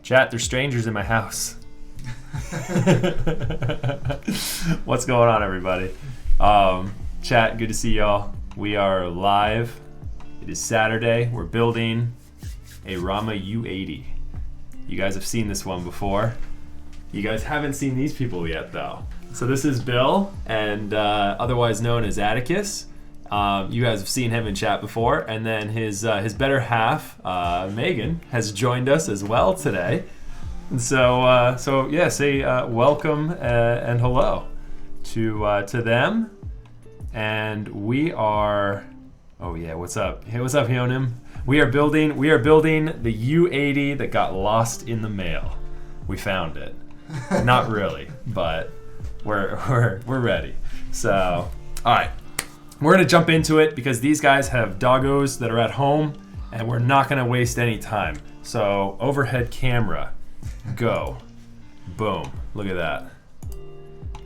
Chat, there's strangers in my house. What's going on, everybody? Chat, good to see y'all. We are live. It is Saturday. We're building a RAMA U80. You guys have seen this one before. You guys haven't seen these people yet, though. So this is Bill, and otherwise known as Atticus. You guys have seen him in chat before, and then his better half, Megan, has joined us as well today. And so yeah, say welcome and hello to them. And we are, oh yeah, what's up? Hey, what's up, Hyonim? We are building the U80 that got lost in the mail. We found it. Not really, but we're ready. So, all right. We're gonna jump into it because these guys have doggos that are at home and we're not gonna waste any time. So overhead camera, go. Boom, look at that.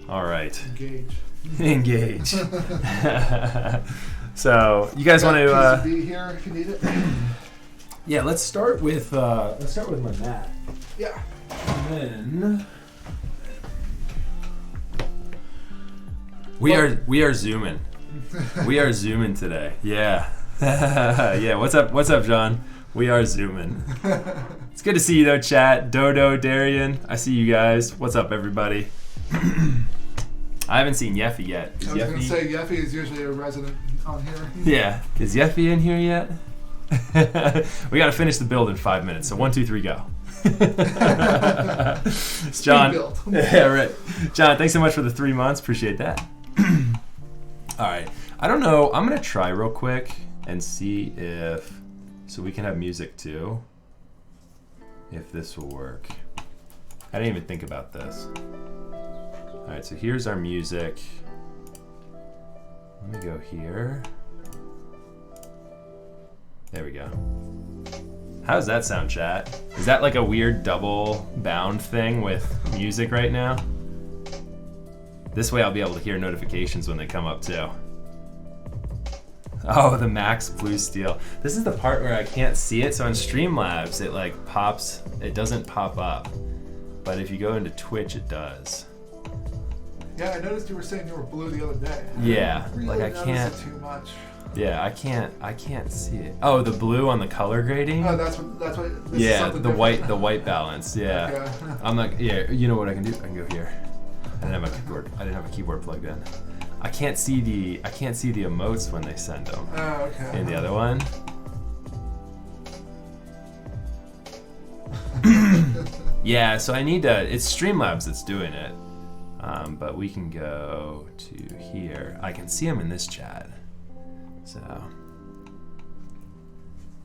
All right. Engage. So you guys want to be here if you need it. Yeah, let's start with my mat. Yeah. And then we are zooming. We are zooming today. Yeah. Yeah, what's up, John? We are zooming. It's good to see you though, chat. Dodo, Darian, I see you guys. What's up, everybody? I haven't seen Yeffy yet. I was going to say Yeffy is usually a resident on here. Yeah. Is Yeffy in here yet? We got to finish the build in 5 minutes. So 1, 2, 3, go. It's John. Yeah, right. John, thanks so much for the 3 months. Appreciate that. All right. I don't know. I'm going to try real quick and see if... So we can have music too. If this will work. I didn't even think about this. All right, so here's our music. Let me go here. There we go. How does that sound, chat? Is that like a weird double bound thing with music right now? This way I'll be able to hear notifications when they come up too. Oh, the Max Blue Steel. This is the part where I can't see it. So on Streamlabs, it like pops, it doesn't pop up. But if you go into Twitch, it does. Yeah, I noticed you were saying you were blue the other day. Yeah, really like I can't. It too much. Yeah, I can't see it. Oh, the blue on the color grading. Oh, that's what. This Yeah, is the white balance. Yeah, okay. I'm like, yeah. You know what I can do? I can go here. I didn't have a keyboard plugged in. I can't see the emotes when they send them. Oh, okay. In the other one. Yeah, so I need to. It's Streamlabs that's doing it. But we can go to here. I can see them in this chat. So.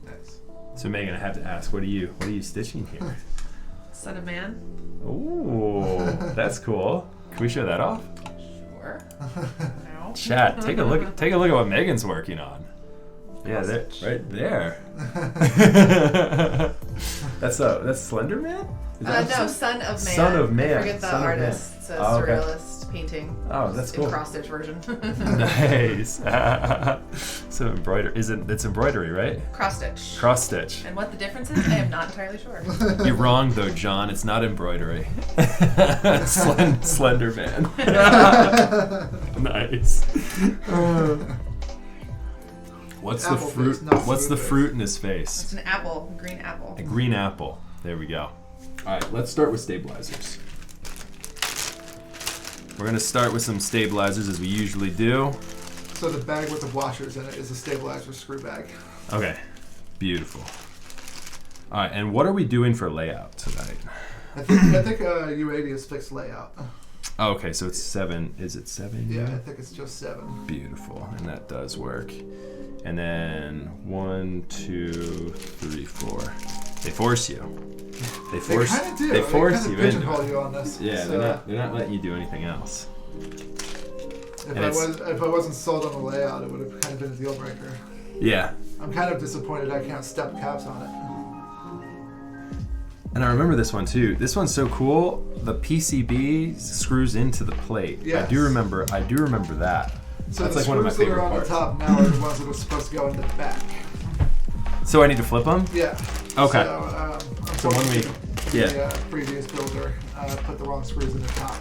Nice. So Megan, I have to ask, what are you stitching here? Son of Man. Ooh, that's cool. Can we show that off? Sure. No. Chat, take a look at what Megan's working on. Yeah, there, right there. That's Slender Man? No, Son of Man. Son of Man. I forget the Son artist. It's a surrealist painting. Oh, that's cool. In cross-stitch version. Nice. So embroidery. It's embroidery, right? Cross-stitch. Cross-stitch. And what the difference is, I am not entirely sure. You're wrong, though, John. It's not embroidery. Slender Man. Nice. What's the fruit? What's the fruit in his face? It's an apple, a green apple. A green apple. There we go. All right, let's start with stabilizers. We're gonna start with some stabilizers as we usually do. So the bag with the washers in it is a stabilizer screw bag. Okay, beautiful. All right, and what are we doing for layout tonight? I think U80 is fixed layout. Oh, okay, so it's 7. Is it 7? Yeah, I think it's just 7. Beautiful, and that does work. And then 1, 2, 3, 4. They force you. They force you into it. You on this. Yeah, so they're not letting you do anything else. If I wasn't sold on the layout, it would have kind of been a deal breaker. Yeah. I'm kind of disappointed I can't step caps on it. And I remember this one too. This one's so cool. The PCB screws into the plate. Yes. I do remember that. So that's the like one of my favorite screws that are on parts. the top now are the ones that are supposed to go in the back. So I need to flip them? Yeah. Okay. So So when we Yeah. The previous builder put the wrong screws in the top.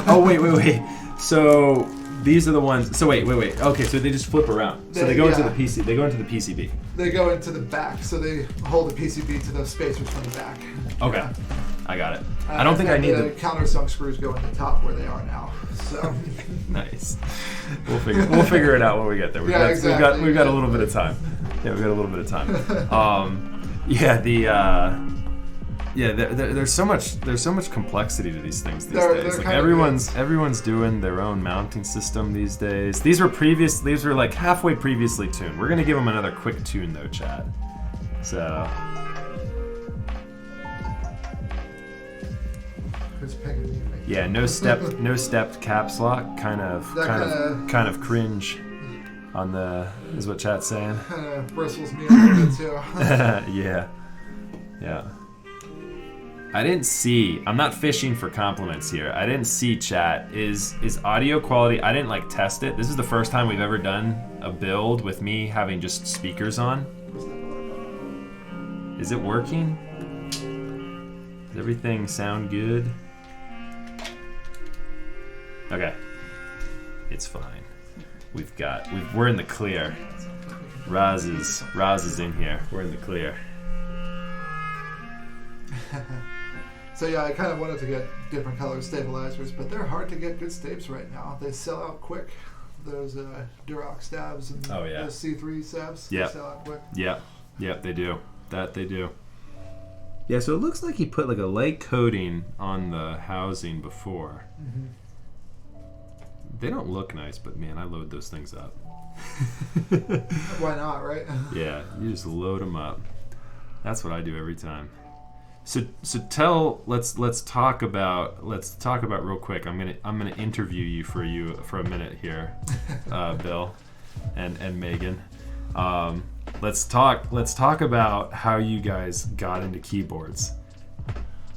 Oh, wait. So these are the ones. So wait. Okay, so they just flip around. So they go into the PC. They go into the PCB. They go into the back, so they hold the PCB to those spacers from the back. Okay, Yeah. I got it. I don't think I need the countersunk screws go in the top where they are now. So nice. We'll figure it out when we get there. We've got a little bit of time. Yeah, we've got a little bit of time. There's so much complexity to these things these days. Like everyone's doing their own mounting system these days. These were like halfway previously tuned. We're gonna give them another quick tune though, chat. So. Yeah, no stepped caps lock. Kind of cringe. On the is what chat's saying. Kind of bristles me a little bit too. Yeah. I didn't see. I'm not fishing for compliments here. I didn't see chat. Is audio quality? I didn't like test it. This is the first time we've ever done a build with me having just speakers on. Is it working? Does everything sound good? Okay. It's fine. We're in the clear. Raz is in here. We're in the clear. So yeah, I kind of wanted to get different color stabilizers, but they're hard to get good stapes right now. They sell out quick. Those Durox stabs and those C3 stabs. Yeah. They sell out quick. Yeah, they do. That they do. Yeah, so it looks like he put like a light coating on the housing before. Mm-hmm. They don't look nice, but man, I load those things up. Why not, right? Yeah, you just load them up. That's what I do every time. So let's talk about real quick. I'm gonna interview you for a minute here, Bill, and Megan. Let's talk about how you guys got into keyboards.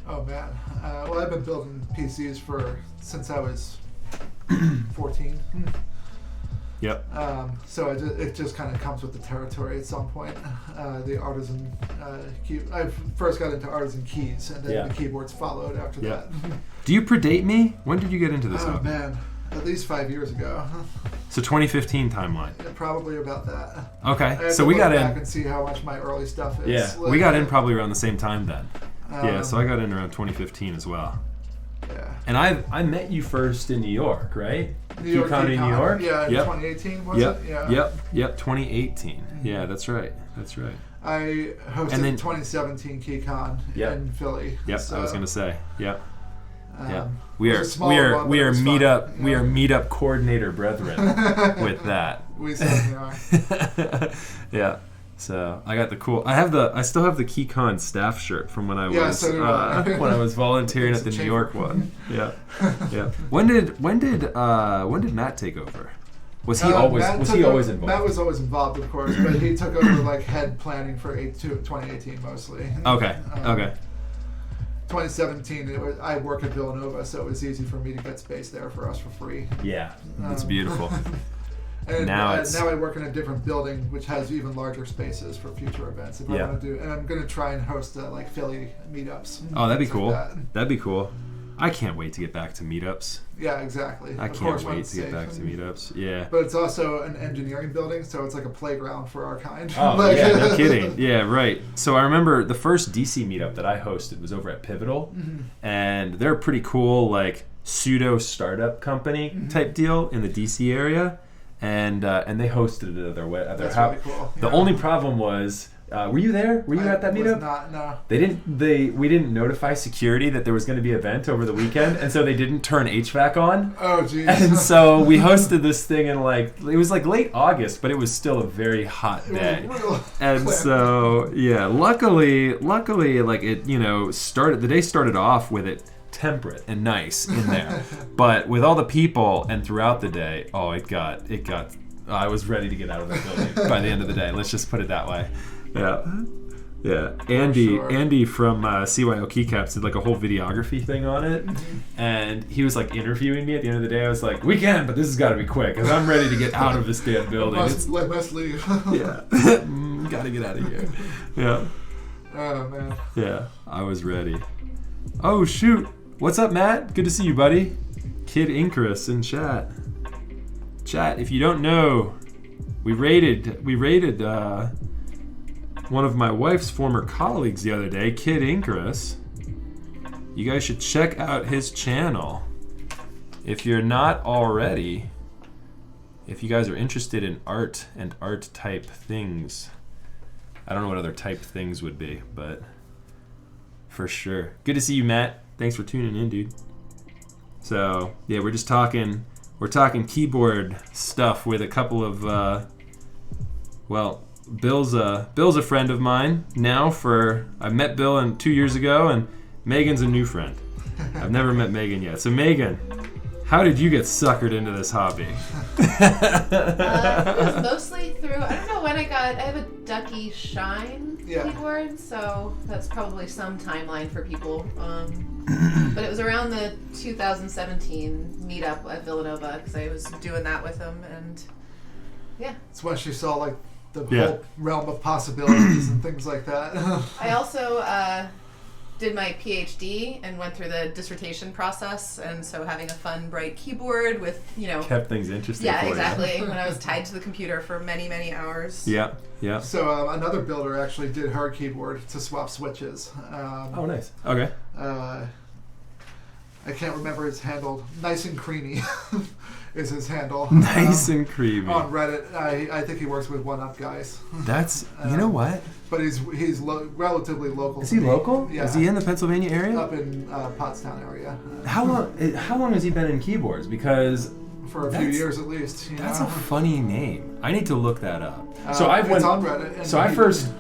Oh man, well I've been building PCs since I was 14. Yep. So it just kind of comes with the territory at some point. The artisan I first got into artisan keys, and then the keyboards followed after that. Do you predate me? When did you get into this? Oh man, at least 5 years ago. So 2015 timeline. Yeah, probably about that. Okay, so we got in. I can see how much my early stuff is. Yeah, we got in probably around the same time then. So I got in around 2015 as well. Yeah. And I met you first in New York, right? Keycon in New York? Yeah, in 2018 was it? Yeah. Yep, 2018. Yeah, that's right. I hosted 2017 Keycon in Philly. Yep, so, I was gonna say. Yep. We are meetup coordinator brethren with that. We certainly are. Yeah. So I still have the Keycon staff shirt from when I was when I was volunteering at the New York one. Yeah. When did Matt take over? Was he always involved? Matt was always involved, of course, but he took over like head planning for 2018 mostly. Okay. 2017, I work at Villanova, so it was easy for me to get space there for us for free. Yeah, it's beautiful. And now I work in a different building, which has even larger spaces for future events. If I want to do, and I'm going to try and host like Philly meetups. Oh, that'd be cool. That'd be cool. I can't wait to get back to meetups. Yeah, exactly. I can't wait to get back to meetups. Yeah. But it's also an engineering building, so it's like a playground for our kind. Oh, yeah, no kidding. Yeah, right. So I remember the first DC meetup that I hosted was over at Pivotal, and they're a pretty cool like pseudo startup company type deal in the DC area. And they hosted it at their house. Really cool. The only problem was, were you there? Were you at that meetup? No. We didn't notify security that there was going to be an event over the weekend, and so they didn't turn HVAC on. Oh, jeez. And so we hosted this thing in it was like late August, but it was still a very hot day. And so luckily, like it, the day started off with it temperate and nice in there, but with all the people and throughout the day, it got I was ready to get out of the building by the end of the day. Let's just put it that way. Yeah. Andy from CYO Keycaps did like a whole videography thing on it, and he was like interviewing me at the end of the day. I was like, we can, but this has got to be quick because I'm ready to get out of this damn building. Let's leave. Yeah. Gotta get out of here. Yeah. Oh, man. Yeah, I was ready. Oh, shoot. What's up, Matt? Good to see you, buddy. Kid Incrus in chat. Chat, if you don't know, we raided one of my wife's former colleagues the other day, Kid Incrus. You guys should check out his channel. If you're not already, if you guys are interested in art and art type things, I don't know what other type things would be, but for sure. Good to see you, Matt. Thanks for tuning in, dude. So, yeah, we're talking keyboard stuff with a couple of, Bill's a friend of mine now I met Bill 2 years ago, and Megan's a new friend. I've never met Megan yet. So Megan, how did you get suckered into this hobby? It was mostly through, I don't know when I have a Ducky Shine keyboard, so that's probably some timeline for people. But it was around the 2017 meetup at Villanova, because I was doing that with him, and yeah. It's when she saw like the whole realm of possibilities and things like that. I also did my PhD and went through the dissertation process, and so having a fun, bright keyboard with, kept things interesting. Yeah, for exactly. You. When I was tied to the computer for many, many hours. Yeah, yeah. So another builder actually did her keyboard to swap switches. Oh, nice. Okay. I can't remember his handle. Nice and Creamy is his handle. Nice and Creamy. On Reddit. I think he works with One Up Guys. That's, you know what? But he's relatively local. Is he local? Yeah. Is he in the Pennsylvania area? Up in Pottstown area. How long has he been in keyboards? Because for a few years at least. That's a funny name. I need to look that up. It's on Reddit. So I first,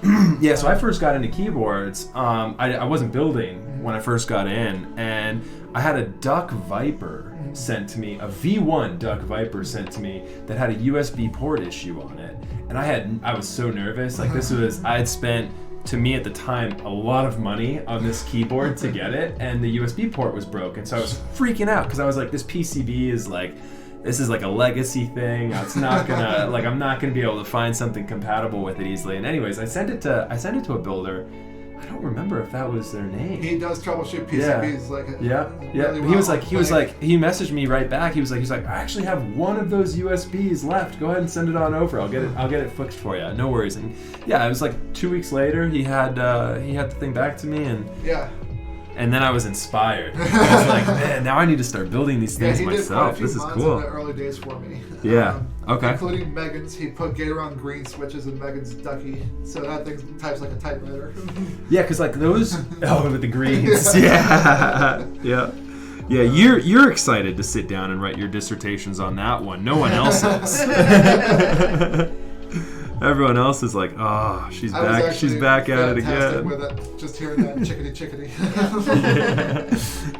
so I first got into keyboards. I wasn't building when I first got in, and I had a Duck Viper sent to me, a V1 Duck Viper sent to me that had a USB port issue on it, and I was so nervous. Like I had spent, to me at the time, a lot of money on this keyboard to get it, and the USB port was broken, so I was freaking out because I was like, this PCB is like. This is like a legacy thing. It's not gonna I'm not gonna be able to find something compatible with it easily. And anyways, I sent it to a builder. I don't remember if that was their name. He does troubleshoot PCBs Really well. He messaged me right back. He was like, I actually have one of those USBs left. Go ahead and send it on over. I'll get it fixed for you. No worries. And yeah, it was like 2 weeks later. He had the thing back to me, and and then I was inspired. I was like, man, now I need to start building these things myself. This is cool. In the early days for me. Yeah. Okay. Including Megan's. He put Gatoron green switches in Megan's Ducky, so that thing types like a typewriter. Yeah, because like those. Oh, with the greens. Yeah. Yeah. You're excited to sit down and write your dissertations on that one. No one else is. Everyone else is like, oh, she's back. She's back at it again. With it, just hearing that chickadee.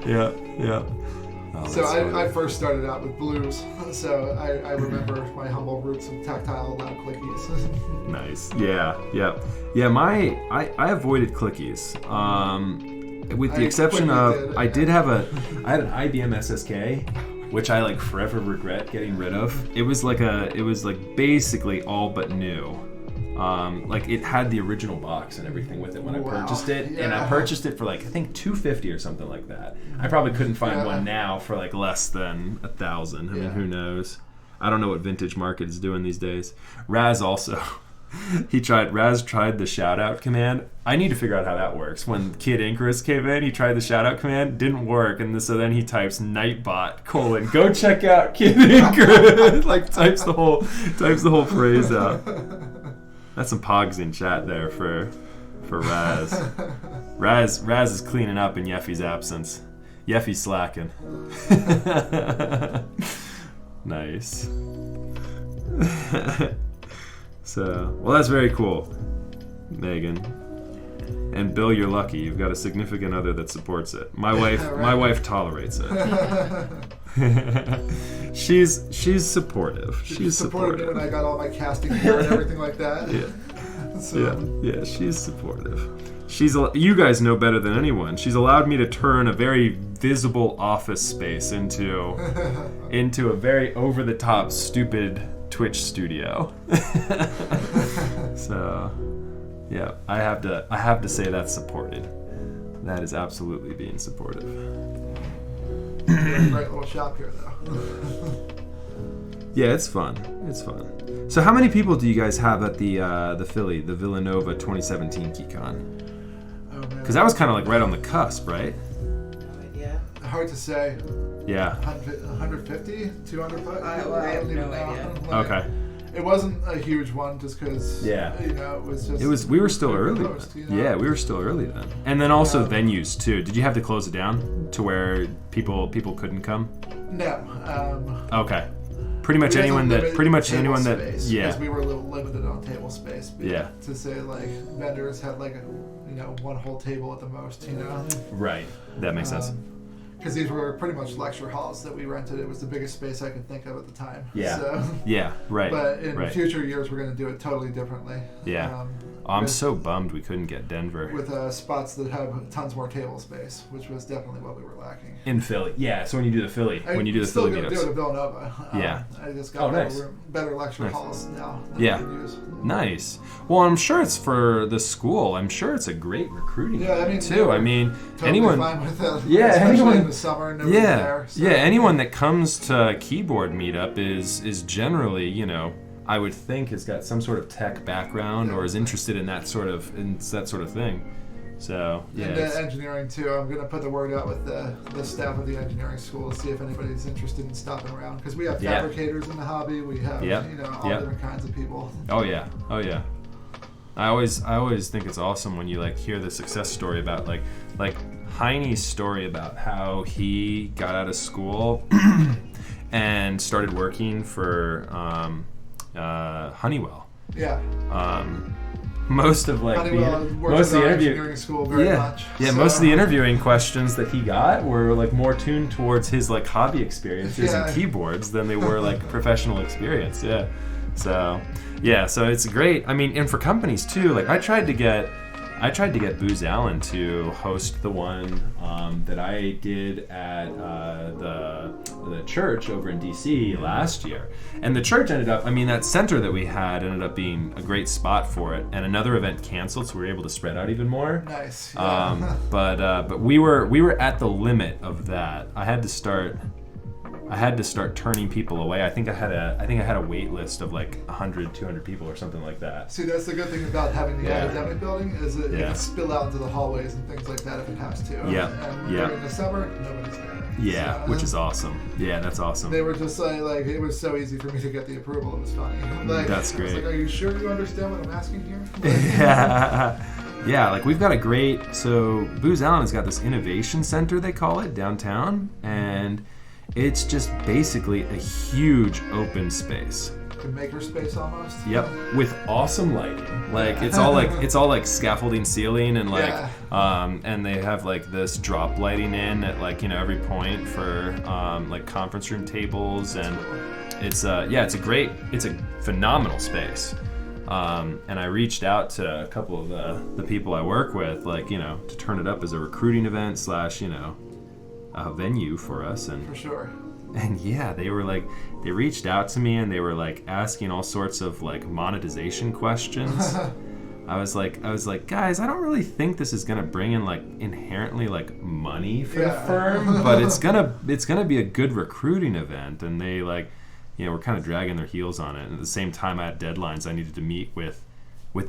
Yeah. Oh, so I first started out with blues, so I remember my humble roots of Tactile loud clickies. Nice. Yeah. I avoided clickies. With the exception of, I had an IBM SSK. Which I forever regret getting rid of. It was basically all but new. It had the original box and everything with it when I purchased it, and I purchased it for I think $250 or something like that. I probably couldn't find one now for less than $1,000. I mean, who knows? I don't know what Vintage Market is doing these days. Raz also. Raz tried the shout out command. I need to figure out how that works. When Kid Incrus came in, he tried the shout out command, didn't work, and so then he types Nightbot : go check out Kid Incrus. types the whole phrase out. That's some pogs in chat there for Raz. Raz is cleaning up in Yeffy's absence. Yeffy's slacking. Nice. So, well, that's very cool, Megan. And Bill, you're lucky. You've got a significant other that supports it. My wife tolerates it. She's supportive. She's supportive. When I got all my casting gear and everything like that. Yeah, she's supportive. You guys know better than anyone. She's allowed me to turn a very visible office space into a very over-the-top, stupid Twitch studio. So, Yeah, I have to say that's supported. That is absolutely being supportive. Great little shop here, though. Yeah, it's fun. It's fun. So, how many people do you guys have at the Philly, the Villanova 2017 KeyCon? Oh man, because that was kind of like right on the cusp, right? No idea. Hard to say. Yeah. 150, 200 bucks. I have no idea. Okay. It wasn't a huge one, just because. Yeah. You know, it was just. It was. We were still early. Most, you know? Yeah, we were still early then. And then also venues too. Did you have to close it down to where people couldn't come? No. Okay. Pretty much anyone that. Space, Yeah. Because we were a little limited on table space. Yeah. To say like vendors had like one whole table at the most, you know. Right. That makes sense. Because these were pretty much lecture halls that we rented. It was the biggest space I could think of at the time. Yeah. So, yeah. Right. But in future years, we're going to do it totally differently. Yeah. I'm so bummed we couldn't get Denver. With spots that have tons more table space, which was definitely what we were lacking. In Philly. Yeah. So when you do the Philly, I'm meetups. still going to do it at Villanova. Yeah. I just got better lecture halls now. That we can use. Nice. Well, I'm sure it's for the school. I'm sure it's a great recruiting too. I mean, totally anyone. Fine with it, yeah. Especially anyone. in the summer. Nobody's there, so. Yeah. Anyone that comes to keyboard meetup is generally, I would think has got some sort of tech background or is interested in that sort of thing. So yeah. And engineering too. I'm going to put the word out with the staff of the engineering school to see if anybody's interested in stopping around, because we have fabricators in the hobby. We have all different kinds of people. Oh yeah. I always think it's awesome when you hear the success story about like Heine's story about how he got out of school and started working for Honeywell. Yeah. Most of most of the engineering school very much. Yeah, most of the interviewing questions that he got were more tuned towards his hobby experiences and keyboards than they were professional experience. Yeah. So it's great. I mean, and for companies too. I tried to get Booz Allen to host the one that I did at the church over in DC last year. And the church ended up, that center that we had ended up being a great spot for it. And another event canceled, so we were able to spread out even more. Nice. Yeah. But we were at the limit of that. I had to start turning people away. I think I had a wait list of 100, 200 people or something like that. See, that's the good thing about having the academic building is that it can spill out into the hallways and things like that if it has to. Yeah. And during the summer, nobody's there. Yeah, which is awesome. Yeah, that's awesome. They were just like it was so easy for me to get the approval. It was funny. That's great. I was are you sure you understand what I'm asking here? Yeah, we've got a great. So Booz Allen has got this innovation center, they call it, downtown, and it's just basically a huge open space. A maker space almost. Yep, with awesome lighting. It's all scaffolding ceiling and and they have this drop lighting in at every point for conference room tables, and it's a phenomenal space. And I reached out to a couple of the people I work with, to turn it up as a recruiting event / a venue for us. And for sure. And they reached out to me and they were asking all sorts of monetization questions. I was like, guys, I don't really think this is gonna bring in inherently money for the firm, but it's gonna be a good recruiting event. And they were kind of dragging their heels on it. And at the same time, I had deadlines I needed to meet with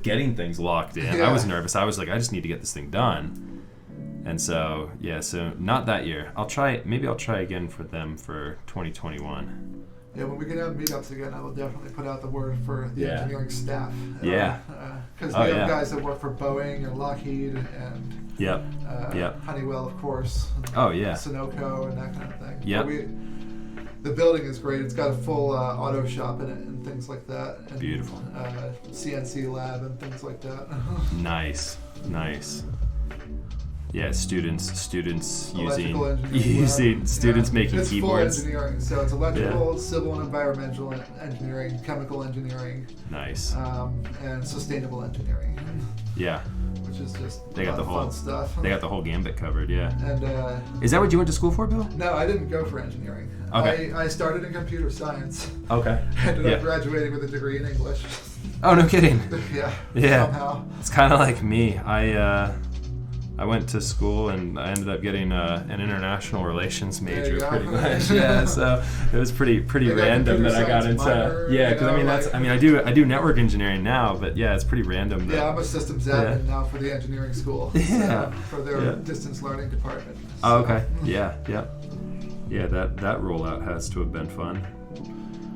getting things locked in. I was nervous. I was like, I just need to get this thing done. And so not that year. Maybe I'll try again for them for 2021. Yeah, when we can have meetups again, I will definitely put out the word for the engineering staff. Because we have guys that work for Boeing and Lockheed and Honeywell, of course. Sunoco and that kind of thing. Yep. The building is great. It's got a full auto shop in it and things like that. And, beautiful. CNC lab and things like that. Nice. Yeah, students using students making it's keyboards. It's full engineering, so it's electrical, civil and environmental engineering, chemical engineering. Nice. And sustainable engineering. Yeah. Which is just fun stuff. They got the whole gambit covered, yeah. And is that what you went to school for, Bill? No, I didn't go for engineering. Okay. I started in computer science. Okay. Ended up graduating with a degree in English. Oh, no kidding. Yeah. Somehow. It's kind of like me. I went to school and I ended up getting an international relations major, pretty much. Yeah, so it was pretty random that I got into. Because I do network engineering now, but yeah, it's pretty random. I'm a systems admin now for the engineering school. Yeah. For their distance learning department. So. Oh, okay. Yeah. That rollout has to have been fun.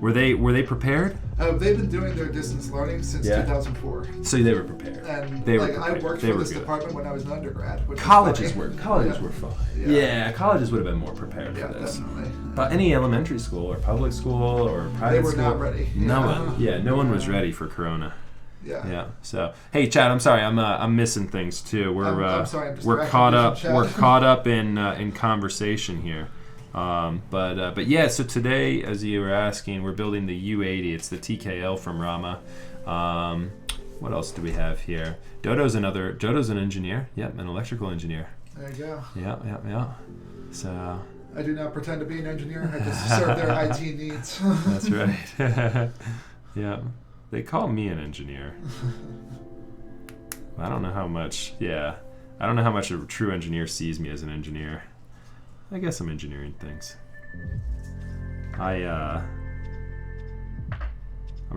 Were they prepared? They've been doing their distance learning since 2004. So they were prepared. And I worked for this department when I was an undergrad. Colleges were fun. Yeah, colleges would have been more prepared for this. Definitely. But any elementary school or public school or private school, they were not ready. No one was ready for Corona. Yeah. So, hey, Chad, I'm sorry, I'm missing things too. I'm sorry, we're caught up. We're caught up in conversation here. But yeah, so today, as you were asking, we're building the U80. It's the TKL from RAMA. What else do we have here? Dodo's an engineer. Yep, an electrical engineer. There you go. Yeah. So I do not pretend to be an engineer. I just serve their IT needs. That's right. Yeah, they call me an engineer. I don't know how much. Yeah, I don't know how much a true engineer sees me as an engineer. I guess I'm engineering things. I'm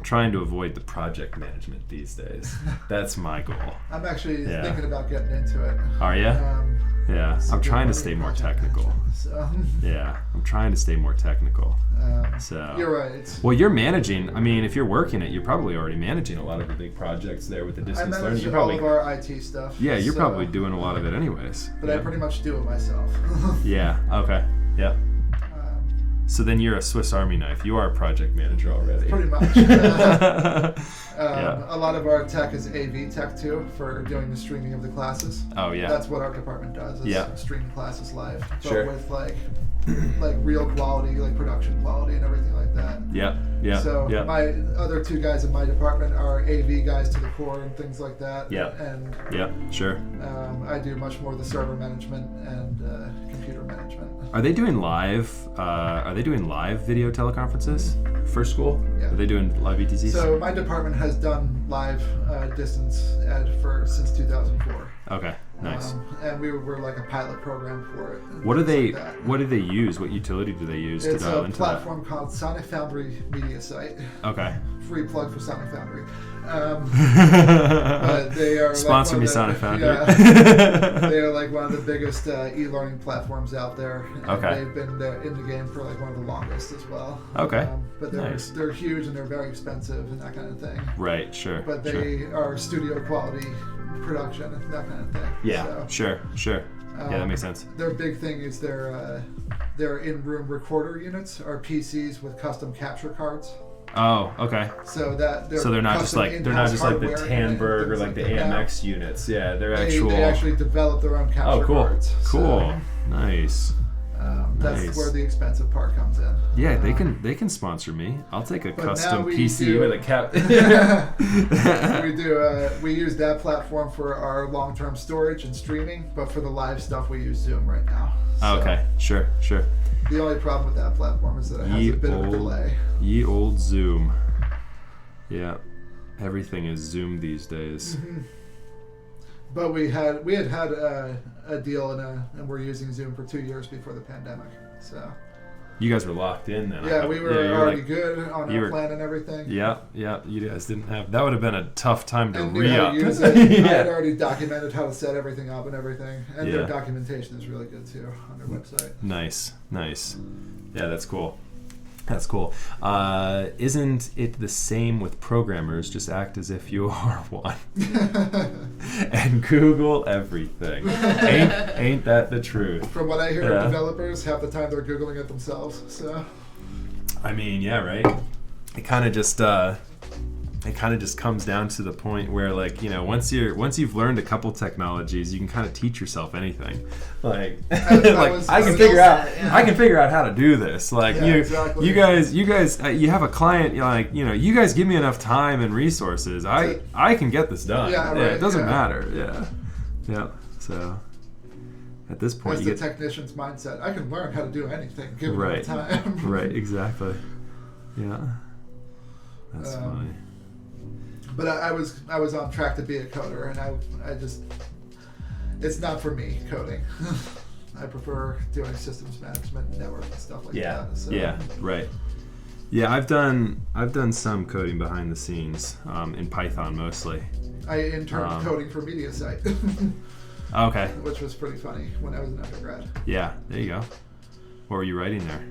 trying to avoid the project management these days. That's my goal. I'm actually thinking about getting into it. Are you? Yeah, I'm trying to stay more technical. So. Yeah, I'm trying to stay more technical. So you're right. Well, you're managing. I mean, if you're working it, you're probably already managing a lot of the big projects there with the distance learning. You're probably all of our IT stuff. Yeah, you're probably doing a lot of it anyways. But I pretty much do it myself. Yeah. Okay. Yeah. So then you're a Swiss Army knife. You are a project manager already. Pretty much. A lot of our tech is AV tech too for doing the streaming of the classes. Oh yeah. That's what our department does. Is stream classes live, but sure. with like real quality, like production quality and everything like that. Yeah. So my other two guys in my department are AV guys to the core and things like that. Yeah. And sure. I do much more of the server management and computer management. Are they doing live? Video teleconferences for school? Yeah. Are they doing live ETCs? So my department has done live distance ed since 2004. Okay, nice. And we were like a pilot program for it. What do they use? What utility do they use to dial into that? It's a platform called Sonic Foundry Media Site. Okay. Free plug for Sonic Foundry. But they are sponsor me, Sonic Foundry. They are like one of the biggest e-learning platforms out there. And okay. They've been in the game for like one of the longest as well. Okay. But they're huge and they're very expensive and that kind of thing. Right. Sure. But they are studio quality production and that kind of thing. Yeah. So, sure. Yeah, that makes sense. Their big thing is their in-room recorder units are PCs with custom capture cards. Oh, okay. So they're not just like the Tandberg or like the AMX units. Yeah, they actually develop their own capture cards. Cool. So, nice. That's where the expensive part comes in. Yeah, they can sponsor me. I'll take a custom PC with a cap. We use that platform for our long-term storage and streaming, but for the live stuff we use Zoom right now. So okay, sure. The only problem with that platform is that it has a bit of a delay. Ye old Zoom. Yeah, everything is Zoom these days. Mm-hmm. But we had a deal and we're using Zoom for 2 years before the pandemic. So you guys were locked in then. Yeah, we were already good on our plan and everything. Yeah. You guys didn't have. That would have been a tough time to re-up. I had already documented how to set everything up and everything, and their documentation is really good too on their website. Nice. Yeah, that's cool. Isn't it the same with programmers? Just act as if you are one. And Google everything. Ain't that the truth? From what I hear of developers, half the time they're Googling it themselves. So I mean, yeah, right? It kind of just comes down to the point where, like, you know, once you've learned a couple technologies, you can kind of teach yourself anything. Like, I can figure out how to do this. Like, exactly. you guys, you have a client. Like, you know, you guys give me enough time and resources. I can get this done. Yeah, right, it doesn't matter. Yeah. So at this point, that's the technician's mindset. I can learn how to do anything given the time. Right. Exactly. Yeah. That's funny. But I was on track to be a coder, and I just, it's not for me, coding. I prefer doing systems management, network, and stuff like that. So. Yeah, right. Yeah, I've done some coding behind the scenes, in Python mostly. I interned coding for MediaSite. Okay. Which was pretty funny when I was an undergrad. Yeah, there you go. What were you writing there?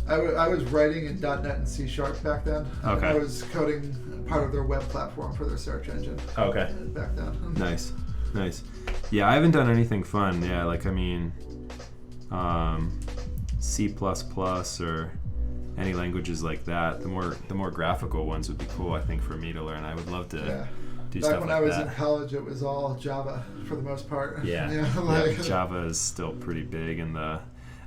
I was writing in .NET and C# back then. Okay. I was coding part of their web platform for their search engine. Okay. Back then. Nice. Yeah, I haven't done anything fun. Yeah, like, I mean, C++ or any languages like that. The more graphical ones would be cool, I think, for me to learn. I would love to do stuff like that. Back when I was in college, it was all Java for the most part. Yeah, Java is still pretty big in the...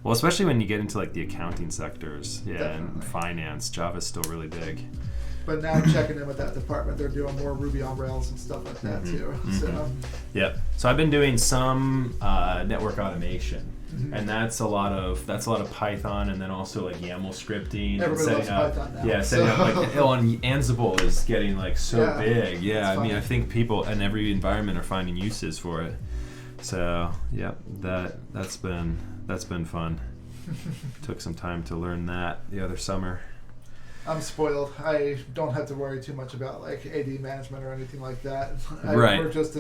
Well, especially when you get into like the accounting sectors, and finance, Java's still really big. But now checking in with that department, they're doing more Ruby on Rails and stuff like that too. So. Yep. So I've been doing some network automation, and that's a lot of Python, and then also like YAML scripting. Everybody loves Python now. Yeah, setting up like and Ansible is getting like so big. Yeah, I mean, I think people in every environment are finding uses for it. So that's been fun. Took some time to learn that the other summer. I'm spoiled. I don't have to worry too much about like AD management or anything like that. We're just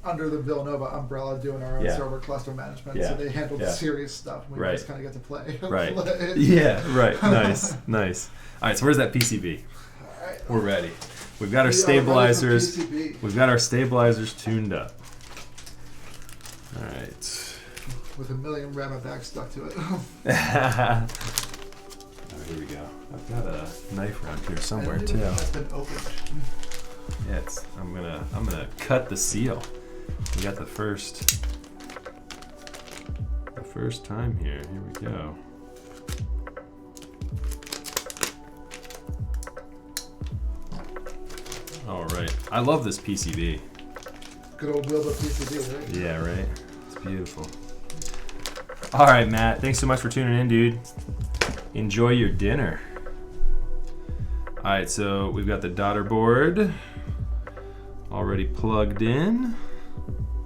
under the Villanova umbrella doing our own server cluster management, so they handle the serious stuff. We just kind of get to play. Right. Nice. All right. So where's that PCB? All right. We're ready. We've got our stabilizers. We've got our stabilizers tuned up. All right. With a million RAMA bags stuck to it. Here we go. I've got a knife around here somewhere too. It's been opened. Yeah, I'm gonna cut the seal. We got the first time here. Here we go. All right. I love this PCB. Good old build-up PCB, right? Yeah, right. It's beautiful. All right, Matt. Thanks so much for tuning in, dude. Enjoy your dinner. All right, so we've got the daughter board already plugged in.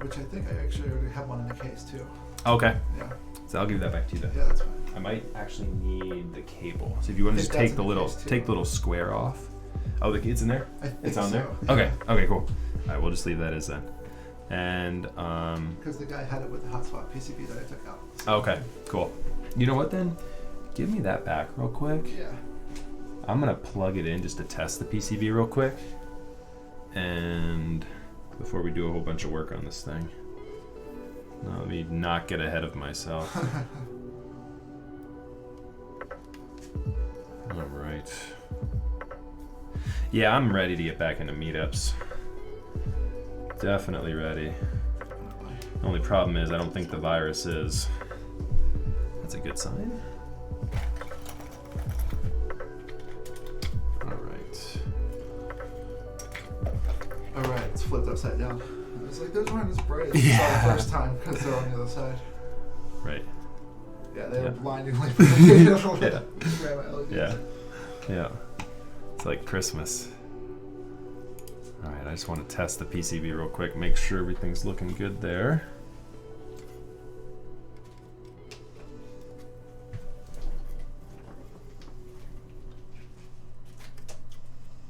Which I think I actually already have one in the case too. Okay. Yeah. So I'll give that back to you then. Yeah, that's fine. I might actually need the cable. So if you want to just take the little square off. Oh, it's in there? It's on there? Yeah. Okay, cool. All right, we'll just leave that as then. And because the guy had it with the hotspot PCB that I took out. So. Okay, cool. You know what then? Give me that back real quick. Yeah. I'm gonna plug it in just to test the PCB real quick, and before we do a whole bunch of work on this thing. Let me not get ahead of myself. All right. Yeah, I'm ready to get back into meetups. Definitely ready. The only problem is I don't think the virus is. That's a good sign. All right, it's flipped upside down. I was like, those weren't as bright as I saw the first time because they're on the other side. Right. Yeah, they were blindingly bright. Yeah. It's like Christmas. All right, I just want to test the PCB real quick, make sure everything's looking good there.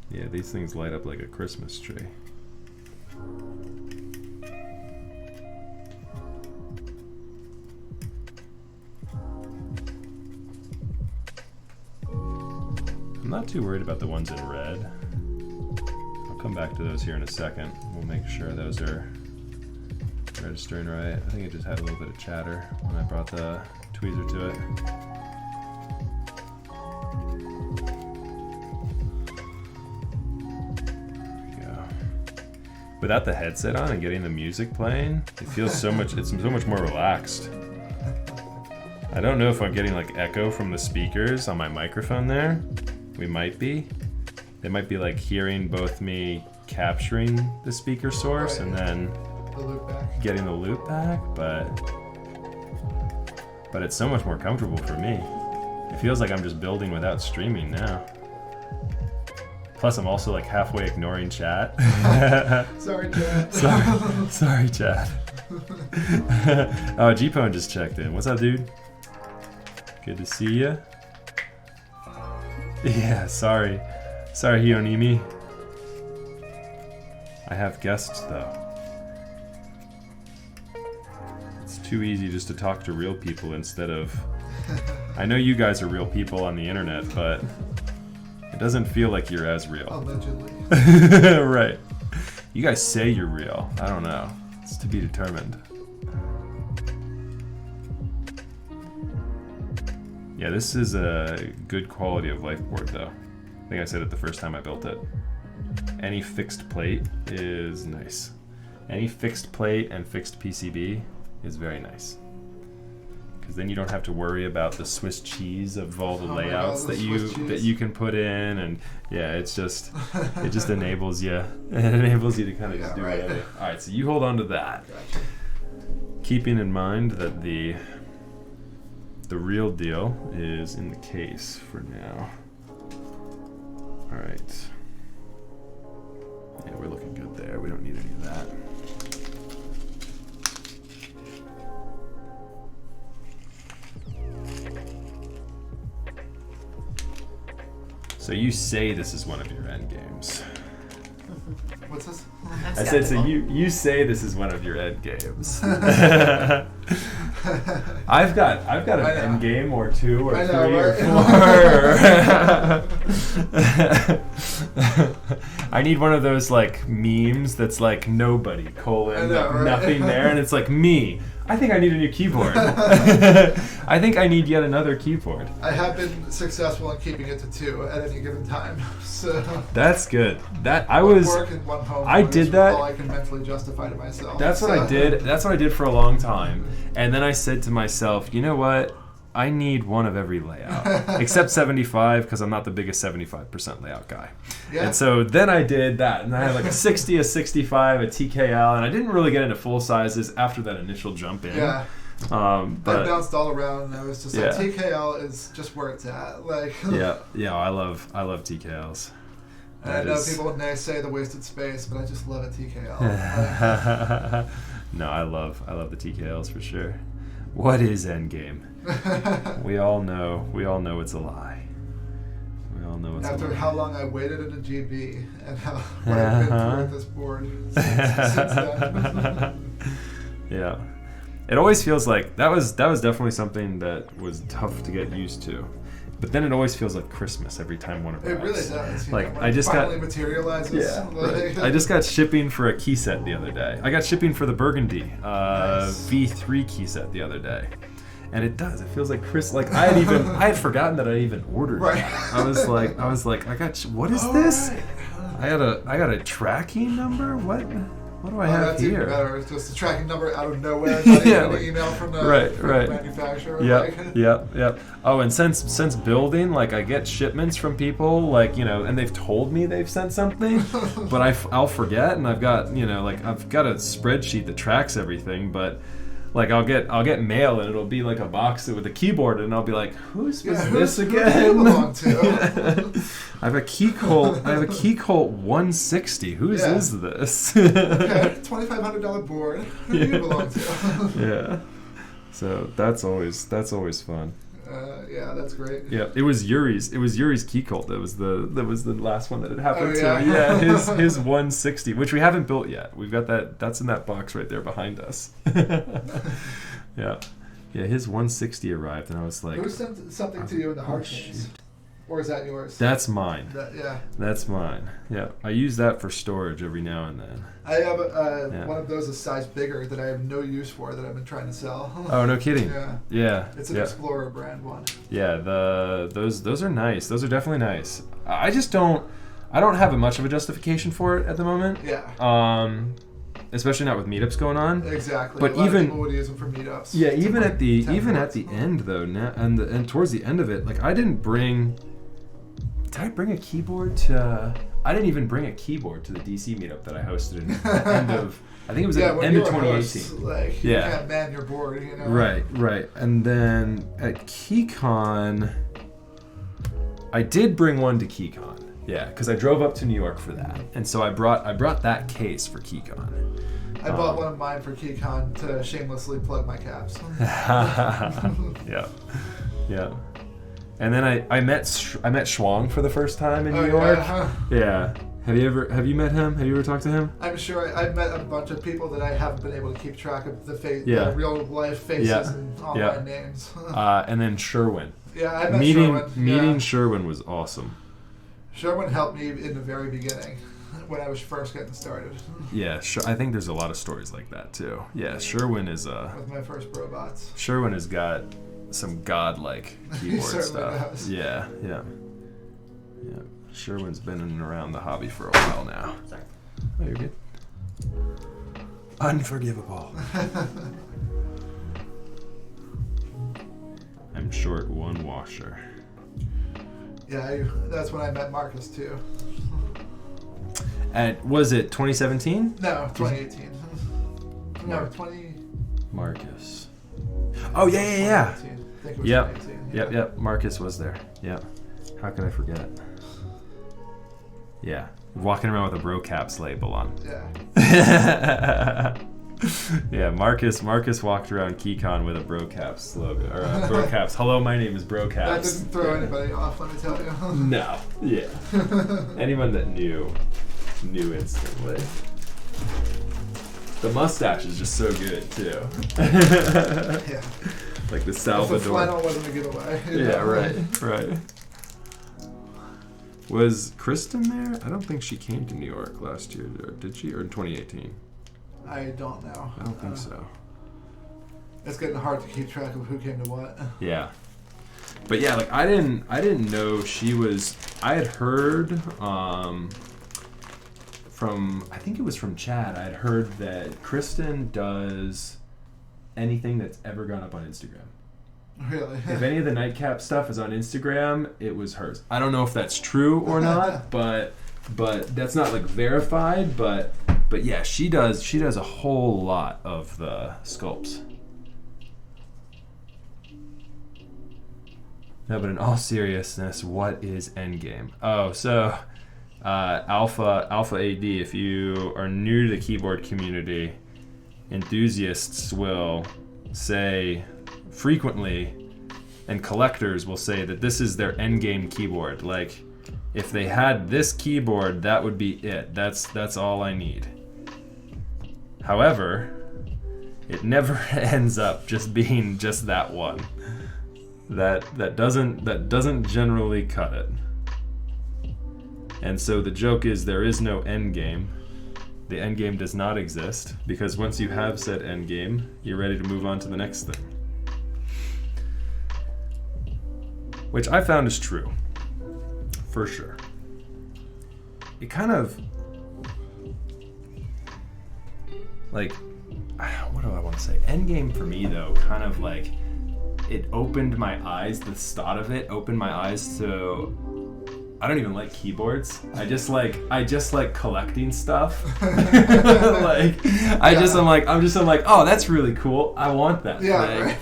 Yeah, these things light up like a Christmas tree. I'm not too worried about the ones in red. I'll come back to those here in a second. We'll make sure those are registering right. I think it just had a little bit of chatter when I brought the tweezer to it. Without the headset on and getting the music playing, it feels so much, it's so much more relaxed. I don't know if I'm getting like echo from the speakers on my microphone there. We might be. They might be like hearing both me capturing the speaker source and then getting the loop back, but it's so much more comfortable for me. It feels like I'm just building without streaming now. Plus, I'm also like halfway ignoring chat. Sorry, Chad. Sorry, Chad. Oh, G-Pone just checked in. What's up, dude? Good to see you. Yeah, sorry. Sorry, Hionimi. I have guests, though. It's too easy just to talk to real people instead of... I know you guys are real people on the internet, but it doesn't feel like you're as real. Allegedly. Right. You guys say you're real. I don't know. It's to be determined. Yeah, this is a good quality of life board, though. I think I said it the first time I built it. Any fixed plate is nice. Any fixed plate and fixed PCB is very nice. Because then you don't have to worry about the Swiss cheese of all the layouts that you can put in, and yeah, it just enables you. It enables you to kind of just do whatever. All right, so you hold on to that, keeping in mind that the real deal is in the case for now. All right. Yeah, we're looking good there. We don't need any of that. So you say this is one of your end games. What's this? I said, so you say this is one of your end games. I've got an end game or two or three or four. I need one of those like memes that's like nobody, nothing there, and it's like me. I think I need a new keyboard. I think I need yet another keyboard. I have been successful in keeping it to 2 at any given time. So that's good. Work in one home. I did that. All I can mentally justify to myself. That's what I did. That's what I did for a long time. And then I said to myself, you know what? I need one of every layout, except 75, because I'm not the biggest 75% layout guy. Yeah. And so then I did that, and I had like a 60, a 65, a TKL, and I didn't really get into full sizes after that initial jump in. Yeah. But I bounced all around, and I was just like, TKL is just where it's at. Like. Yeah. I love TKLs. And I know people would say the wasted space, but I just love a TKL. No, I love the TKLs for sure. What is endgame? We all know it's a lie. We all know it's a lie. After how long I waited in a GB and what I've been through with this board since then. Yeah. It always feels like that was definitely something that was tough to get used to. But then it always feels like Christmas every time one arrives. It really does. Like I just finally materializes. Yeah. Right. I just got shipping for a key set the other day. I got shipping for the Burgundy V3 key set the other day, and it does. It feels like Like I had forgotten that I even ordered it. I was like, what is this? Right. I got a tracking number. What do I have that's here? Even better. It's just a tracking number out of nowhere. Not even an email from the manufacturer. Yep. Oh, and since building, like I get shipments from people, like and they've told me they've sent something, but I'll forget, and I've got I've got a spreadsheet that tracks everything, but. Like I'll get mail and it'll be like a box with a keyboard, and I'll be like, who's this again? Who do you belong to? I have a Keycolt 160. Whose is this? Okay, $2,500 board. Who do you belong to? Yeah. So that's always fun. Yeah, that's great. Yeah, it was Yuri's Keycolt. That was the last one that had happened to. Yeah, his 160, which we haven't built yet. We've got that. That's in that box right there behind us. Yeah, his 160 arrived, and I was like, who sent something to you in the hard case? Or is that yours? That's mine. Yeah. That's mine. Yeah. I use that for storage every now and then. I have one of those a size bigger that I have no use for that I've been trying to sell. Oh, no kidding. Yeah. It's an Explorer brand one. Yeah, those are nice. Those are definitely nice. I don't have much of a justification for it at the moment. Yeah. Especially not with meetups going on. Exactly. But a lot of people would use them for meetups. Yeah, even at the end though, and towards the end of it, like I didn't bring. Did I bring a keyboard to? I didn't even bring a keyboard to the DC meetup that I hosted in the end of. I think it was at the end of 2018. You can't man your board, Right. And then at KeyCon, I did bring one to KeyCon. Yeah, because I drove up to New York for that, and so I brought that case for KeyCon. I bought one of mine for KeyCon to shamelessly plug my caps. Yeah. And then I met Schwang for the first time in New York. Yeah. Have you met him? Have you ever talked to him? I'm sure I've met a bunch of people that I haven't been able to keep track of the real life faces and online names. And then Sherwin. Yeah, I met Sherwin. Meeting Sherwin was awesome. Sherwin helped me in the very beginning when I was first getting started. Yeah, I think there's a lot of stories like that too. Yeah, Sherwin is with my first robots. Sherwin has got some godlike keyboard stuff. Does. Yeah. Sherwin's been in and around the hobby for a while now. Sorry. Oh, you're good. Unforgivable. I'm short one washer. Yeah, that's when I met Marcus too. Was it 2017? No, 2018. No, 20. Marcus. Oh yeah. I think it was 2018. Yep. Marcus was there. Yep. How could I forget? Yeah. Walking around with a Brocaps label on. Yeah. Yeah, Marcus walked around KeyCon with a Brocaps logo, or Brocaps. Hello, my name is Brocaps. That didn't throw anybody off, let me tell you. No. Yeah. Anyone that knew instantly. The mustache is just so good too. Yeah. Like the Salvador. The flannel wasn't a giveaway. Yeah, right. Was Kristen there? I don't think she came to New York last year, did she? Or in 2018? I don't know. I don't think so. It's getting hard to keep track of who came to what. Yeah. But yeah, like I didn't know she was. I had heard from, I think it was from Chad, I had heard that Kristen does anything that's ever gone up on Instagram. Really? If any of the nightcap stuff is on Instagram, it was hers. I don't know if that's true or not, but that's not like verified, but yeah, she does a whole lot of the sculpts. No, but in all seriousness, what is Endgame? Oh, so Alpha AD, if you are new to the keyboard community, enthusiasts will say frequently, and collectors will say that this is their endgame keyboard. Like, if they had this keyboard, that would be it. That's all I need. However, it never ends up just being just that one. That doesn't generally cut it. And so the joke is there is no end game. The end game does not exist, because once you have said end game, you're ready to move on to the next thing. Which I found is true, for sure. It kind of, like, what do I want to say? Endgame for me, though, kind of like, it opened my eyes, the thought of it opened my eyes to, I don't even like keyboards. I just like collecting stuff. I'm like, oh, that's really cool. I want that thing. Right.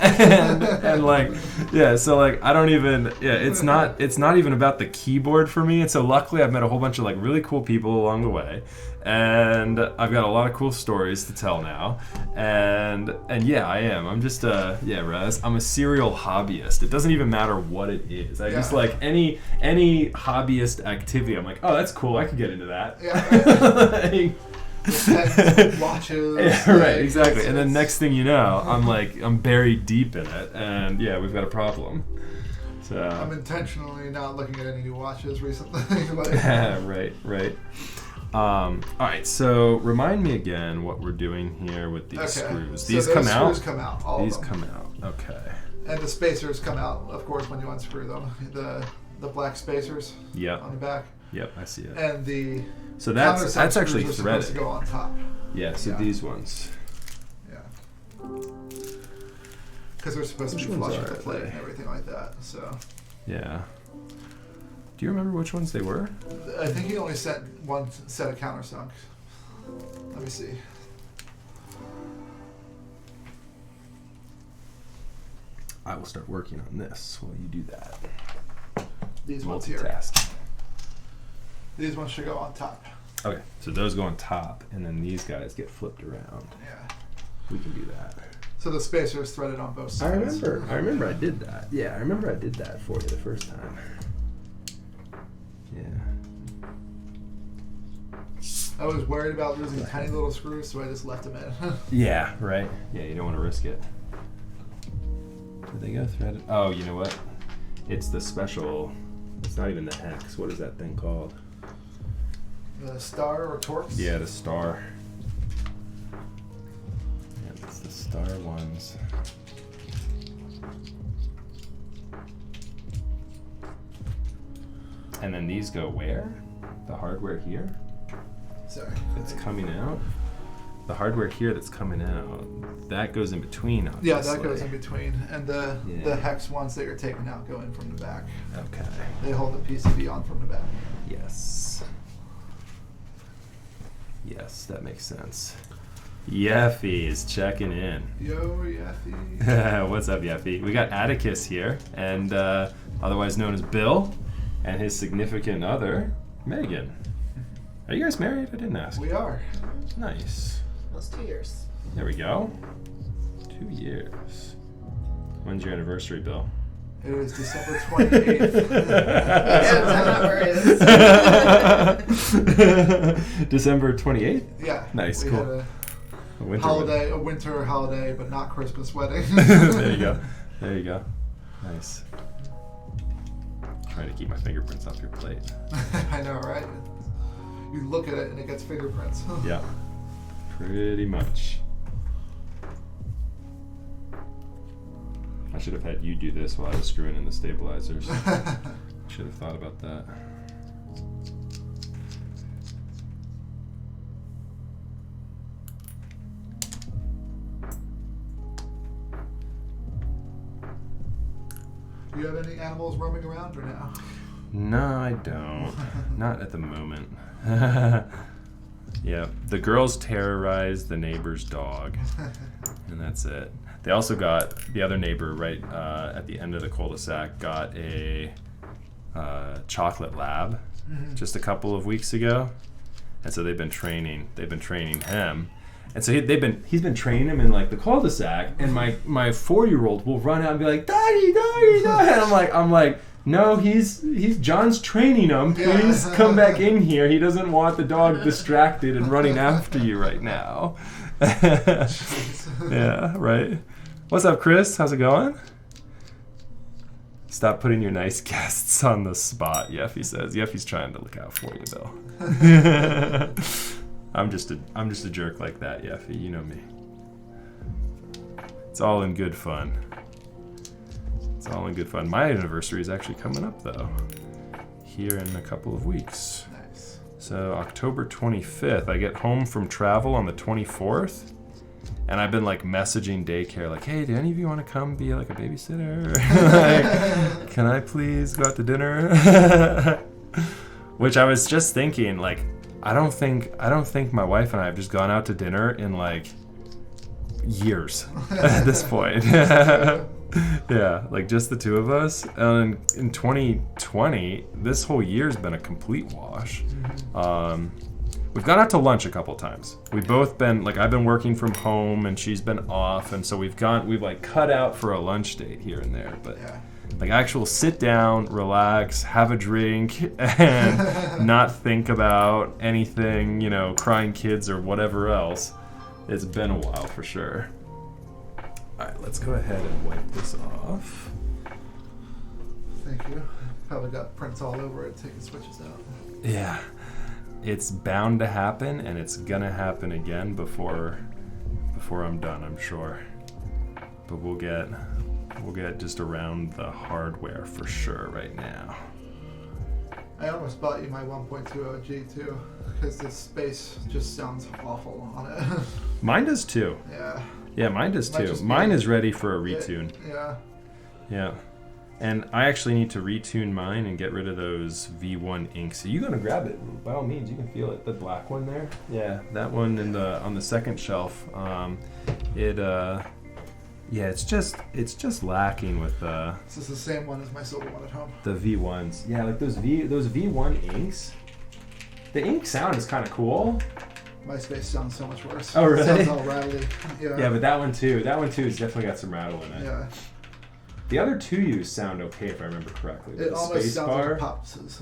and like, yeah, so like, I don't even, it's not even about the keyboard for me. And so luckily I've met a whole bunch of like really cool people along the way. And I've got a lot of cool stories to tell now. And yeah, I am. I'm just Raz, I'm a serial hobbyist. It doesn't even matter what it is. I just like any hobbyist activity. I'm like, oh, that's cool. I could get into that. Yeah. Like, watches. Yeah, right, exactly. And then next thing you know, I'm buried deep in it, and yeah, we've got a problem. So I'm intentionally not looking at any new watches recently. Right. All right, so remind me again what we're doing here with these screws. These come out? Screws come out, all these of them. come out, okay. And the spacers come out, of course, when you unscrew them. The black spacers on the back. Yep, I see it. And the so that's actually threaded. Supposed to go on top. Yeah, so these ones. Yeah. Because they're supposed to be flush with the plate and everything like that, so. Yeah. Do you remember which ones they were? I think he only sent one set of countersunks. Let me see. I will start working on this while you do that. These ones here. These ones should go on top. Okay, so those go on top, and then these guys get flipped around. Yeah. We can do that. So the spacer is threaded on both sides. I remember I did that. Yeah, I remember I did that for you the first time. Yeah. I was worried about losing tiny little screws, so I just left them in. Yeah, right. Yeah, you don't want to risk it. Did they go threaded? Oh, you know what? It's the special. It's not even the hex. What is that thing called? The star or Torx? Yeah, the star. Yeah, it's the star ones. And then these go where? The hardware here? Sorry. It's coming out. The hardware here that's coming out, that goes in between, obviously. Yeah, that goes in between. And the hex ones that you're taking out go in from the back. Okay. They hold the PCB on from the back. Yes. Yes, that makes sense. Yeffy is checking in. Yo, Yeffy. What's up, Yeffy? We got Atticus here, and otherwise known as Bill, and his significant other, Megan. Are you guys married? I didn't ask. We are. Nice. Almost 2 years. There we go. 2 years. When's your anniversary, Bill? It is December 28th. December 28th? Yeah. Nice, we cool. Had a winter holiday, but not Christmas wedding. There you go. There you go. Nice. Trying to keep my fingerprints off your plate. I know, right? You look at it and it gets fingerprints. Yeah. Pretty much. I should have had you do this while I was screwing in the stabilizers. Should have thought about that. Do you have any animals roaming around or no? No, I don't. Not at the moment. Yeah, the girls terrorized the neighbor's dog, and that's it. They also got the other neighbor right at the end of the cul-de-sac got a chocolate lab just a couple of weeks ago, and so they've been training him, and so he's been training him in like the cul-de-sac, and my 4-year-old will run out and be like, Daddy, Daddy, Daddy, and I'm like. No, he's John's training him. Please come back in here. He doesn't want the dog distracted and running after you right now. Yeah, right. What's up, Chris? How's it going? Stop putting your nice guests on the spot, Yeffy says. Yeffy's trying to look out for you, Bill. I'm just a jerk like that, Yeffy. You know me. It's all in good fun. It's all in good fun. My anniversary is actually coming up, though, here in a couple of weeks. Nice. So October 25th, I get home from travel on the 24th, and I've been like messaging daycare, like, hey, do any of you want to come be like a babysitter? Like, can I please go out to dinner? Which I was just thinking, like, I don't think my wife and I have just gone out to dinner in like years at this point. Yeah, like just the two of us. And in 2020, this whole year's been a complete wash. We've gone out to lunch a couple times. We've both been, like, I've been working from home and she's been off, and so we've like cut out for a lunch date here and there. But like actual sit down, relax, have a drink, and not think about anything, you know, crying kids or whatever else. It's been a while for sure. Alright, let's go ahead and wipe this off. Thank you. Probably got prints all over it, taking switches out. Yeah. It's bound to happen, and it's gonna happen again before I'm done, I'm sure. But we'll get just around the hardware for sure right now. I almost bought you my 1.20 G too, because the space just sounds awful on it. Mine does too. Yeah. Yeah, mine does too. Mine is ready for a retune. Yeah. Yeah. And I actually need to retune mine and get rid of those V1 inks. So you're gonna grab it. By all means, you can feel it. The black one there. Yeah, that one in on the second shelf. It's just lacking with This is the same one as my silver one at home. the V1s. Yeah, like those V1 inks. The ink sound is kind of cool. MySpace sounds so much worse. Oh, really? It sounds all rattly. Yeah, but that one too has definitely got some rattle in it. Yeah. The other two U's sound okay if I remember correctly. It almost sounds like a Pops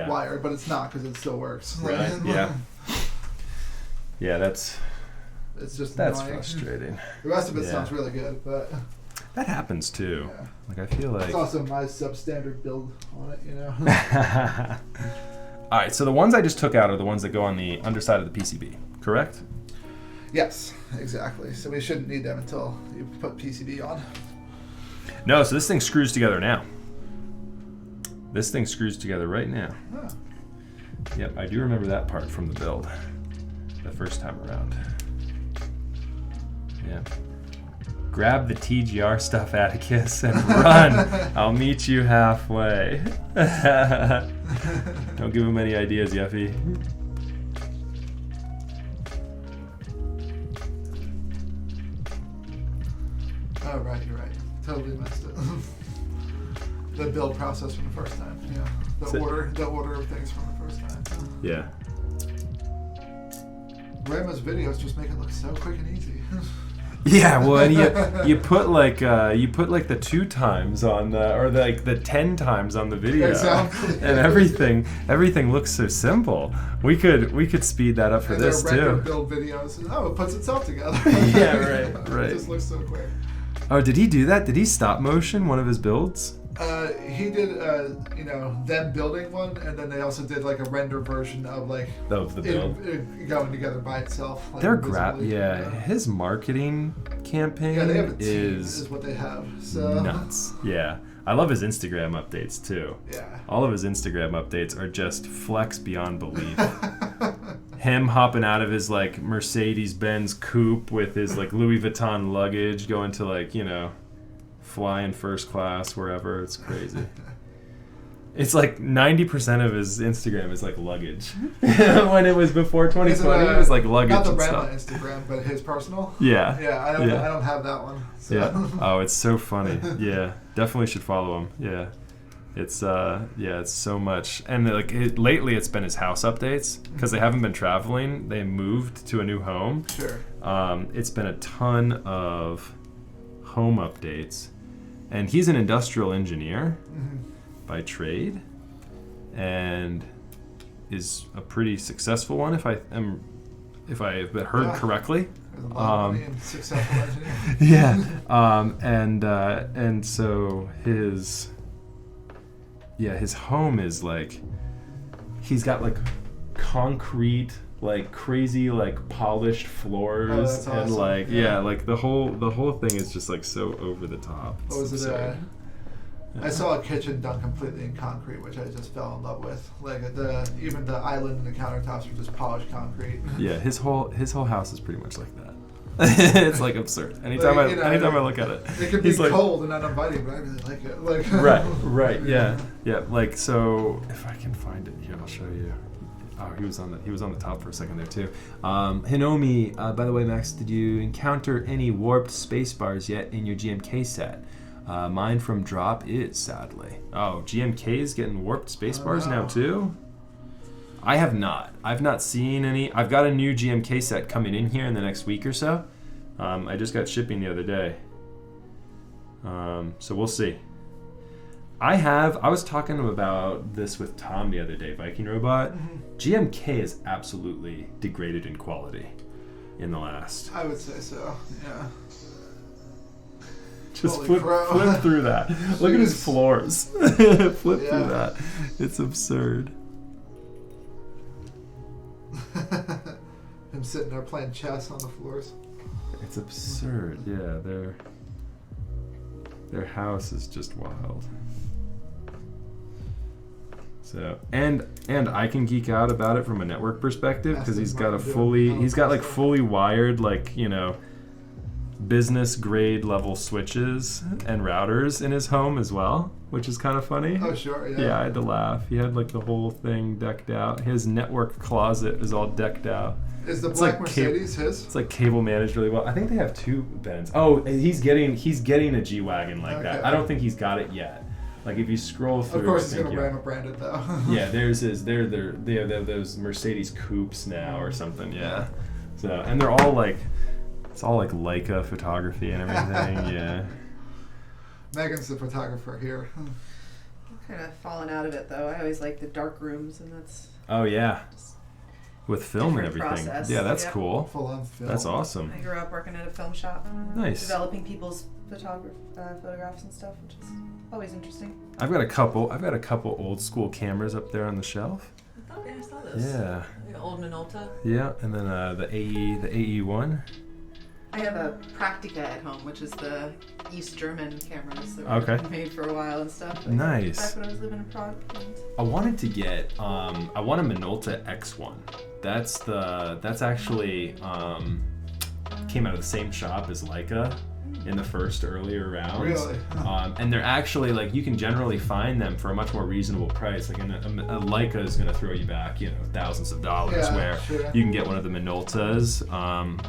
wire, but it's not because it still works. Right. Yeah. Yeah, that's annoying. Frustrating. The rest of it sounds really good, but that happens too. Yeah. Like I feel like it's also my substandard build on it, you know. All right, so the ones I just took out are the ones that go on the underside of the PCB, correct? Yes, exactly. So we shouldn't need them until you put PCB on. No, so this thing screws together now. This thing screws together right now. Oh. Yep, I do remember that part from the build, the first time around. Yeah. Grab the TGR stuff, Atticus, and run. I'll meet you halfway. Don't give him any ideas, Yuffie. Oh, right, you're right. Totally missed it. The build process from the first time. Yeah. The order of things from the first time. Yeah. Rama's videos just make it look so quick and easy. Yeah, well, and you put like the 2 times on the, or like the 10 times on the video, exactly. And everything looks so simple. We could speed that up for this too. Build videos. Oh, it puts itself together. Yeah, right. It just looks so quick. Oh, did he do that? Did he stop motion one of his builds? He did, them building one, and then they also did like a render version of the build it going together by itself. Like, his marketing campaign they have a team, is what they have. So nuts. Yeah, I love his Instagram updates too. Yeah, all of his Instagram updates are just flex beyond belief. Him hopping out of his like Mercedes-Benz coupe with his like Louis Vuitton luggage, going to flying first class wherever. It's crazy. It's like 90% of his Instagram is like luggage. When it was before 2020, it was like luggage. Not the and RAMA stuff. Instagram, but his personal. Yeah. Yeah, I don't have that one. So. Yeah. Oh, it's so funny. Yeah, definitely should follow him. Yeah. It's it's so much, and lately it's been his house updates because they haven't been traveling. They moved to a new home. Sure. It's been a ton of home updates, and he's an industrial engineer by trade, and is a pretty successful one if I have heard correctly. There's a lot of money in successful engineering. Yeah. And so his home is like, he's got like concrete, like crazy, like polished floors, and awesome. like like the whole thing is just like so over the top. What was it? I saw a kitchen done completely in concrete, which I just fell in love with. Like even the island and the countertops are just polished concrete. Yeah, his whole house is pretty much like that. It's like absurd. Anytime I look at it, it can be cold and uninviting, but I really like it. Like right, yeah. Like, so if I can find it here, I'll show you. Oh, he was on the top for a second there too. Hinomi, by the way, Max, did you encounter any warped space bars yet in your GMK set? Mine from Drop is, sadly. Oh, GMK is getting warped space bars now too? I have not. I've not seen any. I've got a new GMK set coming in here in the next week or so. I just got shipping the other day. So we'll see. I was talking about this with Tom the other day, Viking Robot. GMK is absolutely degraded in quality in the last. I would say so, yeah. Just flip through that. Look at his floors. Flip through that. It's absurd. Him sitting there playing chess on the floors. It's absurd. Yeah, their house is just wild. So and I can geek out about it from a network perspective because he's got fully wired, like, business grade level switches and routers in his home as well, which is kind of funny. Oh, sure, yeah. Yeah, I had to laugh. He had like the whole thing decked out. His network closet is all decked out. Is the black Mercedes his? It's like cable managed really well. I think they have 2 Benz. Oh, he's getting a G-Wagon like that. I don't think he's got it yet. Like if you scroll through, of course, it's gonna RAMA branded though. Yeah, theirs is they have those Mercedes coupes now or something. Yeah. So and they're all like, it's all like Leica photography and everything. Yeah. Megan's the photographer here. I've kind of fallen out of it though. I always like the dark rooms, and that's. Oh yeah. With film and everything. Process. Yeah, that's cool. Full on film. That's awesome. I grew up working at a film shop. Nice. Developing people's photographs and stuff, which is always interesting. I've got a couple old school cameras up there on the shelf. I saw those. Yeah. The old Minolta. Yeah, and then the AE1. I have a Praktika at home, which is the East German cameras that were made for a while and stuff. Nice. Back when I was living in Prague. I wanted to get I want a Minolta X1. That's actually came out of the same shop as Leica in the first earlier rounds. Really? And they're actually like, you can generally find them for a much more reasonable price. Like a Leica is going to throw you back, thousands of dollars. You can get one of the Minoltas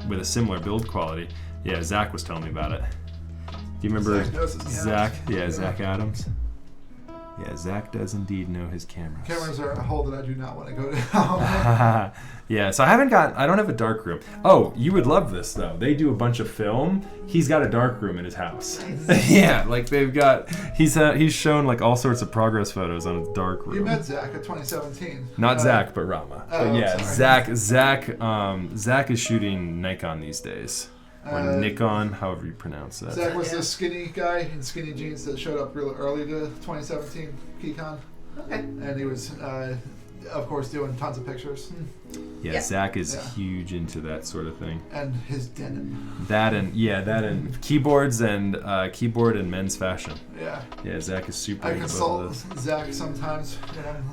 with a similar build quality. Yeah, Zach was telling me about it. Do you remember Zach? Yeah, Zach Adams. Yeah, Zach does indeed know his cameras. Cameras are a hole that I do not want to go down. Yeah, so I don't have a dark room. Oh, you would love this though. They do a bunch of film. He's got a dark room in his house. Nice. Yeah, like he's shown like all sorts of progress photos on a dark room. You met Zach at 2017. Not Zach, but Rama. But yeah, Zach is shooting Nikon these days. Or Nikon, however you pronounce that. Zach was the skinny guy in skinny jeans that showed up real early to 2017 Keycon. Okay. And he was, of course, doing tons of pictures. Yeah, Zach is huge into that sort of thing. And his denim. That and keyboards and keyboard and men's fashion. Yeah. Yeah, Zach is super. I consult Zach sometimes when I'm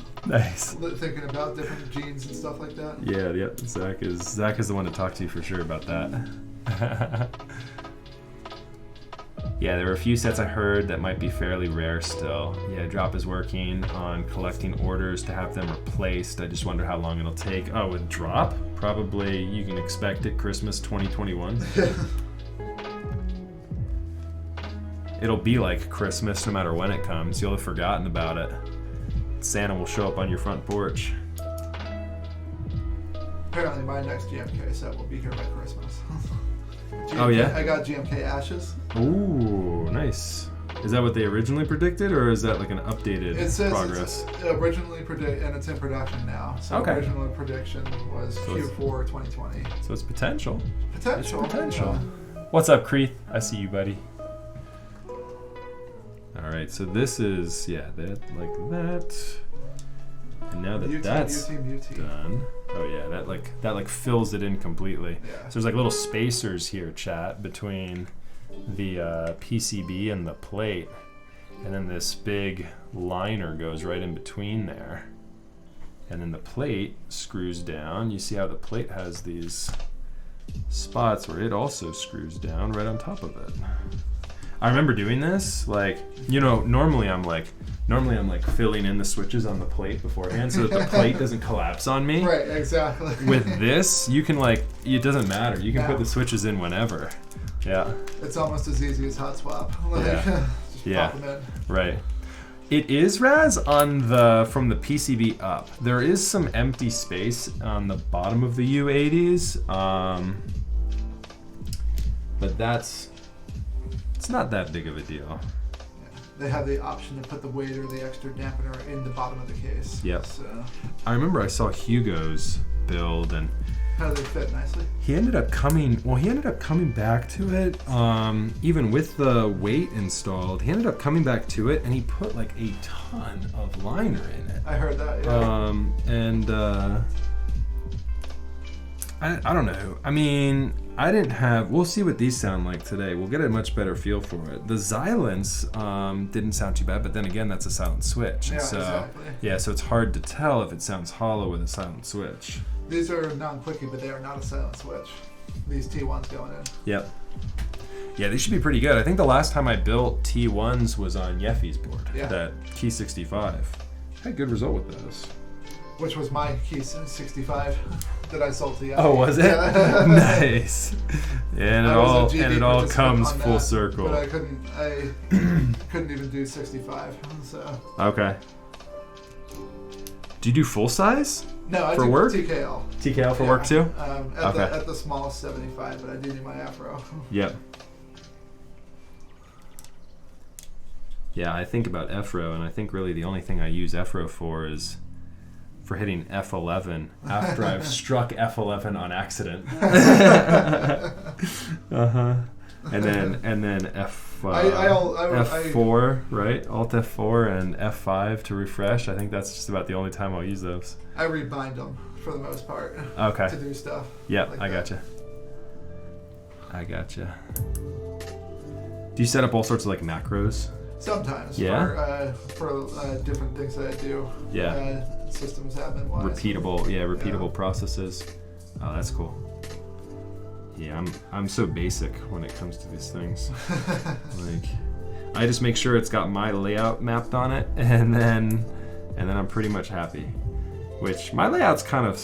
thinking about different jeans and stuff like that. Yeah, yep. Zach is the one to talk to for sure about that. Yeah, there were a few sets I heard that might be fairly rare still. Yeah, Drop is working on collecting orders to have them replaced. I just wonder how long it'll take. Oh, with Drop? Probably you can expect it Christmas 2021. It'll be like Christmas no matter when it comes. You'll have forgotten about it. Santa will show up on your front porch. Apparently my next GMK set will be here by Christmas. Oh yeah? I got GMK Ashes. Ooh, nice. Is that what they originally predicted, or is that like an updated progress? It's originally predicted, and it's in production now. So original prediction was Q4 2020. So it's potential. Potential. Yeah. What's up, Creeth? I see you, buddy. All right, so this is that like that, and now that that's done. Oh yeah, that fills it in completely. Yeah. So there's like little spacers here, chat, between the PCB and the plate, and then this big liner goes right in between there, and then the plate screws down. You see how the plate has these spots where it also screws down right on top of it. I remember doing this, normally I'm filling in the switches on the plate beforehand so that the plate doesn't collapse on me. Right, exactly. With this, you can it doesn't matter. You can put the switches in whenever. Yeah. It's almost as easy as hot swap. Just pop them in. Right. It is Raz from the PCB up. There is some empty space on the bottom of the U80s, but it's not that big of a deal. Yeah. They have the option to put the weight or the extra dampener in the bottom of the case. Yep. So. I remember I saw Hugo's build, and how did they fit nicely? He ended up coming back to it, even with the weight installed. He ended up coming back to it, and he put like a ton of liner in it. I heard that. Yeah. I don't know. I mean, we'll see what these sound like today. We'll get a much better feel for it. The Xylence didn't sound too bad, but then again, that's a silent switch. Yeah, exactly. Yeah, so it's hard to tell if it sounds hollow with a silent switch. These are non-quickie, but they are not a silent switch. These T1s going in. Yep. Yeah, they should be pretty good. I think the last time I built T1s was on Yeffy's board, that Key 65. Had a good result with those. which was my Key 65 that I sold to you. Oh, was it? Yeah. Nice. Yeah, and it all comes full circle. But I couldn't even do 65. So. Okay. Do you do full size? No, I for do work? TKL. TKL for work too? At the smallest 75, but I do my afro. Yep. Yeah, I think about Efro, and I think really the only thing I use Efro for is for hitting F11 after I've struck F11 on accident. And then F4, right? Alt F4 and F5 to refresh. I think that's just about the only time I'll use those. I rebind them for the most part. Okay. To do stuff. Yep, like I gotcha. Do you set up all sorts of like macros? Sometimes. Yeah. For different things that I do. Yeah. Systems admin wise. Repeatable processes. Oh, that's cool. Yeah, I'm so basic when it comes to these things. Like, I just make sure it's got my layout mapped on it, and then I'm pretty much happy. Which my layout's kind of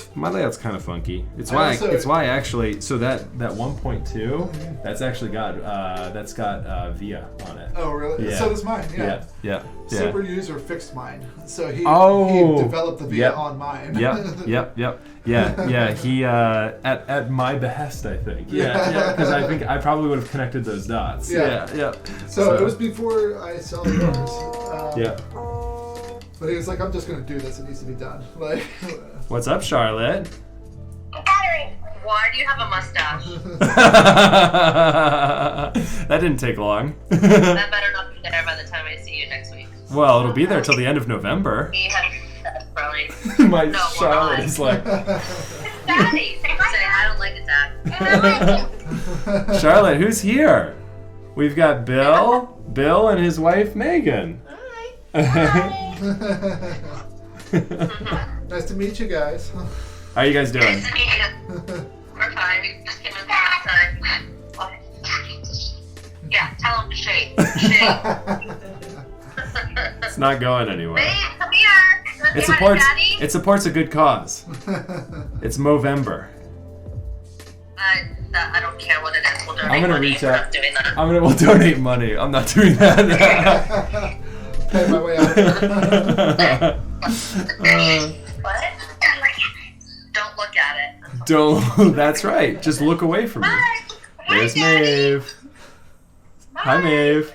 funky. It's why actually so that 1.2 that's actually got VIA on it. Oh really? Yeah. So does mine. Yeah. Super user fixed mine, so he developed the VIA on mine. Yep. Yeah. He at my behest, I think. Yeah. Because I think I probably would have connected those dots. Yeah. So it was before I saw yours. Yeah. But he was like, I'm just going to do this. It needs to be done. Like, what's up, Charlotte? Why do you have a mustache? That didn't take long. That better not be there by the time I see you next week. Well, it'll be there till the end of November. My Charlotte is like... Daddy! Say, I don't like it, Dad. Charlotte, who's here? We've got Bill and his wife, Megan. Hi. Nice to meet you guys. How are you guys doing? Nice to meet you. We're fine. We just came in from outside. Yeah, tell him to shake. It's not going anywhere. Babe, come here. It supports a good cause. It's Movember. I don't care what it is. We'll donate I'm gonna money. reach out. I'm not doing that. We'll donate money. I'm not doing that. Pay my way out. What? Don't look at it. Don't. That's right. Just look away from me. There's Maeve. Hi, Maeve.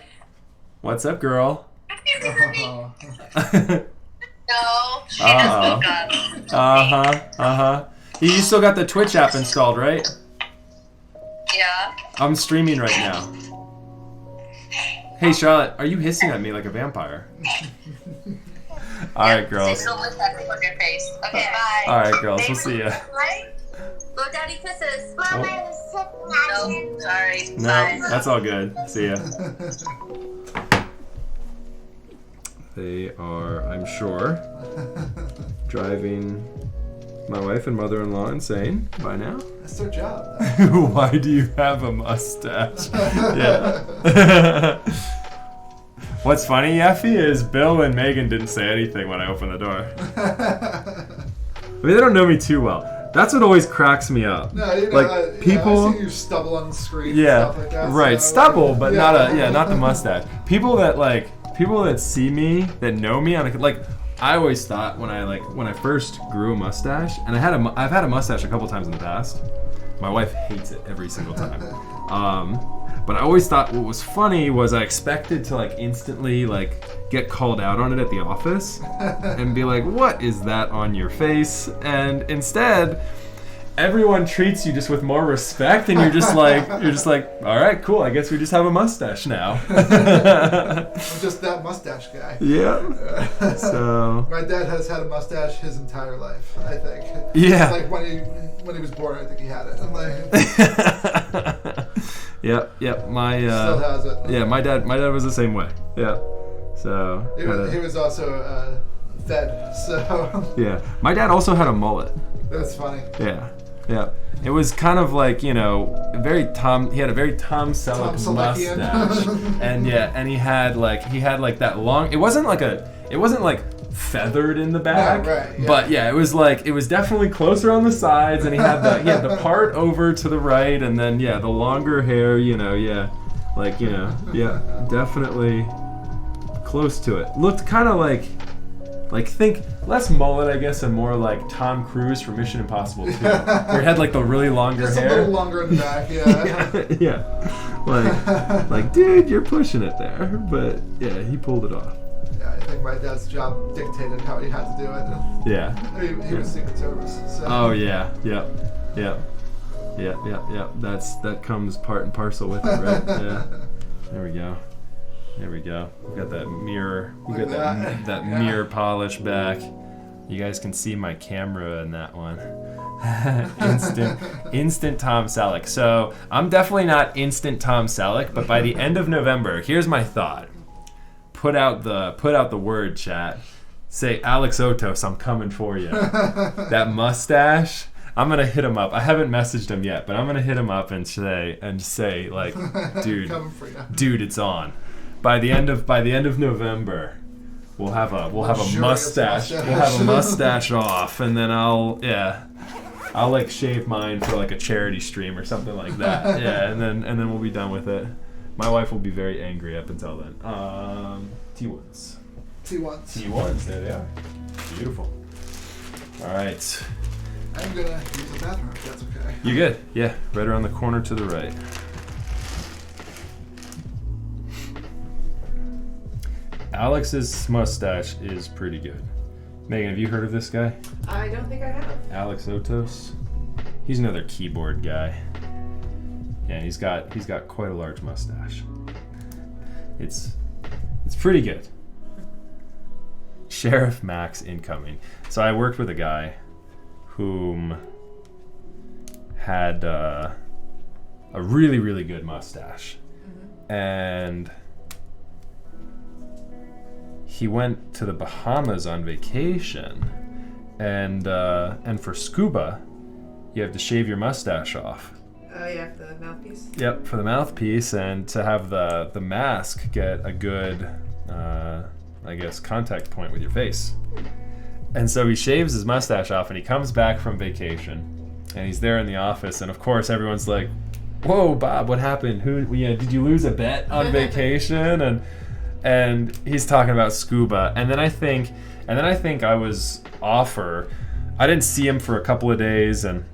What's up, girl? No, she just woke up. You still got the Twitch app installed, right? Yeah. I'm streaming right now. Hey, Charlotte, are you hissing at me like a vampire? All right, girls. Don't look at me on your face. Okay, bye. All right, girls. We'll see ya. Go, daddy, kisses. Oh. No, sorry. No, Bye. that's all good. See ya. They are, I'm sure, driving my wife and mother-in-law insane by now. That's their job. Why do you have a mustache? Yeah. What's funny, Yeffy, is Bill and Megan didn't say anything when I opened the door. I mean, they don't know me too well. That's what always cracks me up. No, you know, like people. I see your stubble on the screen. Yeah, and stuff like that, right. So Stubble, but not the mustache. People that see me, that know me, I always thought when I first grew a mustache, and I've had a mustache a couple times in the past. My wife hates it every single time. But I always thought what was funny was I expected to instantly get called out on it at the office and be like, what is that on your face? And instead, everyone treats you just with more respect, and you're just like, all right, cool. I guess we just have a mustache now. I'm just that mustache guy. Yeah. So my dad has had a mustache his entire life, I think. Yeah. Like when he was born, I think he had it. I'm like. Yep. My still has it. Yeah, my dad was the same way. Yeah. So he was also fed. So. Yeah, my dad also had a mullet. That's funny. Yeah. It was kind of like, he had a very Tom Selleck mustache. And he had that long, it wasn't like feathered in the back. Right, yeah. But yeah, it was definitely closer on the sides, and he had the part over to the right, and then the longer hair, definitely close to it. Looked kind of like think less mullet, I guess, and more like Tom Cruise from Mission Impossible 2, where he had like the really longer Just hair. a little longer in the back, Like dude, you're pushing it there, but yeah, he pulled it off. Yeah, I think my dad's job dictated how he had to do it. Yeah. He was Secret Service. So. Oh yeah, yep. That comes part and parcel with it, right? Yeah. There we go. We got that mirror. We got that mirror polish back. You guys can see my camera in that one. Instant Tom Selleck. So I'm definitely not instant Tom Selleck, but by the end of November, here's my thought. Put out the word, chat. Say, Alex Otos, I'm coming for you. That mustache. I'm gonna hit him up. I haven't messaged him yet, but I'm gonna hit him up and say like, dude, it's on. By the end of November, we'll have a mustache. We'll have a mustache off, and then I'll like shave mine for like a charity stream or something like that. Yeah, and then we'll be done with it. My wife will be very angry up until then. T1s. There they are. Beautiful. All right. I'm gonna use the bathroom if that's okay. You good? Yeah, right around the corner to the right. Alex's mustache is pretty good. Megan, have you heard of this guy? I don't think I have. Alex Otos. He's another keyboard guy. Yeah, he's got quite a large mustache. It's pretty good. Sheriff Max incoming. So I worked with a guy whom had a really, really good mustache. Mm-hmm. And he went to the Bahamas on vacation, and for scuba, you have to shave your mustache off. Oh yeah, for the mouthpiece? Yep, for the mouthpiece, and to have the mask get a good, contact point with your face. And so he shaves his mustache off, and he comes back from vacation, and he's there in the office, and of course everyone's like, "Whoa, Bob, what happened? Did you lose a bet on vacation?" And he's talking about scuba, and then I think I was offer. I didn't see him for a couple of days, and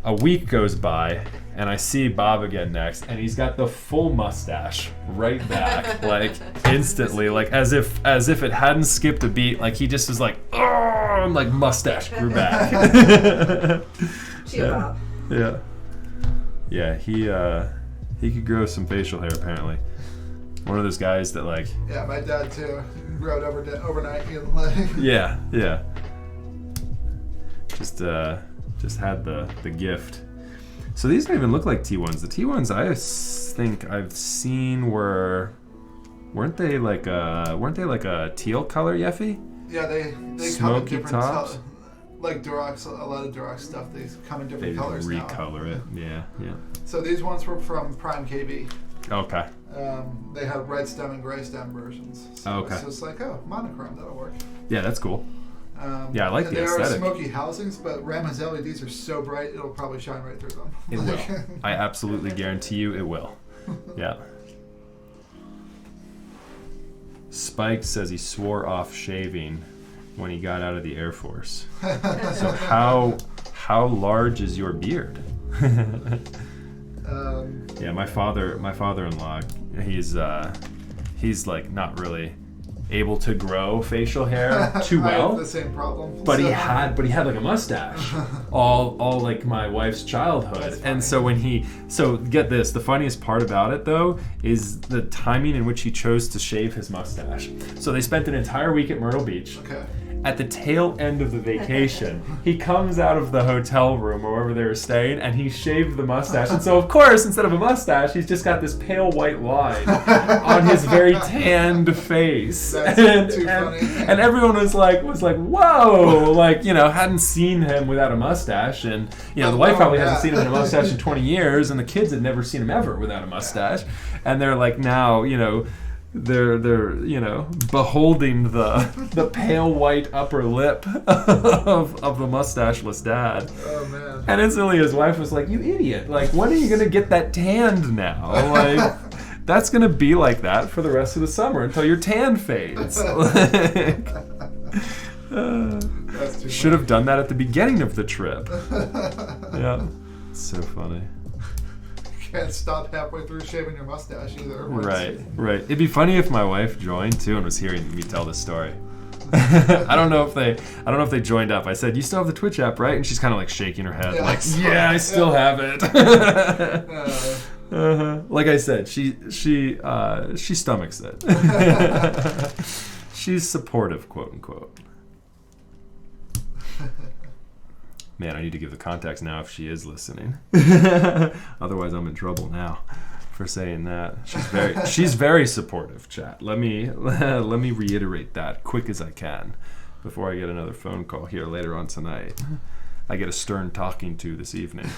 a week goes by, and I see Bob again next, and he's got the full mustache right back, like instantly, like as if it hadn't skipped a beat. Like he just was like, oh, like mustache grew back. Bob. Yeah. He could grow some facial hair apparently. One of those guys that like. Yeah, my dad too. Grew it overnight. Yeah. Just had the gift. So these don't even look like T1s. The T1s I think I've seen weren't they like a teal color, Yeffy? Yeah, they come in different tops. Like Durox, a lot of Durox stuff, they come in different colors now. They recolor it, yeah. So these ones were from Prime KB. Okay. They had red stem and gray stem versions. So okay. It's just like, monochrome, that'll work. Yeah, that's cool. Yeah, I like the aesthetic. They are smoky housings, but RAMA's LEDs are so bright, it'll probably shine right through them. It will. I absolutely guarantee you it will. Yeah. Spike says he swore off shaving when he got out of the Air Force. So how large is your beard? Yeah, my father-in-law, he's like not really able to grow facial hair too well. I have the same problem. But he had like a mustache, all like my wife's childhood. And so so get this, the funniest part about it though is the timing in which he chose to shave his mustache. So they spent an entire week at Myrtle Beach. Okay. At the tail end of the vacation, he comes out of the hotel room or wherever they were staying, and he shaved the mustache. And so, of course, instead of a mustache, he's just got this pale white line on his very tanned face. That's too funny. And everyone was like, whoa, like, hadn't seen him without a mustache, and the wife probably hasn't seen him with a mustache in 20 years, and the kids had never seen him ever without a mustache, and they're like now, they're you know, beholding the pale white upper lip of the mustacheless dad. Oh man! And instantly his wife was like, "You idiot! Like, when are you gonna get that tanned now? Like, that's gonna be like that for the rest of the summer until your tan fades." Like, should have done that at the beginning of the trip. Yeah, it's so funny. Can't stop halfway through shaving your mustache either. Right. It'd be funny if my wife joined too and was hearing me tell this story. I don't know if they joined up. I said, "You still have the Twitch app, right?" And she's kind of like shaking her head, like, "Yeah, I still have it." Like I said, she stomachs it. She's supportive, quote unquote. Man, I need to give the context now if she is listening. Otherwise, I'm in trouble now for saying that. She's very supportive, chat. Let me reiterate that quick as I can before I get another phone call here later on tonight. I get a stern talking to this evening.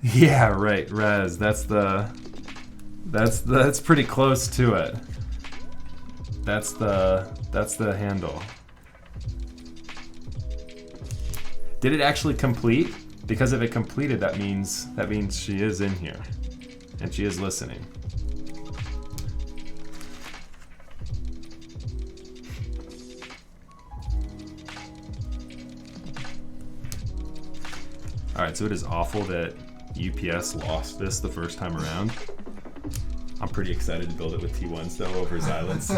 Yeah, right, Raz. That's pretty close to it. That's the handle. Did it actually complete? Because if it completed, that means she is in here, and she is listening. All right, so it is awful that UPS lost this the first time around. I'm pretty excited to build it with T1s though over Xylants.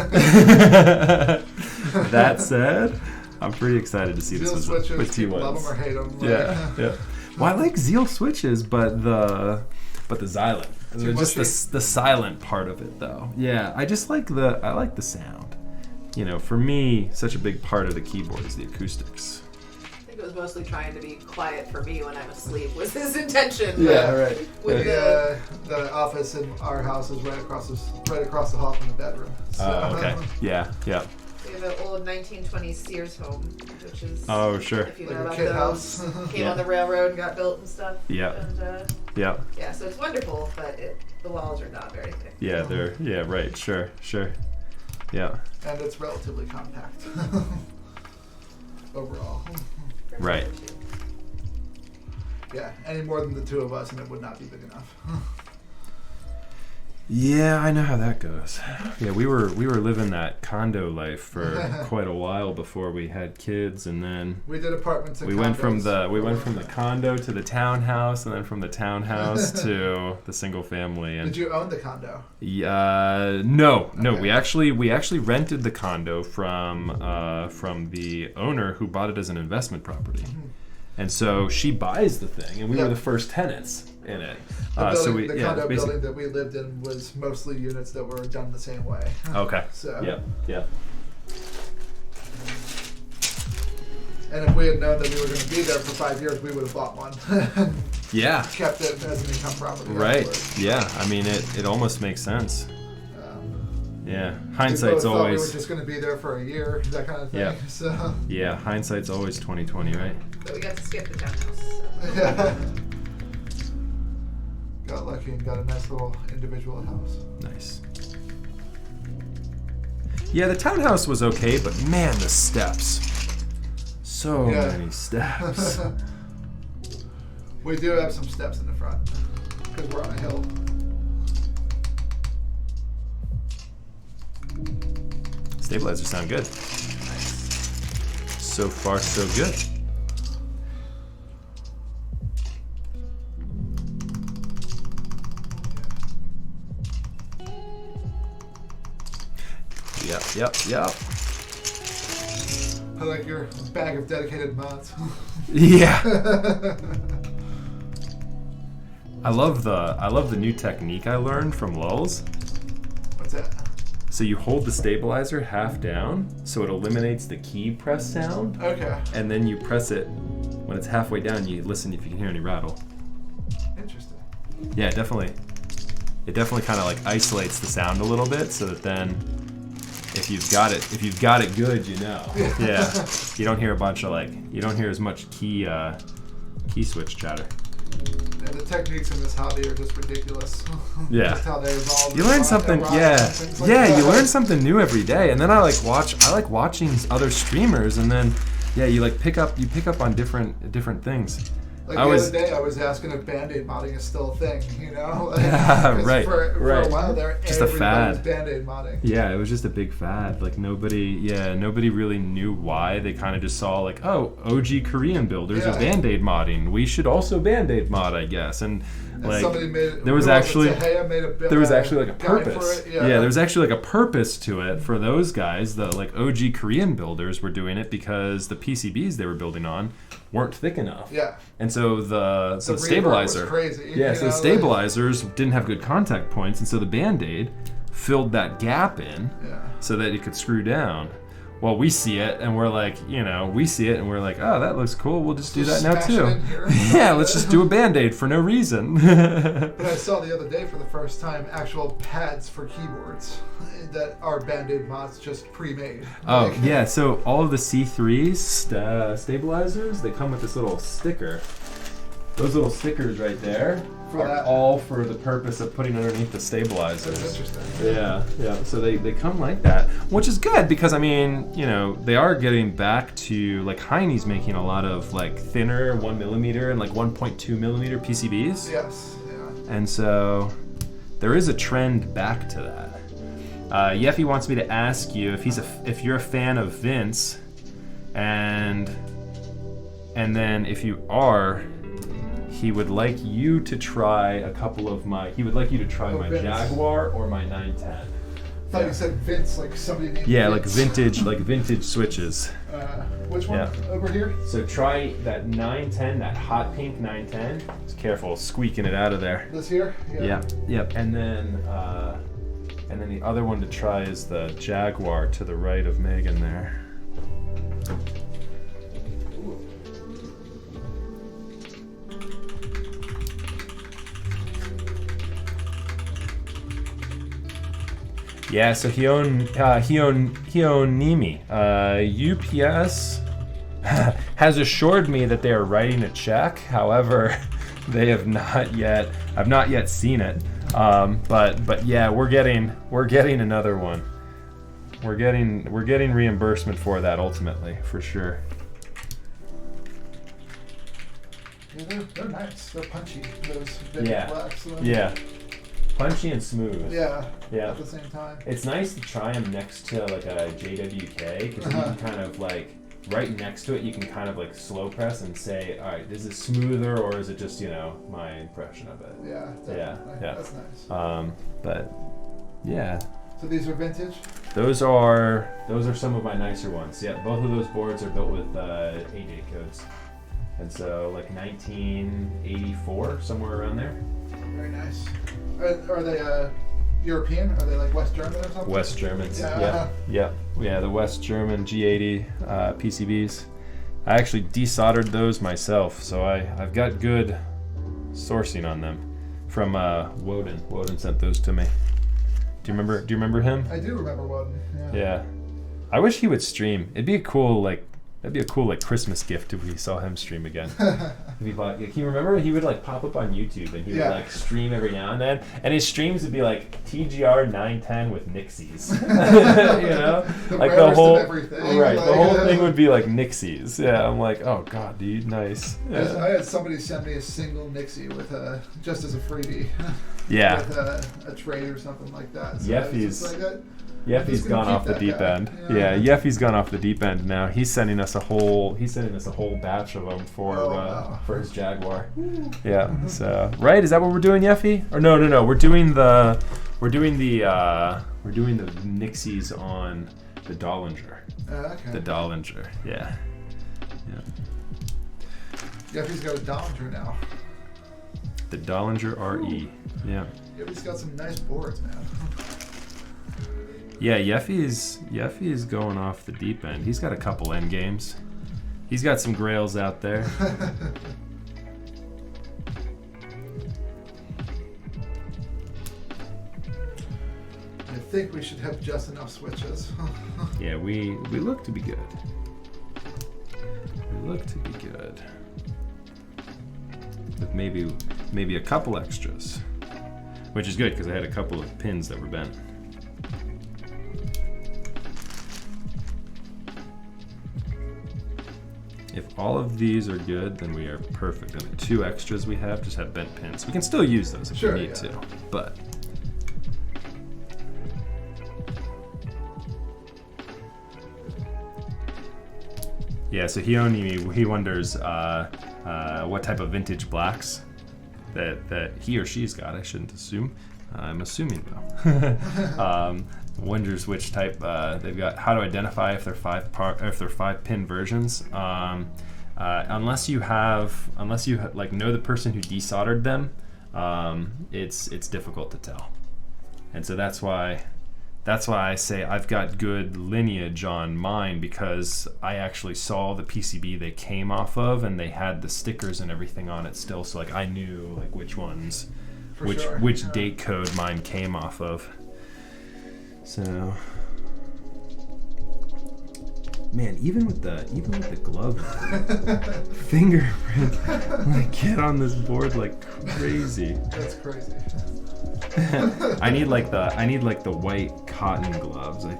That said, I'm pretty excited to see Zeal this switches, with T1s. Love them or hate them. Yeah. Well, I like Zeal switches, but the Xylant, just the silent part of it though. Yeah, I like the sound. You know, for me, such a big part of the keyboard is the acoustics. It was mostly trying to be quiet for me when I'm asleep was his intention. Yeah, right. With the office in our house is right across the hall from the bedroom. So. Oh, okay. Yeah. We have an old 1920s Sears home, which is sure. If you know like about a kid those, house. came on the railroad and got built and stuff. Yeah. And, yeah. So it's wonderful, but the walls are not very thick. Yeah, right. Sure. Yeah. And it's relatively compact overall. Right. Yeah, any more than the two of us and it would not be big enough. Yeah, I know how that goes. Yeah, we were living that condo life for quite a while before we had kids, and then we did apartments. We went from the condo to the townhouse, and then from the townhouse to the single family. And did you own the condo? No. Okay. We actually rented the condo from the owner who bought it as an investment property, and so she buys the thing, and we were the first tenants in it. The condo building that we lived in was mostly units that were done the same way. Okay. So. Yeah. And if we had known that we were going to be there for 5 years, we would have bought one. Yeah. Kept it as an income property. Right. Yeah. I mean, it almost makes sense. Yeah. Hindsight's always. We were just going to be there for a year, that kind of thing. Yeah. So. Yeah. Hindsight's always 20/20, right? But we got to skip the townhouse. So. Yeah. Got lucky and got a nice little individual house. Nice. Yeah, the townhouse was okay, but man, the steps. So many steps. We do have some steps in the front because we're on a hill. Stabilizers sound good. So far, so good. Yep. I like your bag of dedicated mods. Yeah. I love the new technique I learned from Lulz. What's that? So you hold the stabilizer half down, so it eliminates the key press sound. Okay. And then you press it when it's halfway down. You listen if you can hear any rattle. Interesting. Yeah, it definitely kind of like isolates the sound a little bit, so that then if you've got it good, you know. Yeah. You don't hear a bunch of you don't hear as much key switch chatter. And the techniques in this hobby are just ridiculous. Yeah. Just how they evolve. You learn something, yeah. Like you learn something new every day. And then I like watching other streamers, and then you like pick up on different things. Like the other day, I was asking if Band-Aid modding is still a thing, you know? Like, right. For a while there, just a fad. Band-Aid modding. Yeah, it was just a big fad. Like nobody really knew why. They kind of just saw like, oh, OG Korean builders are Band-Aid modding. We should also Band-Aid mod, I guess. And like there was actually like a purpose. There was actually like a purpose to it for those guys. The like OG Korean builders were doing it because the PCBs they were building on weren't thick enough. Yeah. And so the stabilizer was crazy. So the stabilizers didn't have good contact points, and so the Band-Aid filled that gap in so that it could screw down. Well, we see it and we're like, oh, that looks cool. We'll just do that now too. Yeah, let's just do a Band-Aid for no reason. But I saw the other day for the first time actual pads for keyboards that are Band-Aid mods just pre-made. Oh, yeah. So all of the C3s stabilizers, they come with this little sticker. Those little stickers right there are all for the purpose of putting underneath the stabilizers. That's interesting. Yeah. So they come like that, which is good because I mean, they are getting back to like Heine's making a lot of like thinner 1mm and like 1.2mm PCBs. Yes. Yeah. And so there is a trend back to that. Yeffy wants me to ask you if you're a fan of Vince, and then if you are, he would like you to try my Jaguar or my 910. I thought you said Vince, like somebody named Vince. like vintage switches. Which one? Over here? So try that 910, that hot pink 910. Just careful squeaking it out of there. This here? Yeah. Yep. And then the other one to try is the Jaguar to the right of Megan there. Yeah, so Hionimi, UPS has assured me that they are writing a check. However, I've not yet seen it. But yeah, we're getting another one. We're getting reimbursement for that ultimately, for sure. Yeah, they're nice. They're punchy. Those big blacks. Yeah. Punchy and smooth. Yeah. At the same time. It's nice to try them next to like a JWK because you can kind of like right next to it. You can kind of like slow press and say, all right, is it smoother or is it just my impression of it? Yeah. Definitely. Yeah. That's nice. But yeah. So these are vintage? Those are some of my nicer ones. Yeah. Both of those boards are built with 8-8 codes, and so like 1984 somewhere around there. Very nice. Are they European? Are they like West German or something? West Germans. Yeah. The West German G80 PCBs. I actually desoldered those myself, so I've got good sourcing on them from Woden. Woden sent those to me. Do you remember him? I do remember Woden. Yeah. I wish he would stream. It'd be a cool Christmas gift if we saw him stream again. Can you remember? He would like pop up on YouTube and he would like stream every now and then, and his streams would be like TGR 910 with Nixies. Like the whole the whole thing would be like Nixies. Yeah, I'm like, oh god, dude, nice. Yeah. I had somebody send me a single Nixie with just as a freebie. Yeah. With a trade or something like that. So Yeffy's gone off the deep end. Yeah, Yeffy's gone off the deep end now. He's sending us a whole batch of them for his Jaguar. Yeah. So right, is that what we're doing, Yeffy? Or no, we're doing the Nixies on the Dollinger. Okay. The Dollinger. Yeah. Yeffy's got a Dollinger now. The Dollinger RE. Yeah. Yeffy's got some nice boards, man. Yeah, Yeffy's going off the deep end. He's got a couple end games. He's got some grails out there. I think we should have just enough switches. Yeah, we look to be good. The with maybe a couple extras, which is good because I had a couple of pins that were bent. If all of these are good, then we are perfect. And the 2 extras we have just have bent pins. We can still use those if we need to, but. Yeah, so he wonders what type of vintage blacks that he or she's got. I shouldn't assume. I'm assuming though. Wonders which type they've got. How to identify if they're 5-pin versions. Unless you like know the person who desoldered them, it's difficult to tell. And so that's why I say I've got good lineage on mine, because I actually saw the PCB they came off of, and they had the stickers and everything on it still. So like I knew like which ones, which date code mine came off of. So, man, even with the glove fingerprint, like get on this board like crazy. That's crazy. I need like the white cotton gloves. I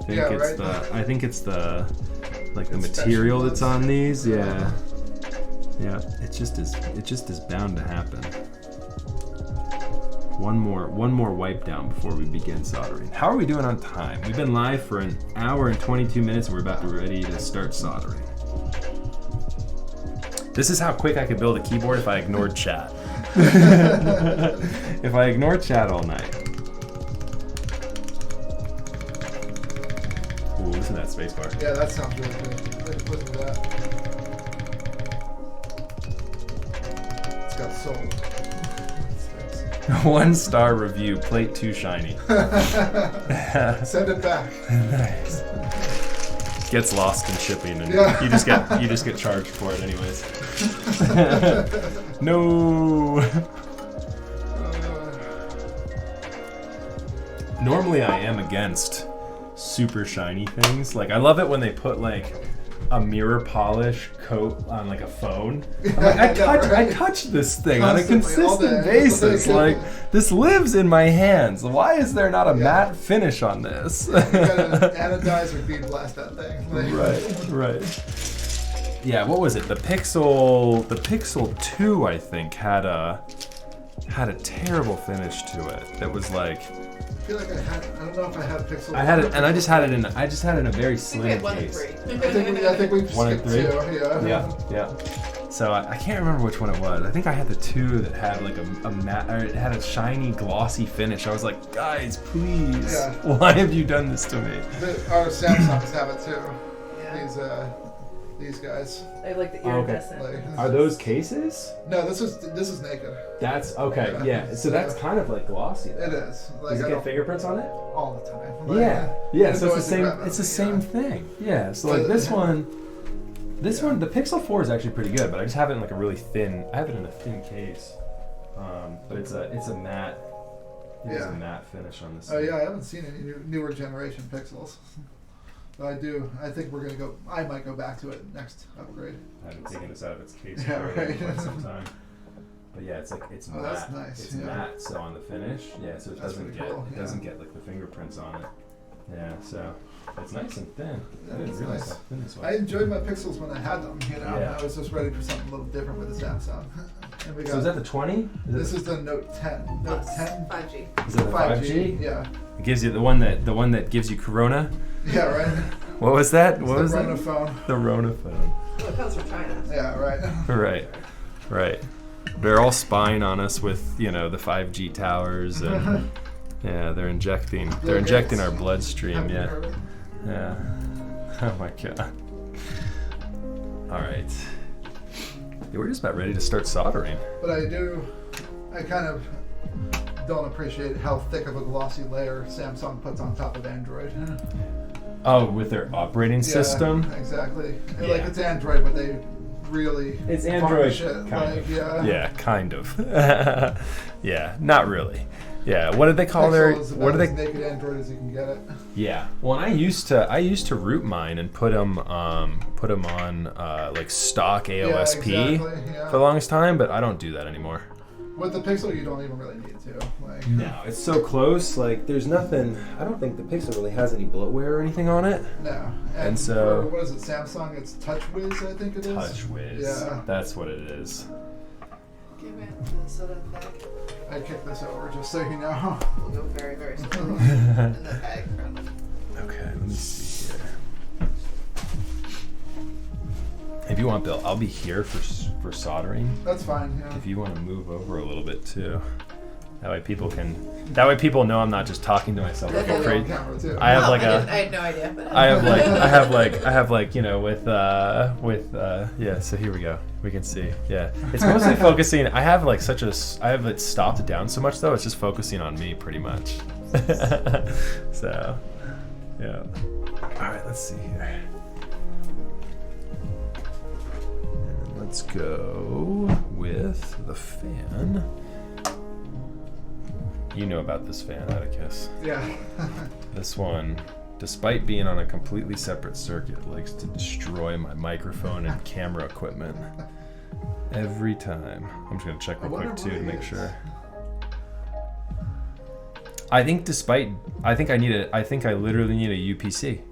think it's the material that's on these. Yeah. It just is bound to happen. One more wipe down before we begin soldering. How are we doing on time? We've been live for 1 hour and 22 minutes, and we're about to ready to start soldering. This is how quick I could build a keyboard if I ignored chat. If I ignore chat all night. Ooh, listen to that space bar. Yeah, that sounds really good. Listen to that. It's got soul. 1-star review, plate too shiny. Send it back. Nice. Gets lost in shipping, and you just get charged for it anyways. No. Normally I am against super shiny things. Like I love it when they put like a mirror polish coat on like a phone. I'm like, I touch this thing constantly, on a consistent basis. Like this lives in my hands. Why is there not a matte finish on this? You gotta anodize or bead blast that thing. Right. Yeah, what was it? The Pixel 2, I think, had a terrible finish to it. That was like. I feel like I don't know if I had Pixel. I had it, and I just had it in a very slim case. I think we've 1 and 3. Yeah. So I can't remember which one it was. I think I had the 2 that had like a matte, or it had a shiny, glossy finish. I was like, guys, please, why have you done this to me? Our Samsungs have it too. Yeah. These guys. They like the iridescent. Are those cases? No, this is naked. That's okay. Yeah. So that's kind of like glossy. It is. Like, does it get fingerprints on it? All the time. Yeah. So it's the same. It's the same thing. Yeah. So like this one, the Pixel 4 is actually pretty good, but I just have it in like a really thin. I have it in a thin case, but it's a matte. It's a matte finish on this. Oh yeah, I haven't seen any newer generation Pixels. But I think we're gonna go. I might go back to it next upgrade. I haven't taken this out of its case for quite some time. But yeah, it's matte. That's nice. It's matte, so on the finish, so it doesn't get like the fingerprints on it. Yeah, so it's nice and thin. I didn't realize how thin this was. I enjoyed my Pixels when I had them. I was just ready for something a little different with the Samsung. So is that the 20? This is the Note 10. Note 10 5G. Is that the 5G? Yeah. It gives you the one that gives you Corona. Yeah, right. What was that? What was that? The Rona phone. The Rona phone. Well, it comes from China. Yeah, right. Right. They're all spying on us with, the 5G towers, and they're injecting our bloodstream. Yeah. Oh my god. All right. Yeah, we're just about ready to start soldering. But I kind of don't appreciate how thick of a glossy layer Samsung puts on top of Android. Oh, with their operating system? Exactly. Yeah. Like it's Android, but they really it's Android kind of. Kind of. Yeah, not really. Yeah, what did they call their? What are they? As naked Android as you can get it. Yeah. Well, I used to root mine and put them on like stock AOSP for the longest time, but I don't do that anymore. With the Pixel, you don't even really need to. Like, no, it's so close. Like, there's nothing. I don't think the Pixel really has any bloatware or anything on it. No. And so, what is it? Samsung? It's TouchWiz, I think it is. TouchWiz. Yeah. That's what it is. Give me the soda bag. I kicked this over just so you know. We'll go very, very slowly in the bag. Okay, let me see here. If you want, Bill, I'll be here for soldering. That's fine. Yeah. If you want to move over a little bit too, that way people know I'm not just talking to myself. I have I had no idea. But I have like you know with yeah. So here we go. We can see. Yeah, it's mostly focusing. I have it stopped down so much though. It's just focusing on me pretty much. So yeah. All right. Let's see here. Let's go with the fan. You know about this fan, Atticus. Yeah. This one, despite being on a completely separate circuit, likes to destroy my microphone and camera equipment every time. I'm just gonna check real quick too to make sure. I think I literally need a UPC.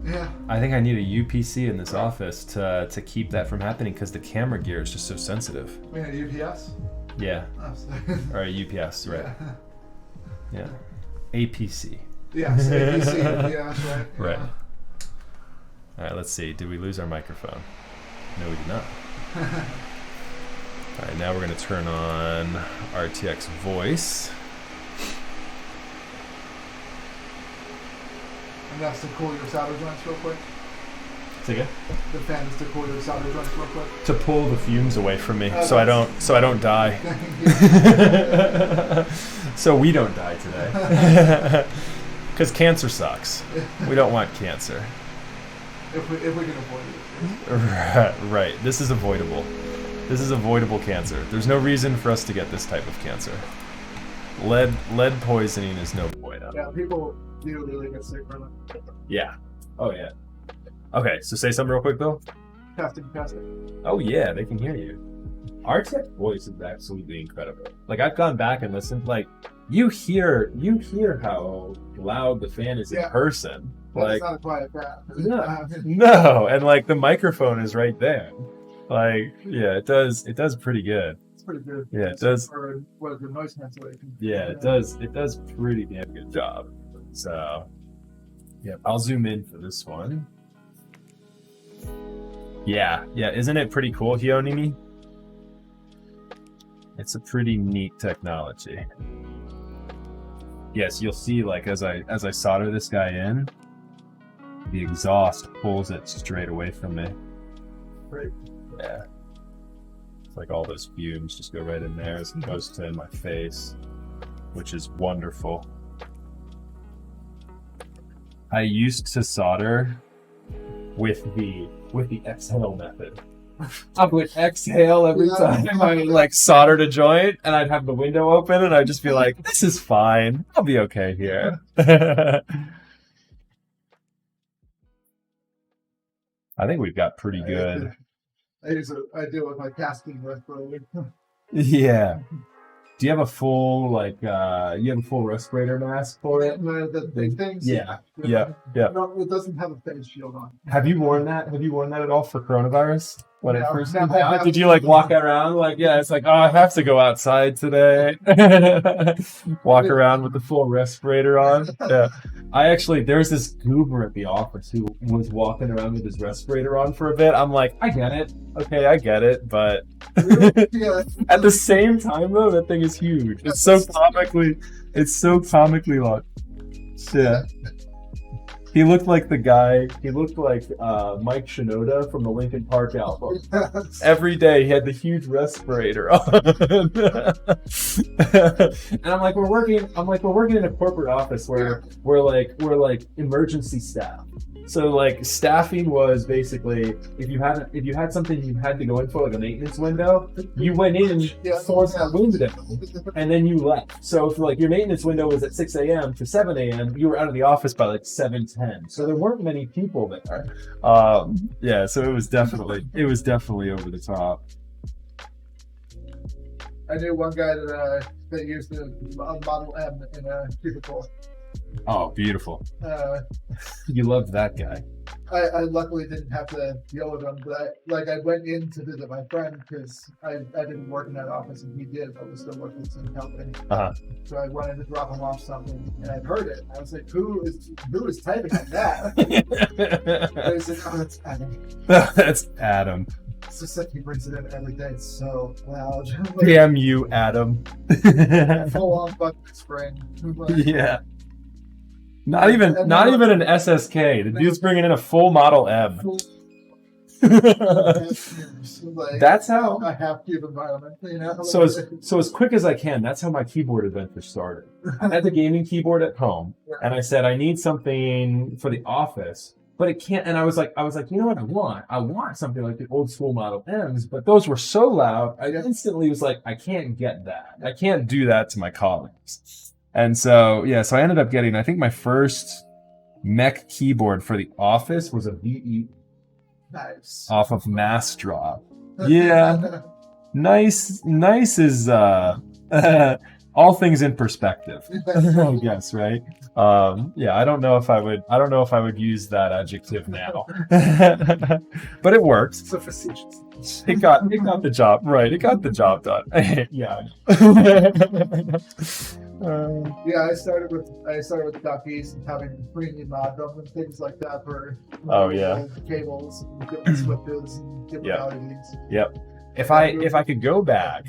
Yeah. I think I need a UPC in this office to keep that from happening because the camera gear is just so sensitive. You mean a UPS? Yeah. Oh, or a UPS, right? Yeah. APC. Yes, APC. Yeah, that's right. Yeah. Right. All right, let's see. Did we lose our microphone? No, we did not. All right, now we're going to turn on RTX voice. And that's to cool your solder joints real quick. Say again? The fan is to cool your solder joints real quick. To pull the fumes away from me, so I don't die. So we don't die today. Because cancer sucks. We don't want cancer. If we can avoid it. Right. This is avoidable. This is avoidable cancer. There's no reason for us to get this type of cancer. Lead poisoning is no bueno. Yeah, people do really get sick from it. Yeah. Oh yeah. Okay, so say something real quick, Bill. Testing. Oh yeah, they can hear you. Our tech voice is absolutely incredible. Like I've gone back and listened. Like you hear how loud the fan is in person. Like it's not a quiet fan. No, and like the microphone is right there. Like yeah, it does pretty good. It's pretty good. Yeah, it does. For what is the noise cancellation? Yeah, it does. It does pretty damn good job. So yeah, I'll zoom in for this one. Yeah, isn't it pretty cool, Hionimi? It's a pretty neat technology. Yes, you'll see like as I solder this guy in, the exhaust pulls it straight away from me. Right. Yeah. It's like all those fumes just go right in there as opposed to in my face, which is wonderful. I used to solder with the exhale method. I would exhale every time I like soldered a joint, and I'd have the window open, and I'd just be like, "This is fine. I'll be okay here." I think we've got pretty good. I do it with my casting respirator. Yeah. Do you have a full respirator mask for it? The big things? Yeah. No, it doesn't have a face shield on. Have you worn that? Have you worn that at all for coronavirus? When it first came out? out? Did you like walk around like, yeah, it's like, oh, I have to go outside today. Walk around with the full respirator on. Yeah. There's this goober at the office who was walking around with his respirator on for a bit. I'm like, I get it. Okay, I get it. But at the same time, though, that thing is huge. It's so comically long. Yeah. He looked like Mike Shinoda from the Linkin Park album. Yes. Every day he had the huge respirator on. And I'm like, we're working in a corporate office where we're like emergency staff. So like staffing was basically if you had something you had to go in for, like a maintenance window, you went in for that window and then you left. So if like your maintenance window was at 6 a.m. to 7 a.m., you were out of the office by like 7:10. So there weren't many people there. So it was definitely over the top. I knew one guy that used the Model M in a cubicle. Oh, beautiful. You loved that guy. I luckily didn't have to deal with him, but I went in to visit my friend because I didn't work in that office and he did, but was still working in the same company. So I wanted to drop him off something and I'd heard it. I was like, who is typing like that? And he said, oh, that's Adam. That's Adam. It's just like he brings it in every day. It's so loud. Damn you, Adam. Full on bucket spring. Yeah. Not even an SSK. The dude's bringing in a full Model M. That's how a half-cube environment, you know. So as quick as I can. That's how my keyboard adventure started. I had the gaming keyboard at home, and I said I need something for the office, but it can't. And I was like, you know what I want? I want something like the old school Model M's, but those were so loud. I instantly was like, I can't get that. I can't do that to my colleagues. And so, so I ended up getting, I think my first Mech keyboard for the office was a VE off of Mass Drop. Yeah. Nice is, all things in perspective, I guess, right? I don't know if I would use that adjective now, but it worked. So facetious. It got the job right. It got the job done. Yeah. I started with duckies and having premium mod them and things like that for cables and different switches and different LEDs. Yep. If I could go back,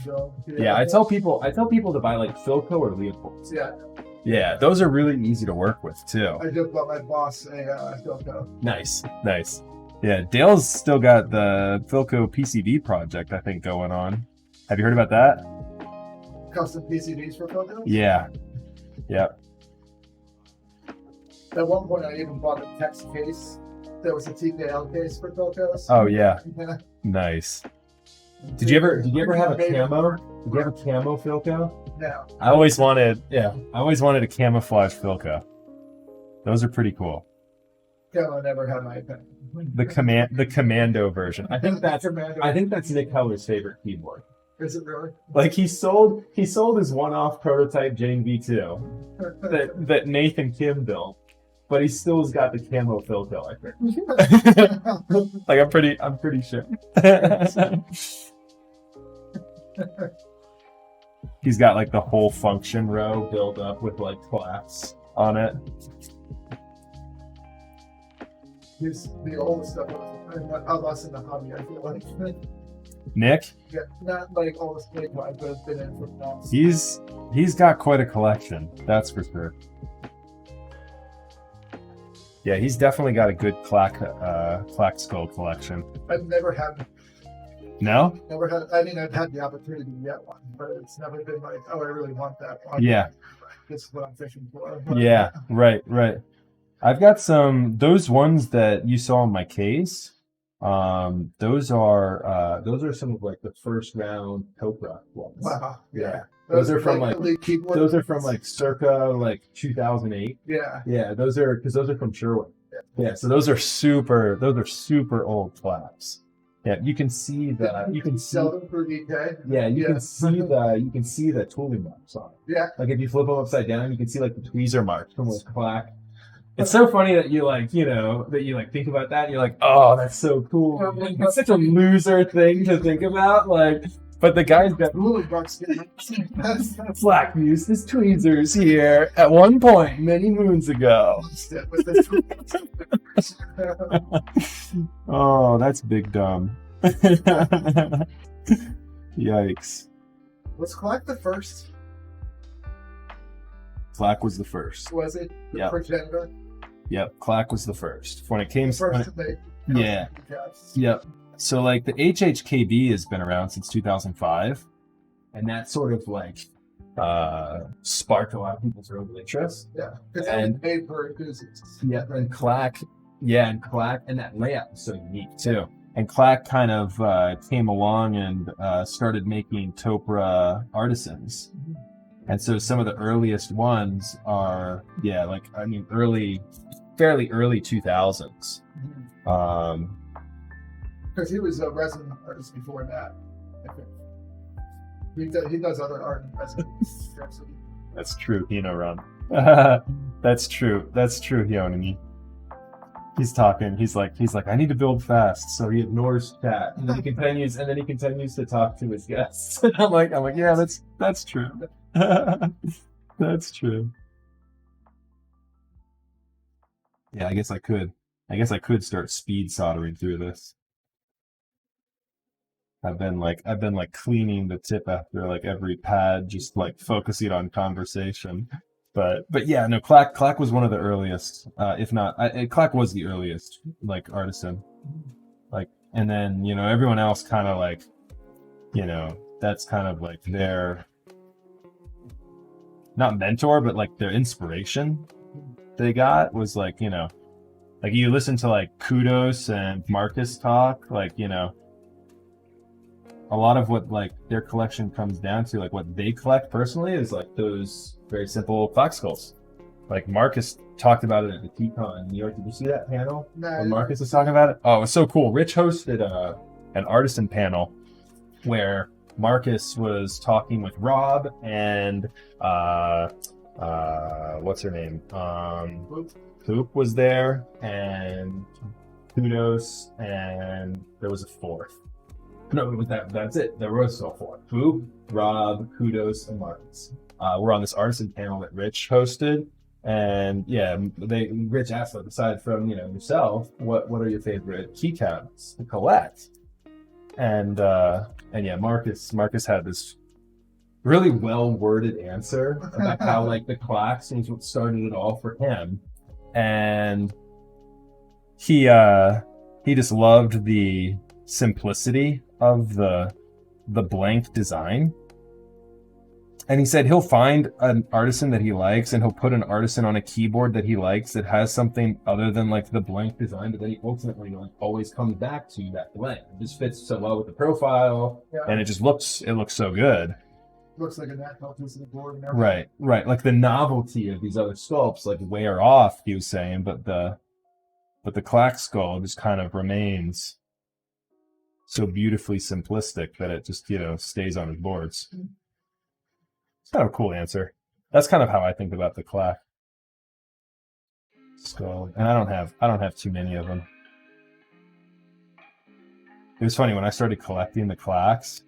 I tell people to buy like Philco or Leopold's. Yeah, those are really easy to work with too. I just bought my boss a Philco. Nice. Yeah, Dale's still got the Philco PCB project, I think, going on. Have you heard about that? Custom PCBs for Philco? Yeah. Yep. At one point, I even bought a text case. There was a TKL case for Philcos. Oh yeah. Nice. Did you ever have a camo? Did you have a camo Philco? No. I always wanted a camouflage Philco. Those are pretty cool. Camo never had my opinion. The commando version. I think that's Nick Heller's favorite keyboard. Is it really? Like he sold his one-off prototype Jane V2 that Nathan Kim built, but he still's got the camo Philco, I think. Like I'm pretty sure. He's got like the whole function row built up with like class on it. He's the oldest stuff of us in the hobby, I feel like. Nick? Yeah, not like oldest big one, but it's been in for now. He's got quite a collection, that's for sure. Yeah, he's definitely got a good clack skull collection. I've never had. No? Never had. I mean, I've had the opportunity to get one, but it's never been like, oh, I really want that one. Yeah. This is what I'm fishing for. Yeah, right. I've got those ones that you saw in my case. Those are some of like the first round Copra ones. Wow. Yeah. Those are from like circa like 2008. Yeah. Yeah, those are from Sherwood. Yeah, so those are super old claps. Yeah, you can see sell them for DK. Yeah, you can see the tooling marks on it. Yeah. Like if you flip them upside down, you can see like the tweezer marks from the clack. It's so funny that you think about that and you're like, oh, that's so cool. It's such a loser thing to think about, like, but the guy's got Slack used his tweezers here at one point many moons ago. Oh, that's big dumb. Yikes. Was Clack the first? Clack was the first. Was it? Yep. Progenitor? Yep, Clack was the first. When it came to make. Yeah. Yep. So like the HHKB has been around since 2005, and that sort of like sparked a lot of people's early interest. Yeah, because it was made for enthusiasts. Yeah, and Clack, and that layout was so unique too. And Clack kind of came along and started making Topra artisans. Mm-hmm. And so some of the earliest ones are, fairly early 2000s. Because he was a resin artist before that, I think. He does other art. That's true, Hino-ran. That's true, Hionami. He's talking. He's like, I need to build fast, so he ignores chat, and then he continues to talk to his guests. And I'm like, yeah, that's true. That's true. Yeah, I guess I could start speed soldering through this. I've been cleaning the tip after like every pad, just like focusing on conversation. But yeah, no, Clack was one of the earliest, if not, Clack was the earliest like artisan, like, and then everyone else kind of like, that's kind of like their not mentor, but like their inspiration they got was like like you listen to like Kudos and Marcus talk, like a lot of what like their collection comes down to, like what they collect personally, is like those very simple Clack skulls. Like Marcus talked about it at the TCon in New York. Did you see that panel? No. When Marcus was talking about it? Oh, it was so cool. Rich hosted an artisan panel where Marcus was talking with Rob and what's her name? Hoop was there, and Kudos, and there was a fourth. No, that's it. There was no fourth. Hoop, Rob, Kudos, and Marcus. We're on this artisan panel that Rich hosted, and yeah, Rich asked, like, aside from yourself, what are your favorite keycaps to collect? And yeah, Marcus had this really well worded answer about how like the Clacks was what started it all for him, and he just loved the simplicity of the blank design. And he said he'll find an artisan that he likes, and he'll put an artisan on a keyboard that he likes that has something other than like the blank design, but then he ultimately like always comes back to that blank. It just fits so well with the profile, and it looks so good. Looks like a natural piece of the board and everything. Right. Like the novelty of these other sculpts like wear off, he was saying, but the Clack skull just kind of remains so beautifully simplistic that it just stays on his boards. It's kind of a cool answer. That's kind of how I think about the Clack skull, and I don't have too many of them. It was funny when I started collecting the Clacks.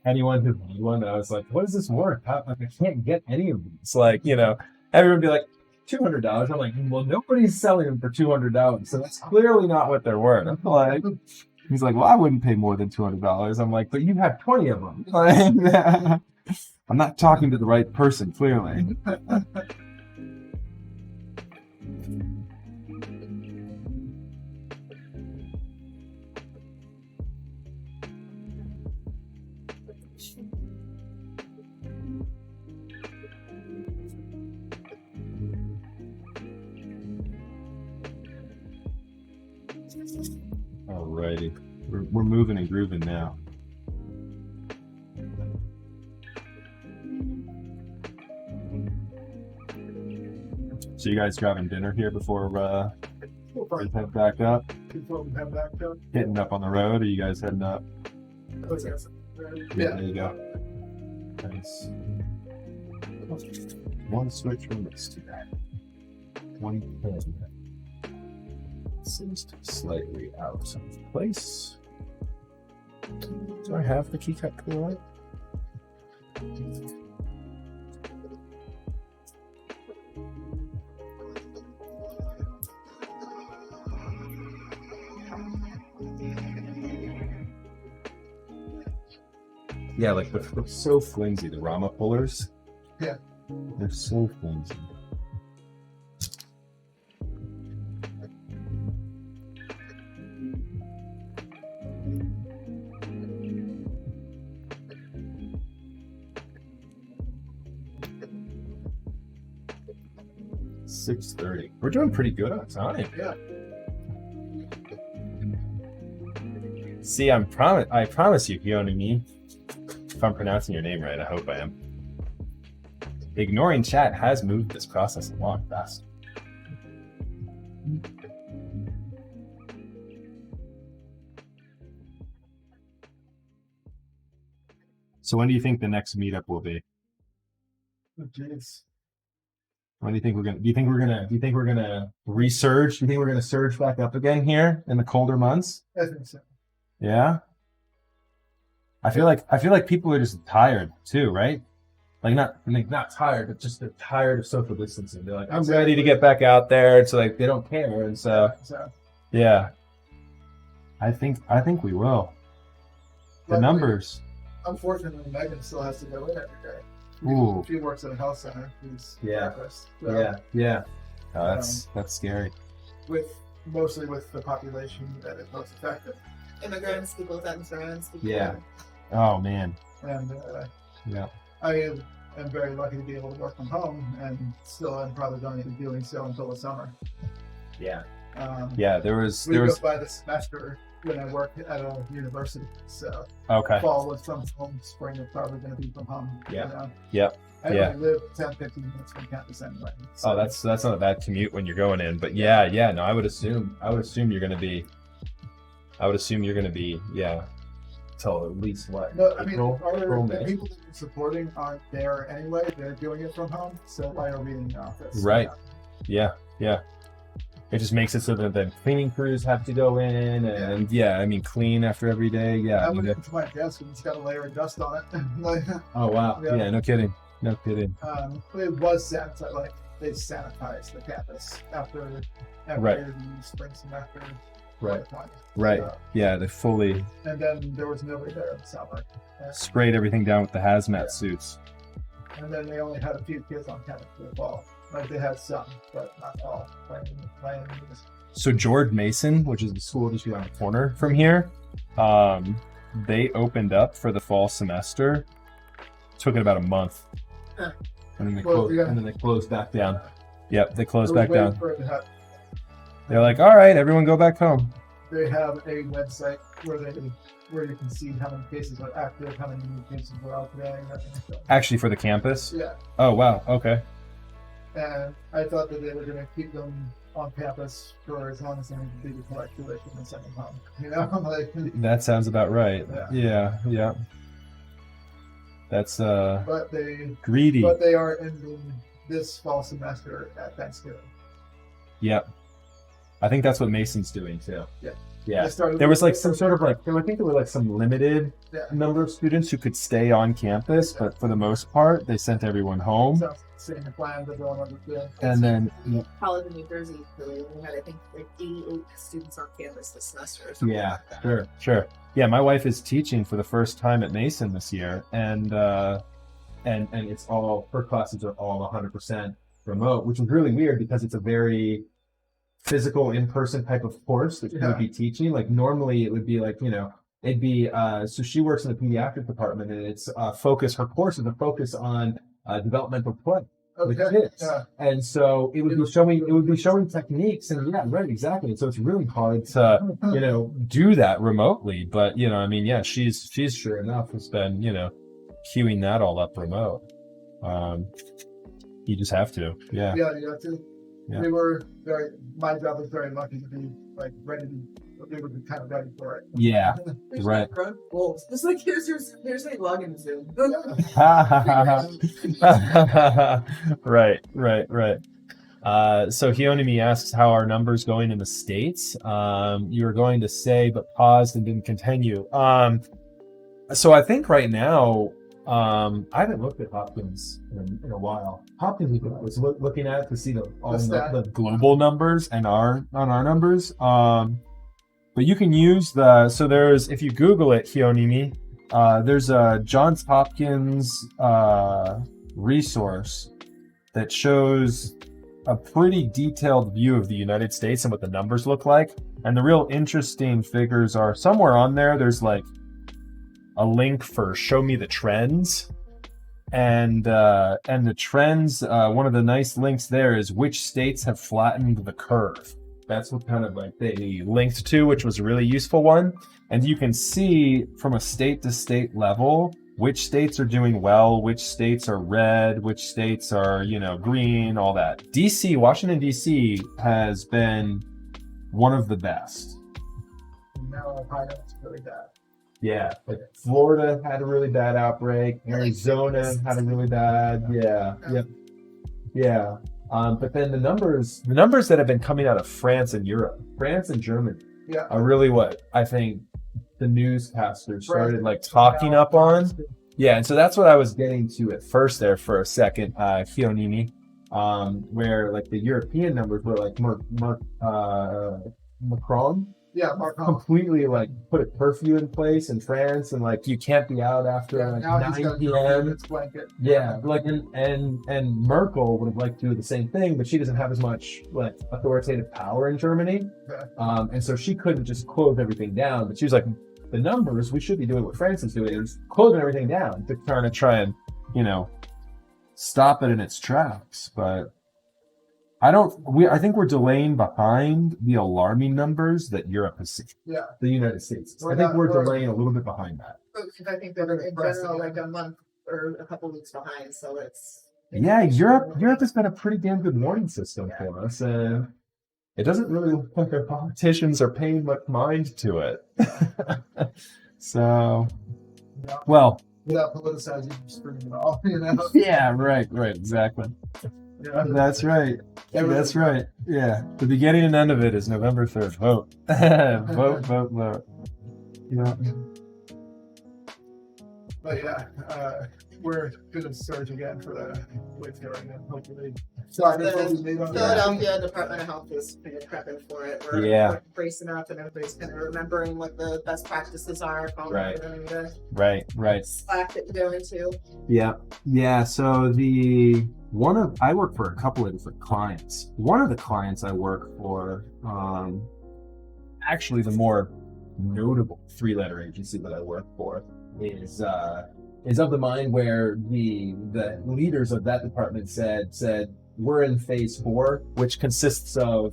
Anyone who made one, I was like, "What is this worth? Like, I can't get any of these." Like, everyone would be like, $200. I'm like, well, nobody's selling them for $200, so that's clearly not what they're worth. I'm like, he's like, well, I wouldn't pay more than $200. I'm like, but you have 20 of them. I'm not talking to the right person, clearly. Alrighty, we're moving and grooving now. So you guys grabbing dinner here before we head back up? Hitting up on the road, or you guys heading up? Yeah, there you go. Nice. One switch from this to that. 110. Seems to be slightly out of place. Do I have the keycap tool right? Yeah, like they're so flimsy, the RAMA pullers. Yeah. They're so flimsy. $6:30. We're doing pretty good on time. Yeah. See, I promise you, Hionami, if I'm pronouncing your name right, I hope I am. Ignoring chat has moved this process along fast. So when do you think the next meetup will be? Oh, jeez. When do you think we're gonna? Do you think we're gonna resurge? Do you think we're gonna surge back up again here in the colder months? I think so. Yeah. I feel like people are just tired too, right? Like not tired, but just they're tired of social distancing. They're like, I'm ready to get back out there. It's like they don't care, and so yeah. I think we will. The numbers. Unfortunately, Megan still has to go in every day. Ooh. She works at a health center. She's therapist. So, yeah. Oh, that's scary. Mostly with the population that is most affected. Immigrants, people without insurance. Yeah. Oh man. And yeah. I am very lucky to be able to work from home, and still I'm probably going to be doing so until the summer. Yeah. Yeah. There was go by the semester when I work at a university. So fall was from home, spring is probably going to be from home. Yeah. You know? Yep. I only live 10-15 minutes from campus anyway. So. Oh, that's not a bad commute when you're going in. But yeah. No, I would assume you're going to be. Till at least what? No, I mean, the people that you're supporting aren't there anyway. They're doing it from home. So why are we in the office? Right. Yeah. It just makes it so that the cleaning crews have to go in and clean after every day. Yeah. I went into my desk and it's got a layer of dust on it. Oh wow. Yeah. No kidding. It was sanitized. Like they sanitized the campus after the spring semester. Right. Yeah. They fully. And then there was nobody there in the summer. Sprayed everything down with the hazmat suits. And then they only had a few kids on campus for the fall. Like they had some, but not all. So George Mason, which is the school just around the corner from here, they opened up for the fall semester. Took it about a month, and then they closed back down. Yep, they closed back down. They're like, all right, everyone go back home. They have a website where you can see how many cases are active, how many new cases were out today. Actually, for the campus? Yeah. Oh wow. Okay. And I thought that they were going to keep them on campus for as long as they need to do the calculation and send them home. You know, that sounds about right. Yeah. That's greedy. But they are ending this fall semester at Thanksgiving. Yep. I think that's what Mason's doing too. Yeah. There was like some sort of like, I think there were like some limited number of students who could stay on campus, but for the most part, they sent everyone home. Same plan that they'll understand. And then college in New Jersey, we had I think like 88 students on campus this semester. Or something like that. Sure. Yeah, my wife is teaching for the first time at Mason this year, and it's all her classes are all 100% remote, which is really weird because it's a very physical in-person type of course that she would be teaching. Like normally it would be like, it'd be so she works in the pediatric department, and it's her course is a focus on developmental play with kids. And so it would be showing techniques, and exactly. And so it's really hard to do that remotely, but she's sure enough has been queuing that all up remote. You just have to. You have to. Yeah. My job was very lucky to be like ready we were kind of ready for it. Yeah. Right. It's like here's a login Zoom. Right. So Hionimi asks how our numbers going in the States. You were going to say but paused and didn't continue. So I think right now I haven't looked at Hopkins in a while. Hopkins was looking at it to see the global numbers and on our numbers. But you can use there's, if you Google it, Hionimi, there's a Johns Hopkins resource that shows a pretty detailed view of the United States and what the numbers look like. And the real interesting figures are somewhere on there. There's like a link for show me the trends, and the trends, one of the nice links there is which states have flattened the curve. That's what kind of like they linked to, which was a really useful one. And you can see from a state to state level which states are doing well, which states are red, which states are green, all that. Washington DC has been one of the best. No, Ohio is really bad. Yeah, like Florida had a really bad outbreak. Arizona had a really bad. Yeah. But then the numbers that have been coming out of France and Europe, France and Germany, are really what I think the newscasters started like talking up on. Yeah, and so that's what I was getting to at first there for a second, Fionini, where like the European numbers were like Macron. Yeah, Macron completely like put a curfew in place in France, and like you can't be out after like 9 p.m. Yeah, like and Merkel would have liked to do the same thing, but she doesn't have as much like authoritative power in Germany, and so she couldn't just close everything down. But she was like, the numbers, we should be doing what France is doing, is closing everything down to try and stop it in its tracks, but. I think we're delaying behind the alarming numbers that Europe has seen. Yeah. The United States. I think we're delaying a little bit behind that. I think they're in general like a month or a couple weeks behind, so it's. Yeah, Europe has been a pretty damn good warning system for us, and it doesn't really look like our politicians are paying much mind to it. So, well. Without politicizing, just bringing it all, Yeah, right, exactly. Yeah. That's right. That's right. Yeah. The beginning and end of it is November 3rd. Vote. Vote. Yeah. But yeah, we're going to surge again for the wave hearing, and hopefully. Philadelphia Department of Health is kind of prepping for it. We're bracing up, and everybody's kind of remembering what the best practices are. Right. Slack that you go into. Yeah. So I work for a couple of different clients. One of the clients I work for, actually the more notable 3-letter agency that I work for is of the mind where the leaders of that department said we're in phase 4, which consists of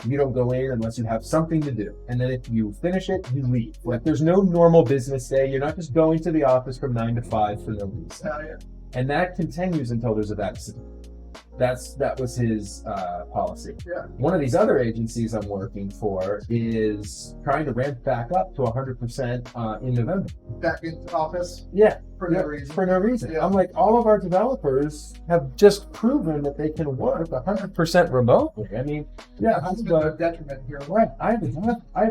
you don't go in unless you have something to do, and then if you finish it, you leave. Like there's no normal business day. You're not just going to the office from 9 to 5 for no reason. And that continues until there's a vaccine. That was his policy. Yeah. One of these other agencies I'm working for is trying to ramp back up to 100% in November. Back into office? Yeah. For no reason. For no reason. Yeah. I'm like, all of our developers have just proven that they can work 100% remotely. I mean, that's been a detriment here. Right. I have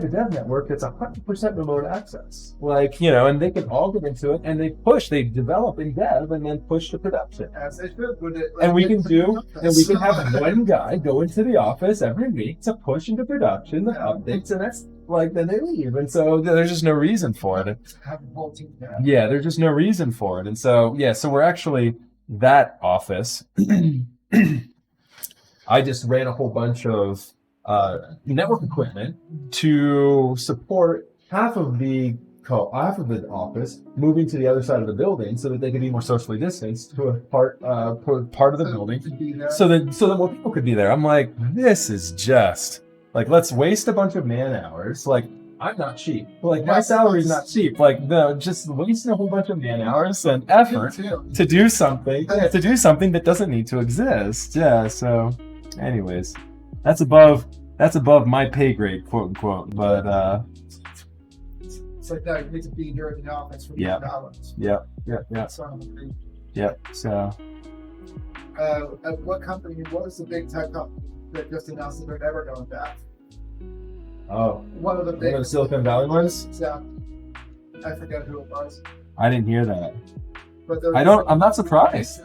a dev network that's 100% remote access. Like, and they can all get into it, and they develop in dev and then push to production. As they should. And we can have one guy go into the office every week to push into production the updates, and that's like, then they leave. And so there's just no reason for it. Yeah, there's just no reason for it. And so, so we're actually that office. I just ran a whole bunch of network equipment to support half of the office moving to the other side of the building so that they could be more socially distanced to a part of the building, so that more people could be there. I'm like, this is just like, let's waste a bunch of man hours. Like, I'm not cheap. Like, my salary's not cheap. Like, just wasting a whole bunch of man hours and effort to do something that doesn't need to exist. Yeah. So, anyways, that's above my pay grade, quote unquote. But it's like that. You need to be here in the office for $10. Yeah. So, at what company? What is the big tech company that just announced that they're never going back? Oh, one of the Silicon Valley ones? Yeah, I forget who it was. I didn't hear that. But I'm not surprised.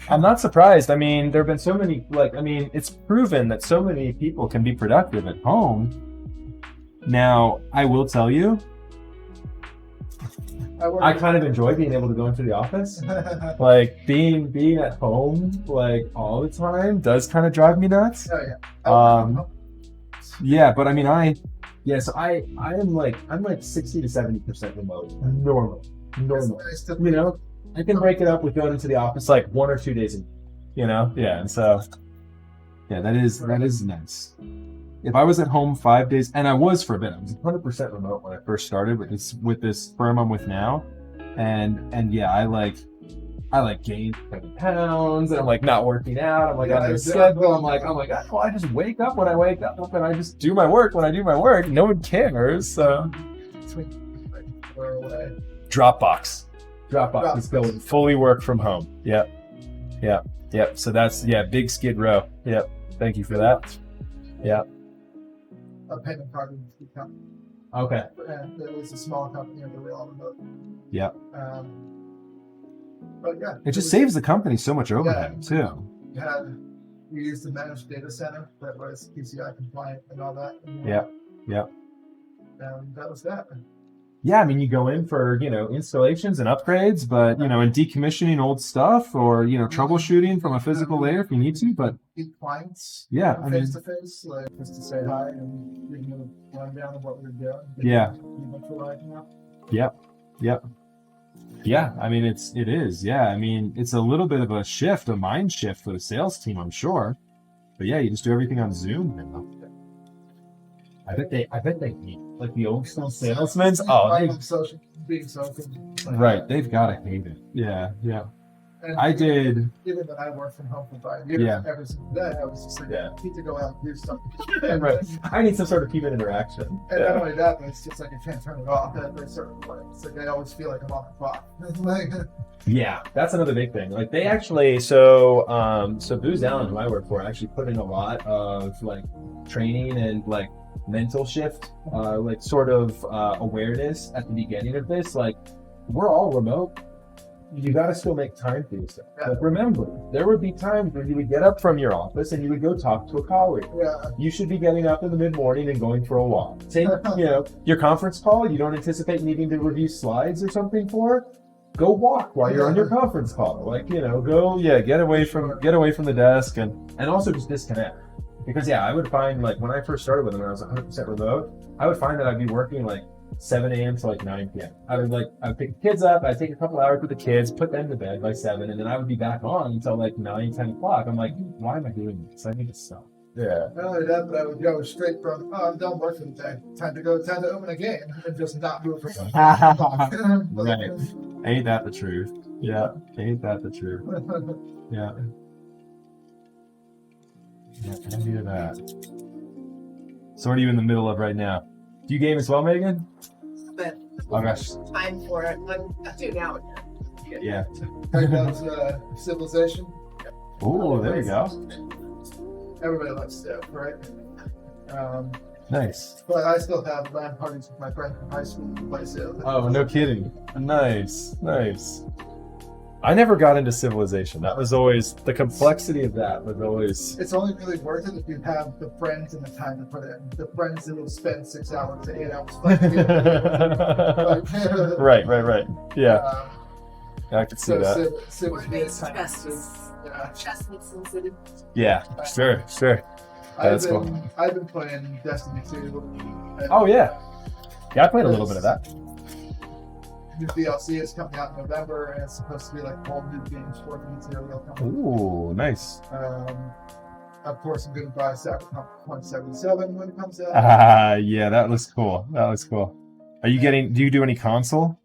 I'm not surprised. I mean, there have been so many, it's proven that so many people can be productive at home. Now, I will tell you, I kind of enjoy being able to go into the office. Like, being at home, like, all the time does kind of drive me nuts. Oh, yeah. Yeah, but I mean, I'm like 60 to 70% remote. Normal. Nice. I can break it up with going into the office like 1 or 2 days a week. Yeah, and so that is nice. If I was at home 5 days, and I was for a bit, I was 100% remote when I first started with this firm I'm with now, and yeah, I gained 7 pounds, and I'm like not working out. I'm like on the schedule. I'm like, oh, I just wake up when I wake up, and I just do my work when I do my work. No one cares. So far away. Dropbox is going fully work from home. Yep. So that's big Skid Row. Yep. Thank you for that. Yep. A payment card company. Okay. And it was a small company under real remote. Yep. But yeah. It just saves the company so much overhead too. We used a managed data center that was PCI compliant and all that. Yep. And that was that. Yeah, I mean, you go in for, installations and upgrades, but, and decommissioning old stuff or, troubleshooting from a physical layer if you need to, but... Meet clients. Yeah, face to face, like, just to say hi and give you a rundown of what we're doing. Yeah. Yep. Yeah, I mean, it is. Yeah, I mean, it's a little bit of a mind shift for the sales team, I'm sure. But yeah, you just do everything on Zoom now. I bet they hate like the old school salesmen. Being social. Right, they've got to hate it. Yeah. And I did. Even when I worked from home for 5 years, every single day I was just like, I need to go out and do something. Right. I need some sort of human interaction. And not only that, but it's just like I can't turn it off at a certain point. It's like I always feel like I'm on the clock. Yeah, that's another big thing. Like they actually, so Booz Allen, who I work for, actually put in a lot of like training and like mental shift, like sort of awareness at the beginning of this. Like we're all remote. You got to still make time for yourself. Yeah. Like remember, there would be times when you would get up from your office and you would go talk to a colleague. Yeah. You should be getting up in the mid-morning and going for a walk. Take, your conference call you don't anticipate needing to review slides or something for. Go walk while you're on your conference call. Like, get away from the desk and also just disconnect. Because I would find like when I first started with them, when I was 100% remote, I would find that I'd be working like 7 a.m. to like 9 p.m. I would pick the kids up, I'd take a couple hours with the kids, put them to bed by 7, and then I would be back on until like 9, 10 o'clock. I'm like, why am I doing this? I need to stop. Yeah. Not only that, but I would go straight from, I'm done working today. Time to open a game and just not move from Right. Ain't that the truth? Yeah. Ain't that the truth? Yeah. Yeah, I can do that. So what are you in the middle of right now? Do you game as well, Megan? But oh gosh. Time for it. I'm doing now. Yeah. Civilization. Oh, there you go. Everybody loves Civ, right? Nice. But I still have LAN parties with my friends from high school to play Civ. Oh, no kidding. Nice. I never got into Civilization. That was always, the complexity of that was always... It's only really worth it if you have the friends and the time to put in. The friends that will spend 6 hours to 8 hours playing. Right. Yeah. I can see that. Civ was really Chess makes sense. Yeah, sure. That's cool. I've been playing Destiny 2. Oh, yeah. Yeah, I played a little bit of that. New DLC is coming out in November, and it's supposed to be like all new games for the material coming. Ooh, nice. Of course, I'm going to buy Cyberpunk 2077 when it comes out. Yeah, that looks cool. Are you do you do any console?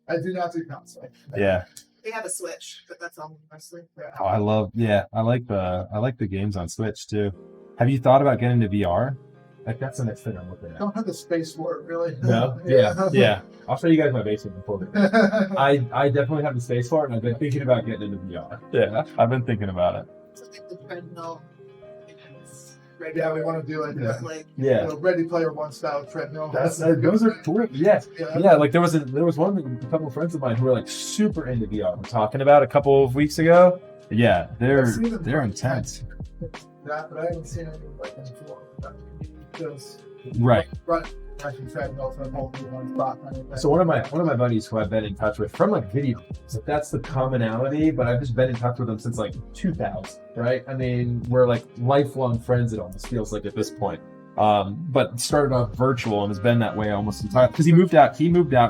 I do not do console. Yeah. We have a Switch, but that's all mostly. Yeah. Oh, I like the games on Switch too. Have you thought about getting into VR? Like that's the next thing I'm looking at. I don't have the space for it, really. No? Yeah. I'll show you guys my basement before. I definitely have the space for it, and I've been thinking about getting into VR. Yeah, I've been thinking about it. So like the treadmill. Yeah, we want to do Ready Player One style treadmill. Those are cool. Yes. Yeah. Like there was one a couple of friends of mine who were like super into VR. We're talking about a couple of weeks ago. Yeah, they're intense. But I haven't seen anything like them before. Right. So one of my buddies who I've been in touch with from like video, so that's the commonality, but I've just been in touch with him since like 2000, right? I mean, we're like lifelong friends, it almost feels like at this point. But started off virtual and has been that way almost entirely because he moved out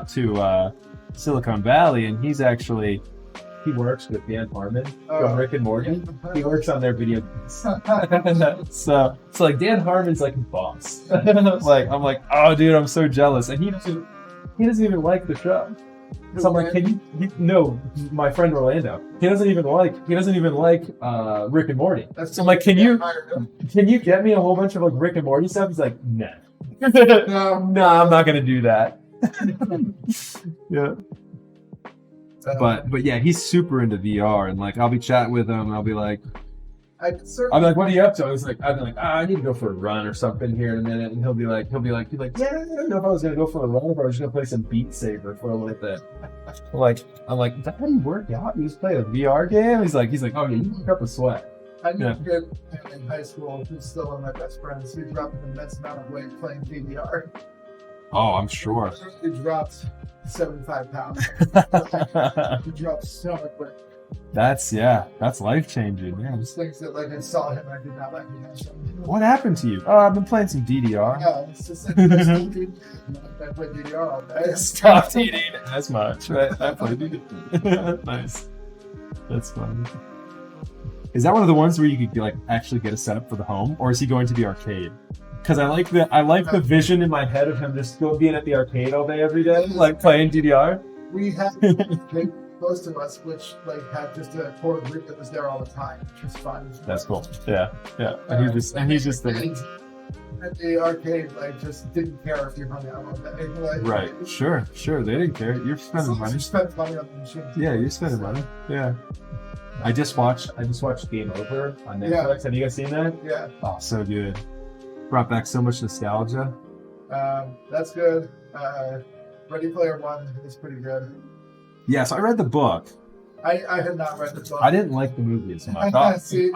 to Silicon Valley, and he works with Dan Harmon from Rick and Morty. He works on their video games. so like Dan Harmon's like his boss. I'm like, oh dude, I'm so jealous. And he doesn't even like the show. So I'm like, my friend Orlando, he doesn't even like Rick and Morty. So I'm like, can you get me a whole bunch of like Rick and Morty stuff? He's like, nah. No, I'm not gonna do that. Yeah. But yeah, he's super into VR, and like I'll be chatting with him, and I'll be like, what are you up to? I'd be like, I need to go for a run or something here in a minute, and he'll be like, yeah, I don't know if I was gonna go for a run, or if I was gonna play some Beat Saber for a little bit. I'm like, is that how you work out? You just play a VR game? He's like, oh yeah, you pick up a sweat. I knew a kid in high school who's still one of my best friends. He dropped an immense amount of weight playing DDR. Oh, I'm sure. He dropped 75 pounds. He dropped so much weight. That's life changing, man. Just things that like I saw him, I did not recognize him. What happened to you? Oh, I've been playing some DDR. No, it's just like I play DDR all day. I stopped eating as much. Right? I play DDR. Nice. That's funny. Is that one of the ones where you could like actually get a setup for the home, or is he going to the arcade? Because I like the vision in my head of him just being at the arcade all day every day, like playing DDR. We had close to us, which like had just a core group that was there all the time, which was fun. That's cool. Yeah. And he's just there. At the arcade, like just didn't care if you hung out all day. Like, right. Sure. They didn't care. You're spending money. You spent money on the machine. Yeah, you're spending money. Yeah. I just watched Game Over on Netflix. Yeah. Have you guys seen that? Yeah. Oh, so good. Brought back so much nostalgia. That's good. Ready Player One is pretty good. Yeah, so I read the book. I had not read the book. I didn't like the movie as much. Obviously.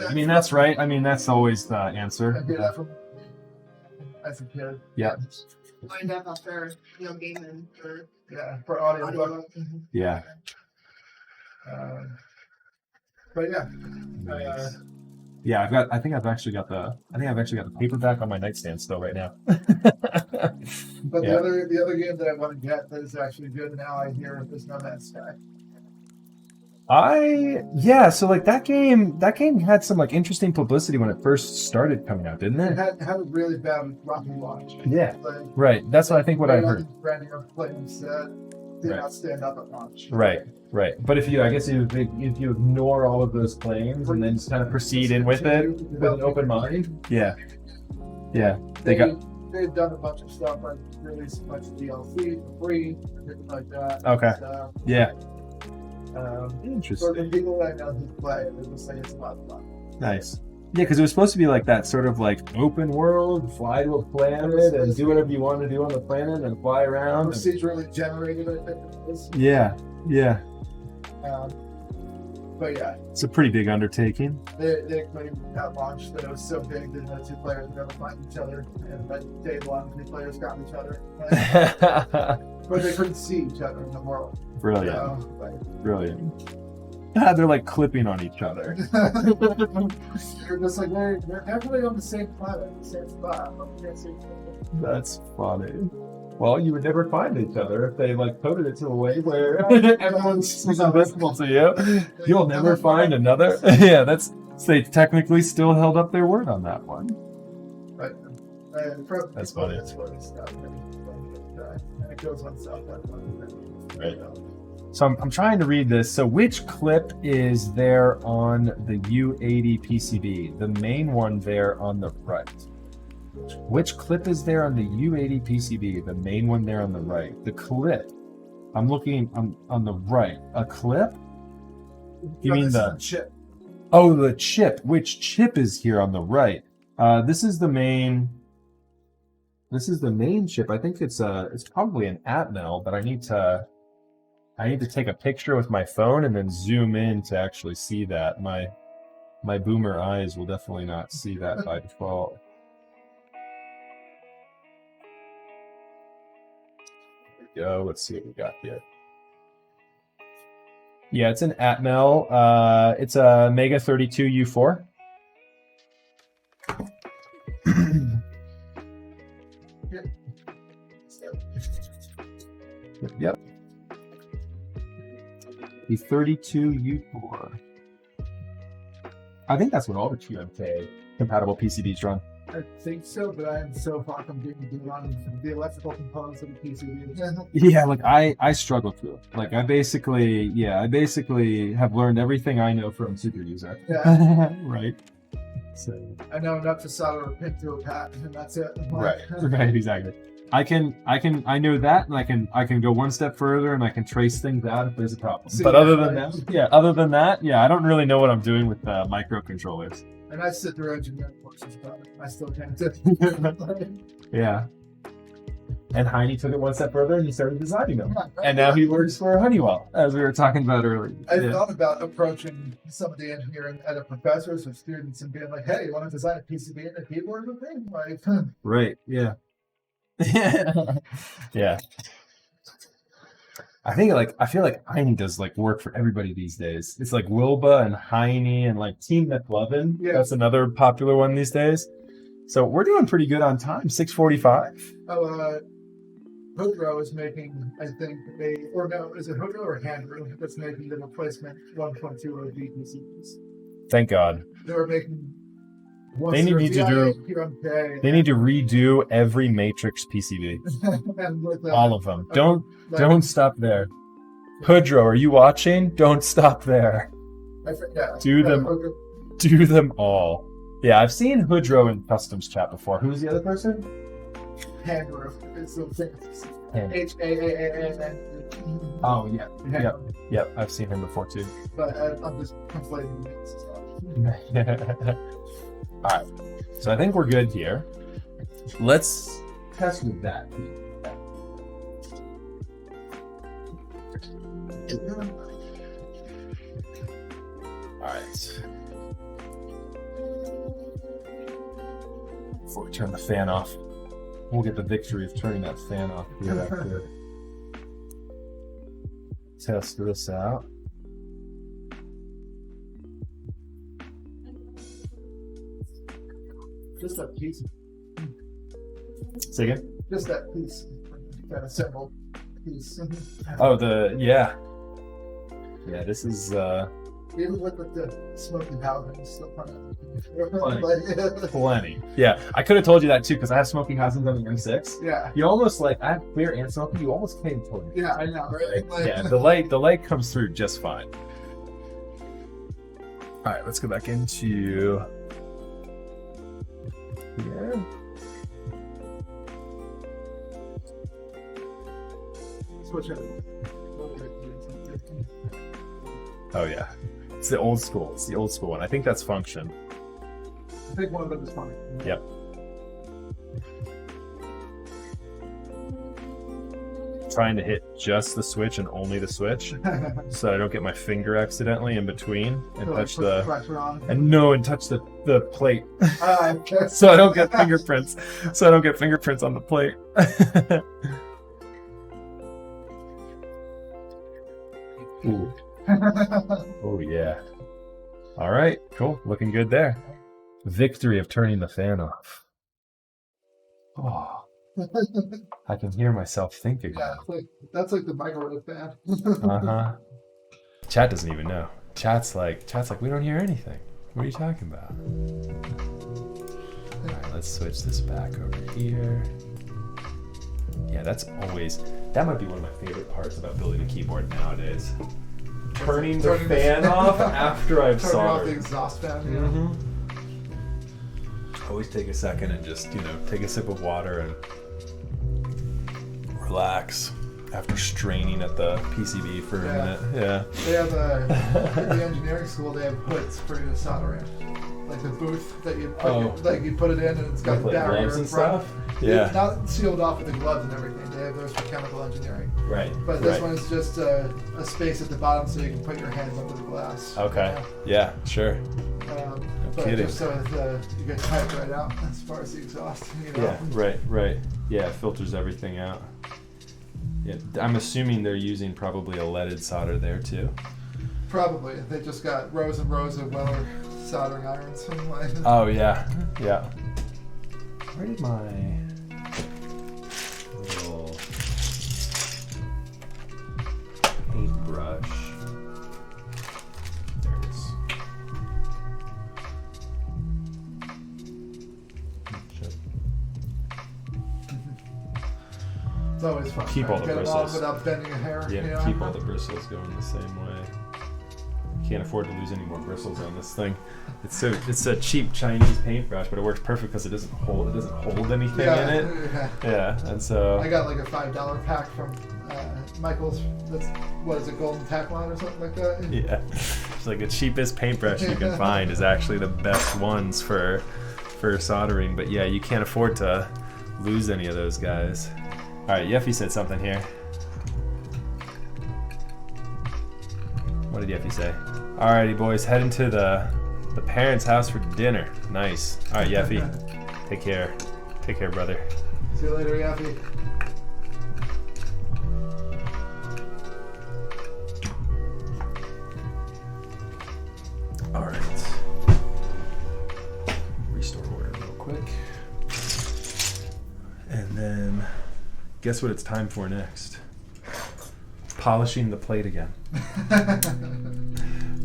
I mean, that's right. I mean, that's always the answer. I did that from as a kid. Yeah. Lined up after gaming for audio. Yeah. But yeah. Nice. Yeah, I think I've actually got the paperback on my nightstand still right now. But the other game that I want to get that is actually good now, I hear, is No Man's Sky. So like that game had some like interesting publicity when it first started coming out, didn't it? It had a really bad rocky launch. Yeah. Like, right. That's what I think what I heard. Branding of claims did not stand up at launch. Right. But if you ignore all of those claims and then just kind of proceed in with it with an open mind. Yeah. They've done a bunch of stuff, like released a bunch of DLC for free, things like that. Okay. So, yeah. Interesting. For the people that I know who play, they will say it's a lot of fun. Nice. Yeah, because it was supposed to be like that sort of like open world, fly to a planet and do whatever you want to do on the planet and fly around. Procedurally generated, I think it is. Yeah. But yeah. It's a pretty big undertaking. They claimed at launch that it was so big that no two players would ever find each other, and that day one, 3 players got each other. But they couldn't see each other in the world. Brilliant. Brilliant. They're like clipping on each other. They're just like, they're definitely on the same planet, the same spot. That's funny. Well, you would never find each other if they like coded it to a way where everyone's invisible to you. You'll never find another. Yeah, they technically still held up their word on that one. Right. That's funny. That's funny stuff. And it goes on south that one. Right. So I'm trying to read this. So which clip is there on the U80 PCB? The main one there on the right. Which clip is there on the U80 PCB? The main one there on the right. The clip. I'm looking on the right. A clip? You mean the chip? Oh, the chip. Which chip is here on the right? This is the main chip. I think it's probably an Atmel, but I need to take a picture with my phone and then zoom in to actually see that. My boomer eyes will definitely not see that by default. There we go. Let's see what we got here. Yeah, it's an Atmel. It's a Mega 32 U4. Yep. The 32 U4. I think that's what all the QMK compatible PCBs run. I think so, but I am so far from being on the electrical components of the PCB. Yeah, like I struggle through it. Like I basically have learned everything I know from Super User. Yeah. Right. So I know enough to solder a pin to a pad, and that's it. Right, exactly. I know that, and I can go one step further, and I can trace things out if there's a problem. But other than that, I don't really know what I'm doing with microcontrollers. And I sit through engineering courses, but I still can't do it. Yeah. And Heine took it one step further and he started designing them. Yeah, right. And now he works for Honeywell, as we were talking about earlier. I thought about approaching some of the engineering either professors or students and being like, hey, you want to design a PCB and a keyboard with me? Like, right, yeah. Yeah. I feel like Heine does like work for everybody these days. It's like Wilba and Heine and like Team McLovin. Yeah. That's another popular one these days. So we're doing pretty good on time. 6:45. Oh, Hoodrow is making, I think, is it Hoodrow or Handrew that's making the replacement 1.2 OD PCBs? Thank God. They're making. They need to redo every Matrix PCB. All of them. Don't stop there. Hoodrow, are you watching? Don't stop there. Do them all. Yeah, I've seen Hoodrow in Customs chat before. Who's the other person? Handrew. It's H-A-A-A-N. Oh, yeah. Yep. I've seen him before, too. But I'm just conflating things. All right. So I think we're good here. Let's test with that. All right. Before we turn the fan off, we'll get the victory of turning that fan off here after. Test this out. Just that piece. Say again? Just that piece. That assembled piece. Oh, yeah, this is even with the smoking housings still plenty. Yeah, I could have told you that too because I have smoking housings on the M6. Yeah. You almost I have clear and smoking. You almost can't tell me. Yeah, I know, right? Yeah, the light comes through just fine. All right, let's go back into here. Switch it. Oh yeah, it's the old school. It's the old school one. I think that's function. I think one of them is function. Yep. Trying to hit just the switch and only the switch, so I don't get my finger accidentally in between and touch the plate. So I don't get fingerprints. So I don't get fingerprints on the plate. Ooh. Oh yeah. All right, cool. Looking good there. Victory of turning the fan off. Oh. I can hear myself thinking. Yeah, that's like the microwave fan. Chat doesn't even know. Chat's like, we don't hear anything. What are you talking about? All right, let's switch this back over here. Yeah, that might be one of my favorite parts about building a keyboard nowadays. Turning the fan off after I've soldered. Turning off the exhaust fan. Mm-hmm. Always take a second and just, take a sip of water and relax after straining at the PCB for a minute. Yeah. They have in the engineering school. They have hoods for you to solder in, like the booth that you put, you put it in, and it's got the barrier in front. Stuff? Yeah. It's not sealed off with the gloves and everything. They have those for chemical engineering. Right. But this one is just a space at the bottom so you can put your hands under the glass. Okay. Yeah. Sure. But just so you get type right out as far as the exhaust. Yeah. Right. Yeah. It filters everything out. Yeah. I'm assuming they're using probably a leaded solder there too. Probably. They just got rows and rows of Weller soldering irons. Oh yeah. Yeah. Where did my little paintbrush? There it is. It's always fun. Keep all the bristles without bending a hair. Yeah, keep all the bristles going the same way. Can't afford to lose any more bristles on this thing. It's a cheap Chinese paintbrush, but it works perfect because it doesn't hold anything in it. Yeah, and so I got like a $5 pack from Michael's. That's what is it, Golden Tack Line or something like that? Yeah, it's like the cheapest paintbrush you can find is actually the best ones for soldering. But yeah, you can't afford to lose any of those guys. All right, Yeffy said something here. What did Yeffy say? Alrighty, boys, heading to the parents' house for dinner. Nice. All right, Yeffy. Take care. Take care, brother. See you later, Yeffy. All right. Restore order real quick. And then, guess what it's time for next? Polishing the plate again.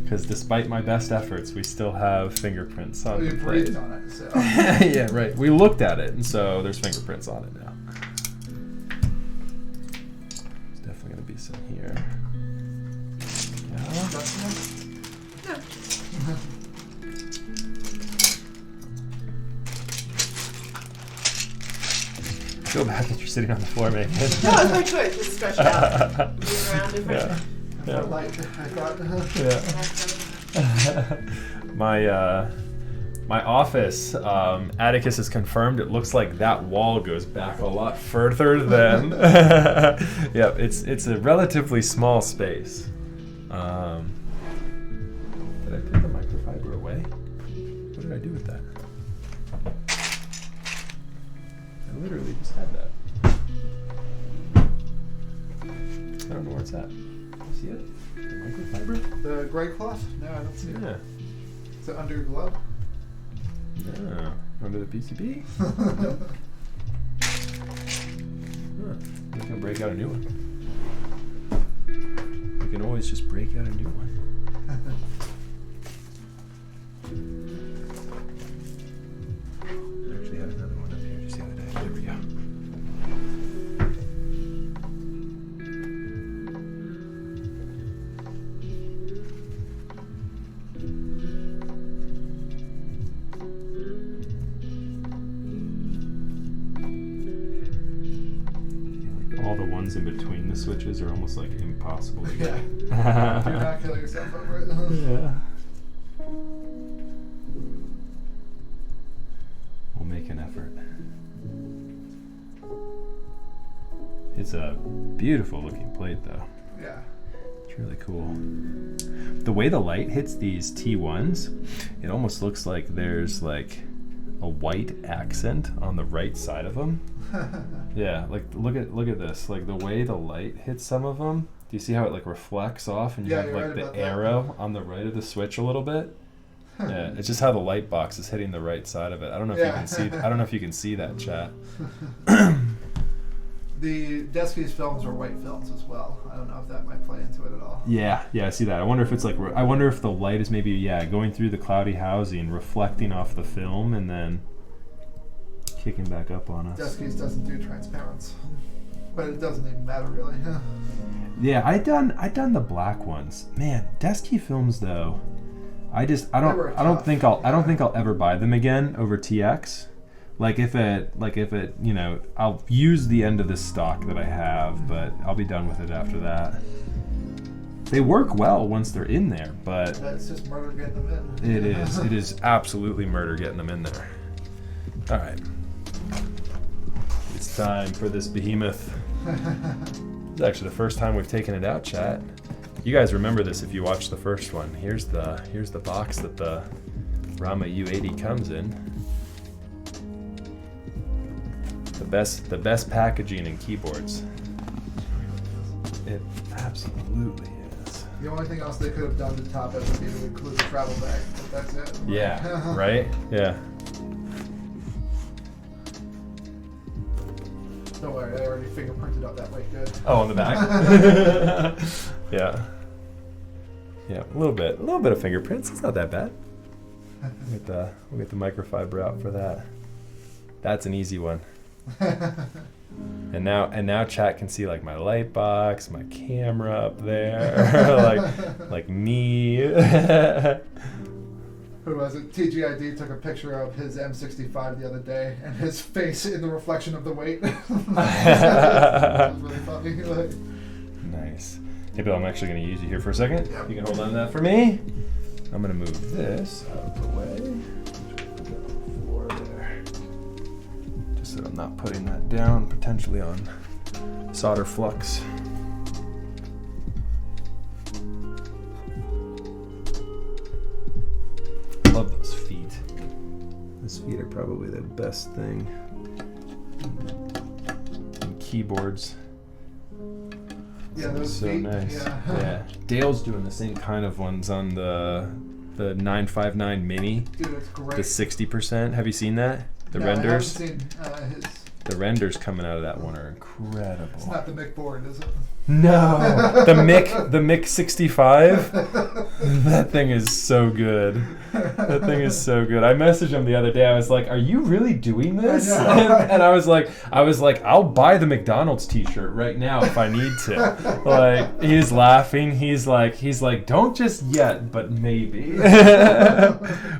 Because despite my best efforts, we still have fingerprints on the plate. We breathed on it, so. Yeah, right. We looked at it, and so there's fingerprints on it now. There's definitely going to be some here. Feel bad that you're sitting on the floor, Megan. No, it's my choice. Just stretch it out. Move around different. Yeah. Light, I thought. Yeah. My office, Atticus has confirmed it looks like that wall goes back a lot further than. Yeah, it's a relatively small space. Did I take the microfiber away? What did I do with that? I literally just had that. I don't know where it's at. See it? The microfiber? The gray cloth? No, I don't see it. Yeah. Is it under your glove? No. Under the PCB? Huh. We can break out a new one. We can always just break out a new one. I actually had another one up here just the other day. There we go. All the ones in between the switches are almost like impossible to get. Yeah. You're not killing yourself over it. Yeah. We'll make an effort. It's a beautiful looking plate though. Yeah. It's really cool. The way the light hits these T1s, it almost looks like there's like a white accent on the right side of them. Yeah, like look at this. Like the way the light hits some of them. Do you see how it like reflects off and you have like the arrow on the right of the switch a little bit? Yeah, it's just how the light box is hitting the right side of it. I don't know if you can see. I don't know if you can see that, chat. The Deskey's films are white films as well. I don't know if that might play into it at all. Yeah, I see that. I wonder if it's like. I wonder if the light is maybe going through the cloudy housing, reflecting off the film, and then kicking back up on us. Deskey's doesn't do transparents, but it doesn't even matter really. Yeah, I done the black ones. Man, Deskey films though. I don't think I'll ever buy them again over TX. Like if it, you know, I'll use the end of this stock that I have, but I'll be done with it after that. They work well once they're in there, but it's just murder getting them in. It is. It is absolutely murder getting them in there. All right. It's time for this behemoth. It's actually the first time we've taken it out, chat. You guys remember this if you watched the first one. Here's the box that the RAMA U80 comes in. The best packaging in keyboards. It absolutely is. The only thing else they could have done to top it would be to include the travel bag, but that's it. Yeah, right? Yeah. Don't worry, I already fingerprinted up that way good. Oh, on the back? Yeah. Yeah, a little bit of fingerprints. It's not that bad. We'll get the microfiber out for that. That's an easy one. And now chat can see like my light box, my camera up there, like me. Who was it? TGID took a picture of his M65 the other day, and his face in the reflection of the weight. That was really funny. Like, nice. Hey Bill, I'm actually going to use you here for a second. Yep. You can hold on to that for me. I'm going to move this out of the way. Just so I'm not putting that down, potentially on solder flux. Love those feet. Those feet are probably the best thing in keyboards. yeah, those So feet. nice. Yeah. Dale's doing the same kind of ones on the 959 Mini. Dude, it's great. The 60%. Have you seen that? The No, renders? I haven't seen his. The renders coming out of that one are incredible. It's not the Mech board, is it? No, the Mech 65. That thing is so good. That thing is so good. I messaged him the other day. I was like, "Are you really doing this?" And I was like, "I'll buy the McDonald's T-shirt right now if I need to." Like, he's laughing. He's like, "Don't just yet, but maybe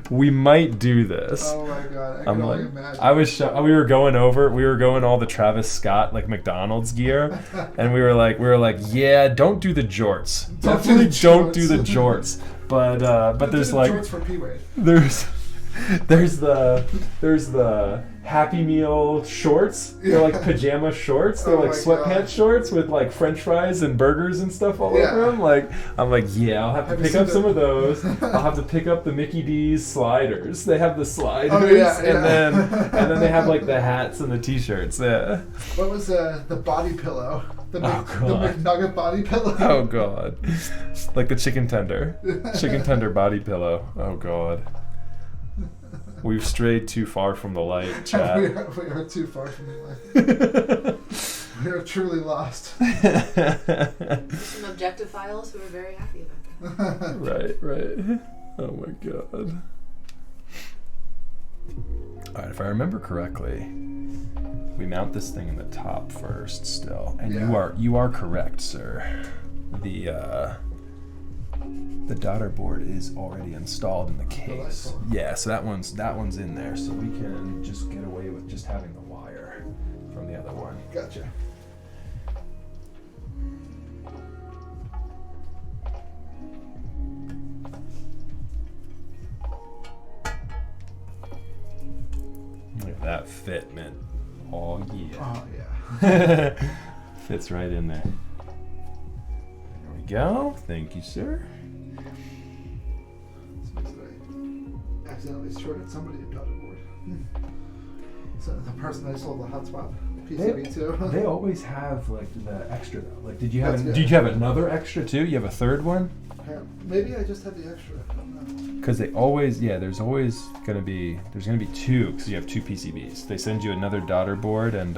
we might do this." Oh my god! I I'm can like, only imagine. I was we were going all the Travis Scott like McDonald's gear, and we were like, yeah, don't do the jorts. Definitely don't do the jorts. But there's like jorts for P-Wade. there's the Happy Meal shorts. They're like pajama shorts. They're Oh like my sweatpants God. shorts with like French fries and burgers and stuff all Yeah. over them. I'm like, yeah, I'll have to Have you pick seen up some the- of those. I'll have to pick up the Mickey D's sliders. They have the sliders, Oh, yeah, and then they have like the hats and the T-shirts. Yeah. What was the body pillow? The Oh, God. McNugget body pillow. Oh God, like the chicken tender body pillow. Oh God. We've strayed too far from the light, chat. we are too far from the light. We are truly lost. Some objectophiles who are very happy about that. Right. Oh my God. All right, if I remember correctly, we mount this thing in the top first still. And Yeah. you are correct, sir. The daughter board is already installed in the case. Delightful. Yeah, so that one's in there, so we can just get away with just having the wire from the other one. Gotcha. Look at that fit, man. Oh yeah. Oh yeah. Fits right in there. There we go. Thank you, sir. I accidentally shorted somebody a daughter board. So the person I sold the hotspot PCB to. They always have like the extra though. Like, did you have That's good. did you have another extra too? You have a third one? Maybe I just had the extra. I don't know. Because they always, there's always gonna be two because you have two PCBs. They send you another daughter board and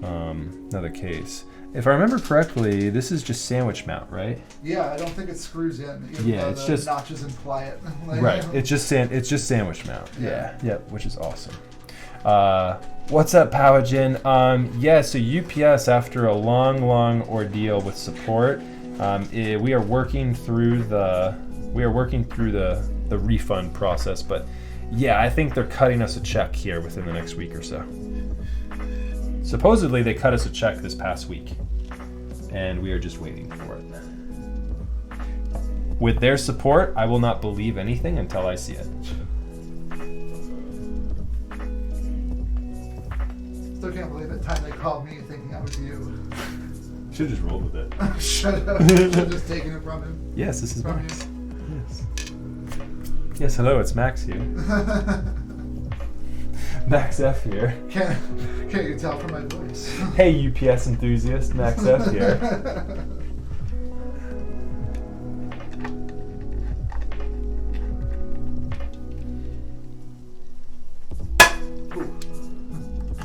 another case. If I remember correctly, this is just sandwich mount, right? Yeah, I don't think it screws in. Even Yeah, though it's the just- notches imply it. Like, Right. It's just sandwich mount. Yeah. Yep. Which is awesome. What's up, Powagin? So UPS, after a long ordeal with support, we are working through the refund process. But yeah, I think they're cutting us a check here within the next week or so. Supposedly, they cut us a check this past week, and we are just waiting for it. With their support, I will not believe anything until I see it. Still can't believe the time they called me thinking I was you. Should have just rolled with it. Shut up. Should have just taken it from him. Yes, this is From Max. Yes. Yes, hello, it's Max here. Max F here. Can't you tell from my voice? Hey, UPS enthusiast, Max F here.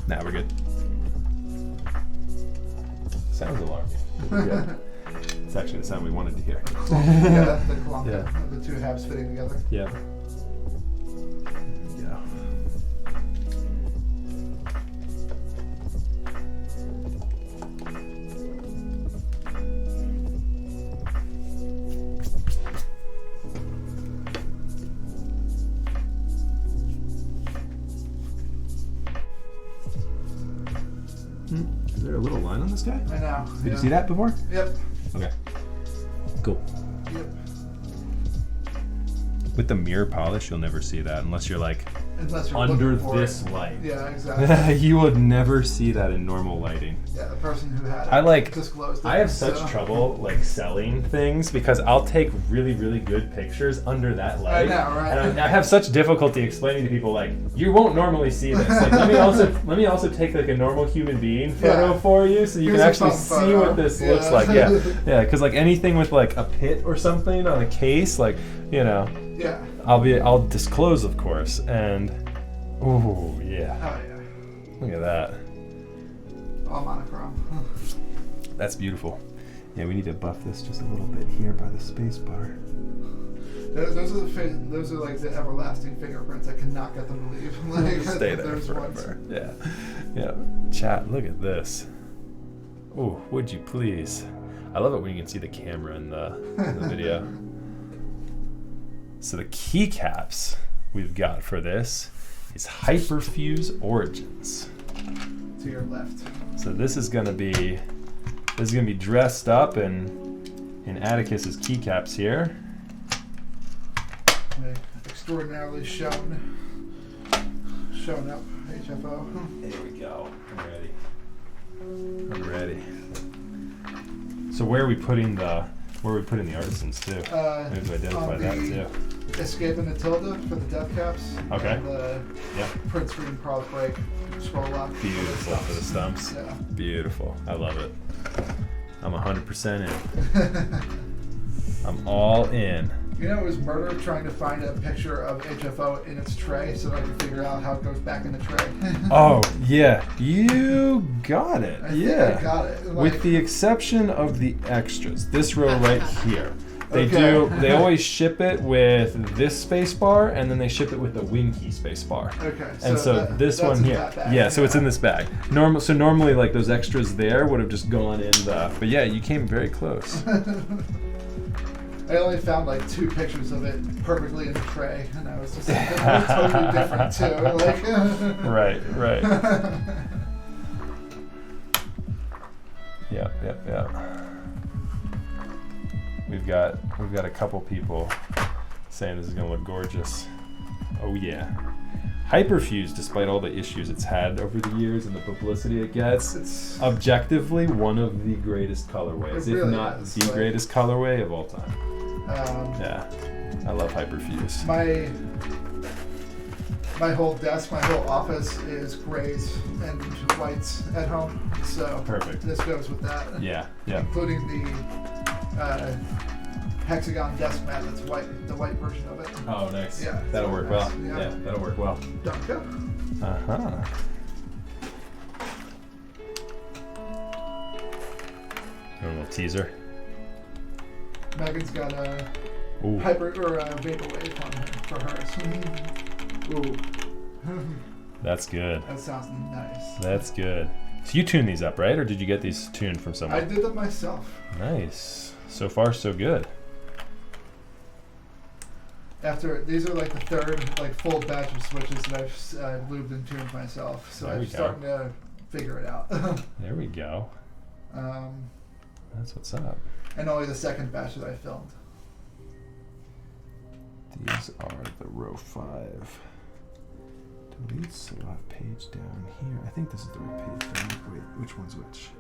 Nah, we're good. Sounds alarming. We're good. It's actually the sound we wanted to hear. Yeah, the clump Yeah. of the two halves fitting together. Yeah. There we go. Is there a little line on this guy? I know. Did you see that before? Yep. Okay. Cool. Yep. With the mirror polish, you'll never see that unless you're like you're under this light. Yeah, exactly. You would never see that in normal lighting. Yeah, the person who had it disclosed it. I have such trouble like selling things because I'll take really, really good pictures under that light. I know, right? And I have such difficulty explaining to people like, you won't normally see this. Like, let me also take like a normal human being photo for you so you can actually see what this looks like. Yeah, yeah, because like anything with like a pit or something on a case, like, you know. Yeah. I'll disclose, of course, and ooh, yeah. Oh yeah. Look at that. All monochrome. That's beautiful. Yeah, we need to buff this just a little bit here by the space bar. Those are like the everlasting fingerprints. I cannot get them to leave. Like, stay there forever. Yeah, yeah. Chat, look at this. Ooh, would you please? I love it when you can see the camera in the video. So the keycaps we've got for this is Hyperfuse Origins. To your left. So this is gonna be dressed up in Atticus's keycaps here. Extraordinarily shown up HFO. There we go. I'm ready. So where are we putting the artisans too? Maybe identify that too. Escape and Matilda for the death caps. Okay. And the print screen cross break scroll lock. Beautiful for the stumps. Yeah. Beautiful. I love it. I'm 100% in. I'm all in. You know, it was murder trying to find a picture of HFO in its tray so that I could figure out how it goes back in the tray. Oh, yeah. You got it. I think I got it. Like, with the exception of the extras. This row right here. They always ship it with this space bar, and then they ship it with the wing key space bar. Okay. And so this one here. Yeah, so it's in this bag. So normally like those extras there would have just gone in the, but yeah, you came very close. I only found like 2 pictures of it perfectly in the tray, and I was just like, they're totally different too. Like, right. Yeah. We've got a couple people saying this is gonna look gorgeous. Oh yeah. Hyperfuse, despite all the issues it's had over the years and the publicity it gets, it's objectively one of the greatest colorways, if not the greatest colorway of all time. Yeah, I love Hyperfuse. My whole desk, my whole office is grays and whites at home, so perfect. This goes with that. Yeah. Including the hexagon desk mat that's white, the white version of it. Oh, nice. Yeah, that'll work well. Yeah, that'll work well. Danke. A little teaser. Megan's got a vaporwave on her for hers. Ooh. That's good. That sounds nice. That's good. So you tuned these up, right? Or did you get these tuned from someone? I did them myself. Nice. So far, so good. These are like the third like full batch of switches that I've lubed and tuned myself. So I'm starting to figure it out. There we go. That's what's up. And only the second batch that I filmed. These are the row 5. Delete slot page down here. I think this is the right page down. Wait, which one's which?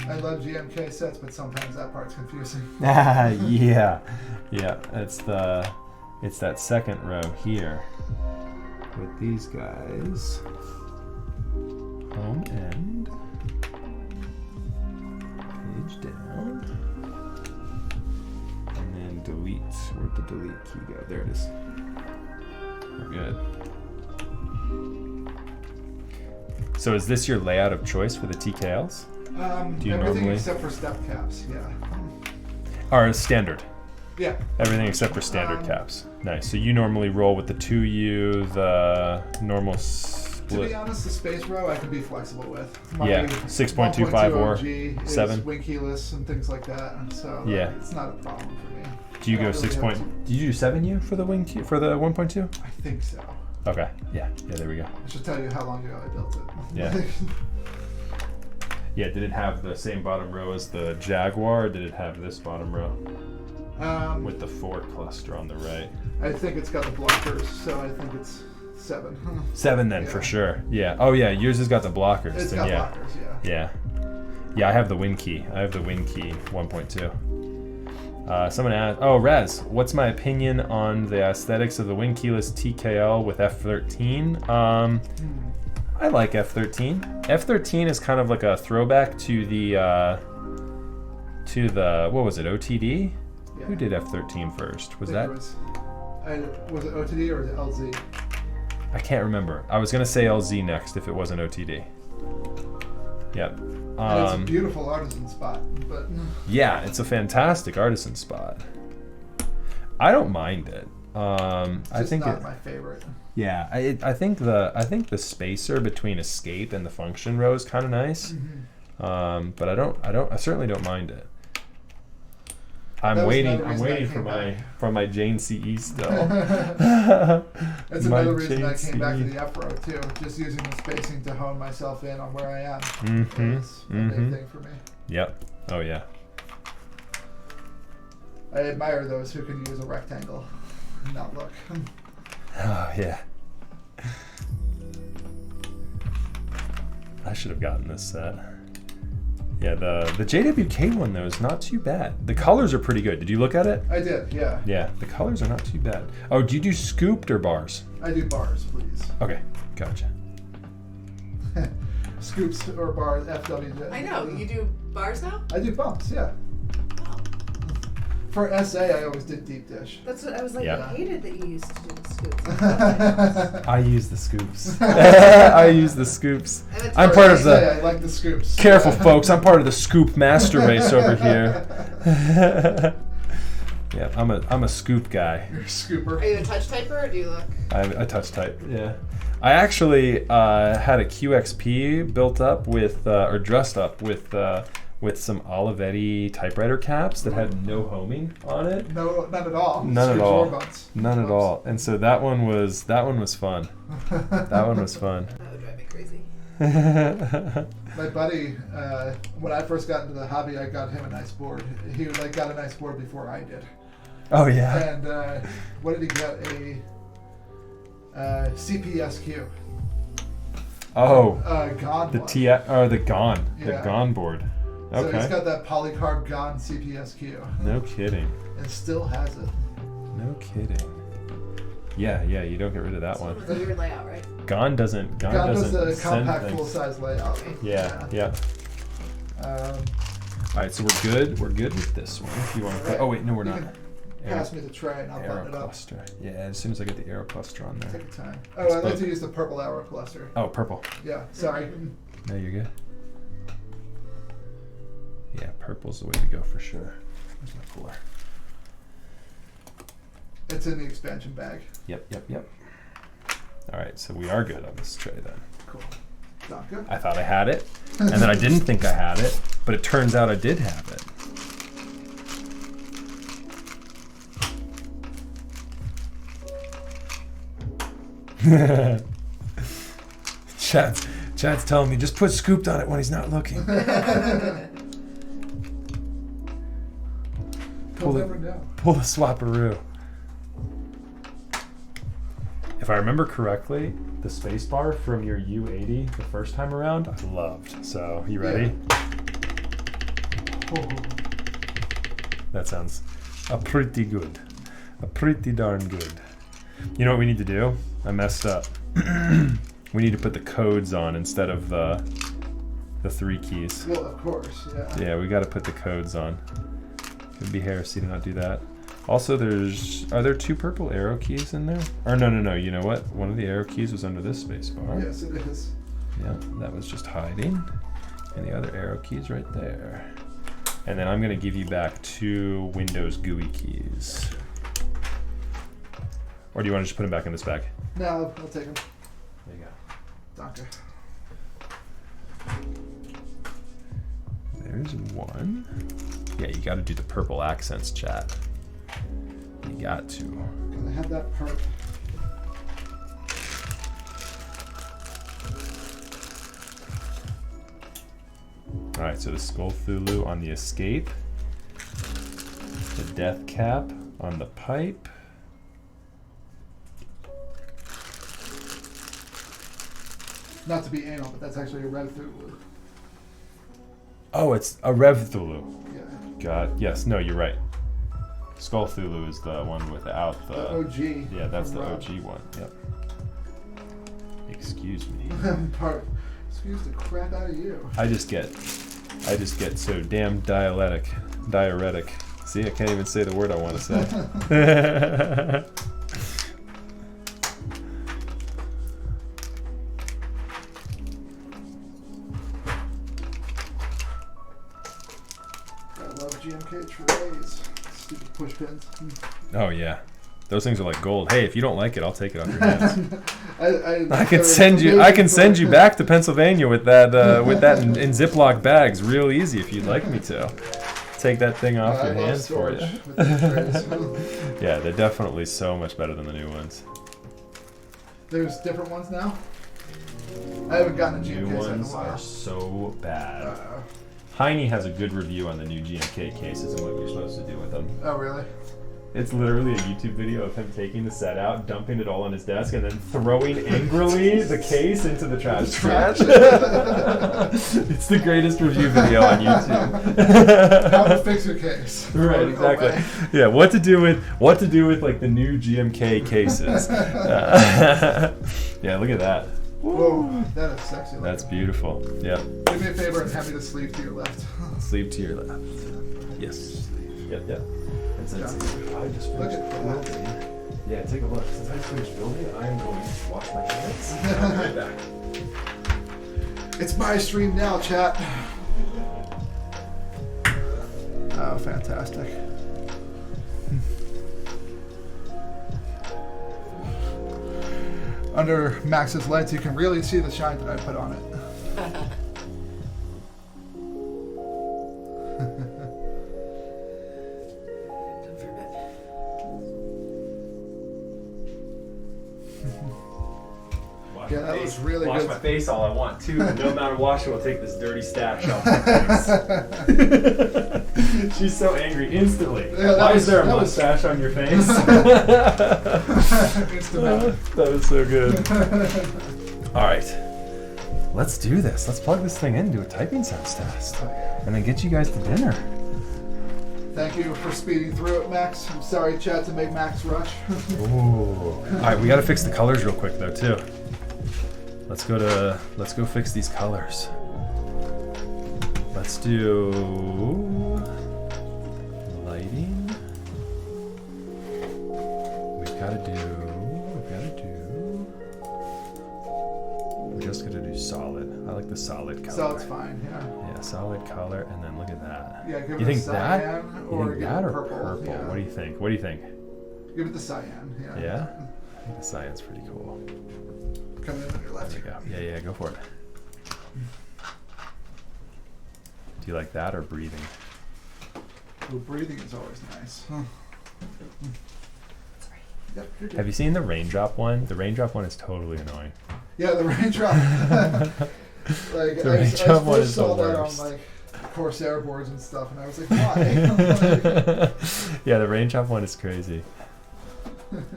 I love GMK sets, but sometimes that part's confusing. Yeah. It's that second row here with these guys. Home end. Page down. And then delete. Where'd the delete key go? There it is. We're good. So is this your layout of choice for the TKLs? Do you everything normally... except for step caps, yeah. Or standard? Yeah. Everything except for standard caps. Nice. So you normally roll with the 2U, the normal split. To be honest, the space row I can be flexible with. My 6.25 or 7. Wing keyless and things like that, and so it's not a problem for me. Do you go 6 point? Did you do 7U for the wing key for the 1.2? I think so. Okay. Yeah. Yeah. There we go. I should tell you how long ago I built it. Yeah. Yeah. Did it have the same bottom row as the Jaguar, or did it have this bottom row with the 4 cluster on the right? I think it's got the blockers, so I think it's 7. 7 then for sure. Yeah. Oh yeah. Yours has got the blockers. It's then, got blockers. Yeah. Yeah. I have the Wind Key. I have the Wind Key 1.2. Someone asked, oh, Rez, what's my opinion on the aesthetics of the Wind Keyless TKL with F13? I like F13. F13 is kind of like a throwback to the what was it, OTD? Yeah. Who did F13 first? Was it OTD or was it LZ? I can't remember. I was gonna say LZ next if it wasn't OTD. Yep. And it's a beautiful artisan spot, but yeah, it's a fantastic artisan spot. I don't mind it. I think not my favorite. Yeah, I think the spacer between escape and the function row is kind of nice. Mm-hmm. But I certainly don't mind it. I'm waiting for my Jane CE still. That's another reason I came back to the F row too. Just using the spacing to hone myself in on where I am. Mm-hmm. It's a big thing for me. Yep. Oh yeah. I admire those who can use a rectangle and not look. Oh yeah. I should have gotten this set. Yeah, the JWK one though is not too bad. The colors are pretty good. Did you look at it? I did, yeah. Yeah, the colors are not too bad. Oh, do you do scooped or bars? I do bars, please. Okay, gotcha. Scoops or bars, FWJ. I know, you do bars now? I do bumps, yeah. Oh. For SA, I always did deep dish. That's what I was like, I hated that you used to do the scoops. I use the scoops. I use the scoops. I'm part of the... I like the scoops. Careful, folks. I'm part of the scoop master race over here. Yeah, I'm a scoop guy. You're a scooper. Are you a touch typer or do you look? I'm a touch type, yeah. I actually had a QXP built up with, or dressed up with some Olivetti typewriter caps that had no homing on it. No, none at all. None at all. None at all. And so that one was fun. That one was fun. That would drive me crazy. My buddy, when I first got into the hobby, I got him a nice board. He got a nice board before I did. Oh yeah. And what did he get? A CPSQ. Oh. Gone. The one. the Gone. Yeah. The Gone board. Okay. So he's got that polycarb Gone CPSQ. No kidding. And still has it. No kidding. Yeah, you don't get rid of that one. It's a weird layout, right? Gone does the compact full-size layout. Yeah. All right, so we're good. We're good with this one. If you want to. Oh wait, no, we're not. Pass me the tray and I'll button it up. Cluster. Yeah, as soon as I get the arrow cluster on there. Take your time. Oh, I'd like to use the purple arrow cluster. Oh, purple. Yeah, sorry. No, you're good. Yeah, purple's the way to go for sure. Where's my cooler? It's in the expansion bag. Yep. All right, so we are good on this tray then. Cool. Danke. I thought I had it, and then I didn't think I had it, but it turns out I did have it. Chad's telling me just put scooped on it when he's not looking. Pull the swapperoo. If I remember correctly, the spacebar from your U80 the first time around, I loved. So, you ready? Yeah. That sounds pretty good. Pretty darn good. You know what we need to do? I messed up. We need to put the codes on instead of the 3 keys. Well, of course, yeah. Yeah, we got to put the codes on. It'd be heresy to not do that. Also, are there 2 purple arrow keys in there? Or no, you know what? One of the arrow keys was under this space bar. Yes, it is. Yeah, that was just hiding. And the other arrow key's right there. And then I'm going to give you back 2 Windows GUI keys. Or do you want to just put them back in this bag? No, I'll take them. There you go. Doctor. There's one. Yeah, you got to do the purple accents, chat. You got to. Can I have that perp? All right, so the Skull Thulu on the escape, the death cap on the pipe. Not to be anal, but that's actually a Rev Thulu. Oh, it's a Rev Thulu. Yeah. God, yes, no, you're right. Skull Thulu is the one without the OG. Yeah, that's the Rob. OG one. Yep. Excuse me. Excuse the crap out of you. I just get so damn diuretic. See, I can't even say the word I want to say. I love GMK trays. Stupid push pins. Oh yeah, those things are like gold. Hey, if you don't like it, I'll take it off your hands. I can send you back to Pennsylvania with that in Ziploc bags, real easy if you'd like me to. Take that thing off your hands for you. Yeah, they're definitely so much better than the new ones. There's different ones now. I haven't gotten a GMK New set in a ones while. are so bad. Heine has a good review on the new GMK cases and what you're supposed to do with them. Oh really? It's literally a YouTube video of him taking the set out, dumping it all on his desk, and then throwing angrily the case into the trash can. It's the greatest review video on YouTube. How to fix your case. Right, exactly. Yeah, what to do with like the new GMK cases. Yeah, look at that. Whoa, that is sexy. That's beautiful. Yeah. Do me a favor and hand me the sleeve to your left. Sleeve to your left. Yes. Yep. I just finished building. Yeah, take a look. Since I finished building, I am going to wash my hands. I'll be right back. It's my stream now, chat. Oh, fantastic. Under Max's lights, you can really see the shine that I put on it. Yeah, that was really Wash good. my face all I want too, but no amount of washing will take this dirty stash off my face. She's so angry instantly. Yeah, why is there a mustache on your face? That was so good. All right, let's do this. Let's plug this thing in and do a typing sounds test, and then get you guys to dinner. Thank you for speeding through it, Max. I'm sorry, chat, to make Max rush. Ooh. All right, we got to fix the colors real quick though too. Let's go fix these colors. Let's do lighting. We're just gonna do solid. I like the solid color. Solid's fine, yeah. Yeah, solid color, and then look at that. Yeah, give You it think a cyan or give it or purple. Yeah. What do you think? Give it the cyan, yeah. Yeah? I think the cyan's pretty cool. Coming in on your left. There we go. Yeah, go for it. Do you like that or breathing? Well, breathing is always nice. Huh. Yep, you're good. Have you seen the raindrop one? The raindrop one is totally annoying. Yeah, the raindrop. Like, The I raindrop one first is saw the that on worst. like Corsair boards and stuff, and I was like, why? Yeah, the raindrop one is crazy.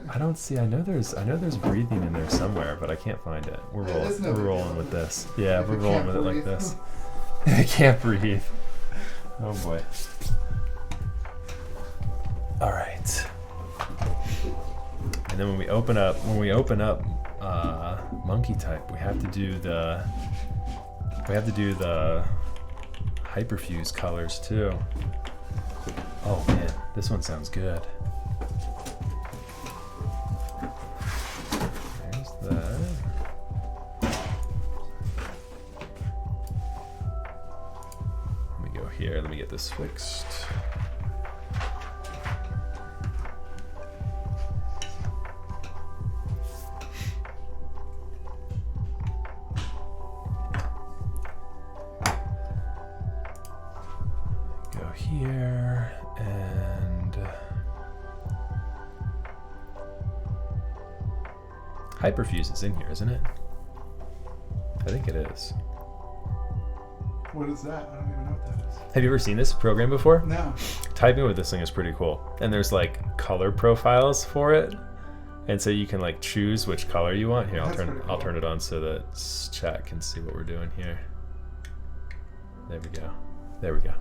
I don't see. I know there's breathing in there somewhere, but I can't find it. We're rolling with this. Yeah, we're rolling with it like this. I can't breathe. Oh boy. All right. And then when we open up monkey type, we have to do the hyperfuse colors too. Oh man, this one sounds good. There's that. Let me go here. Let me get this fixed. Here and hyperfuse is in here, isn't it? I think it is. What is that? I don't even know what that is. Have you ever seen this program before? No. Typing with this thing is pretty cool. And there's like color profiles for it. And so you can like choose which color you want. Here, I'll turn it on so that chat can see what we're doing here. There we go. There we go.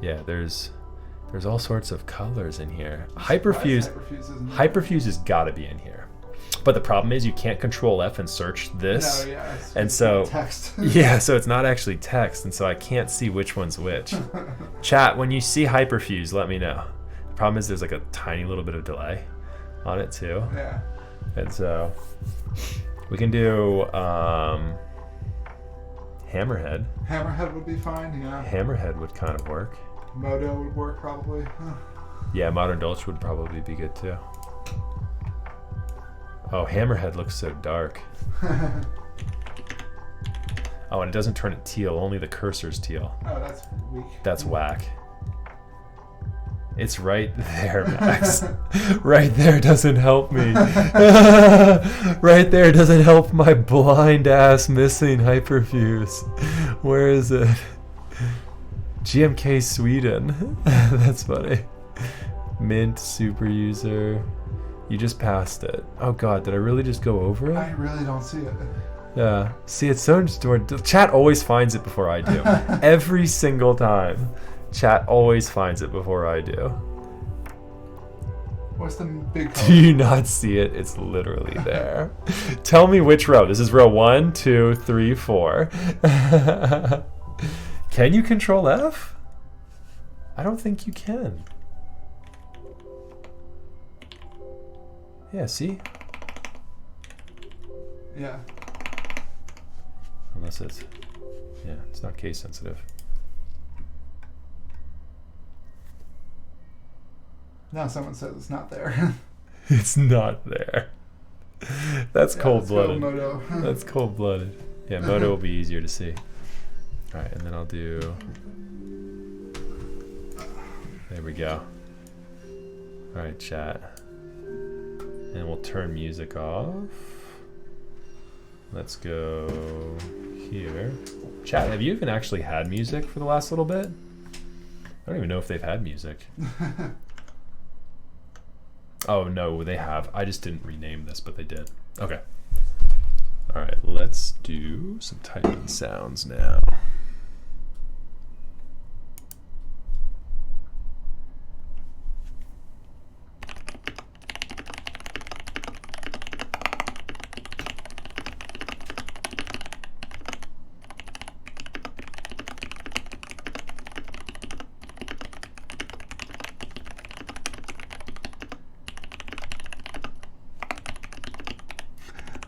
Yeah, there's all sorts of colors in here. Hyperfuse has got to be in here. But the problem is you can't Control F and search this. No, yeah, and so text. yeah, so it's not actually text, and so I can't see which one's which. Chat, when you see Hyperfuse, let me know. The problem is there's like a tiny little bit of delay on it too. Yeah. And so we can do Hammerhead. Hammerhead would be fine, yeah. Hammerhead would kind of work. Moto would work probably. Yeah, Modern Dolce would probably be good too. Oh, Hammerhead looks so dark. Oh, and it doesn't turn it teal. Only the cursor's teal. Oh, that's weak. That's whack. It's right there, Max. Right there doesn't help me. Right there doesn't help my blind ass missing Hyperfuse. Where is it? GMK Sweden. That's funny. Mint super user. You just passed it. Oh god, did I really just go over it? I really don't see it. Yeah. See, it's so distorted. Chat always finds it before I do. Every single time. Chat always finds it before I do. What's the big color? Do you not see it? It's literally there. Tell me which row. This is row 1, 2, 3, 4. Can you Control F? I don't think you can. Yeah, see? Yeah. Unless it's... Yeah, it's not case sensitive. Now someone says it's not there. It's not there. That's cold-blooded. Moto. That's cold-blooded. Yeah, Moto will be easier to see. Alright, and then I'll do... There we go. Alright, chat. And we'll turn music off. Let's go here. Chat, have you even actually had music for the last little bit? I don't even know if they've had music. Oh no, they have. I just didn't rename this, but they did. Okay. Alright, let's do some typing sounds now.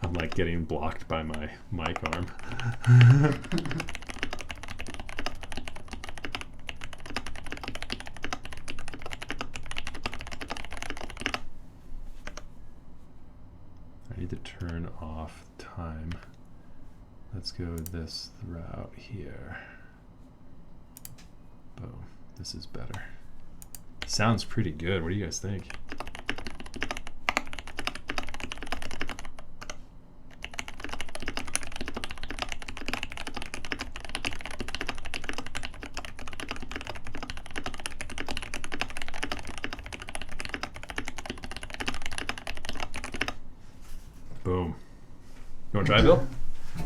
I'm like getting blocked by my mic arm. I need to turn off time. Let's go this route here. Boom. This is better. Sounds pretty good. What do you guys think? Boom. You want to try, Bill?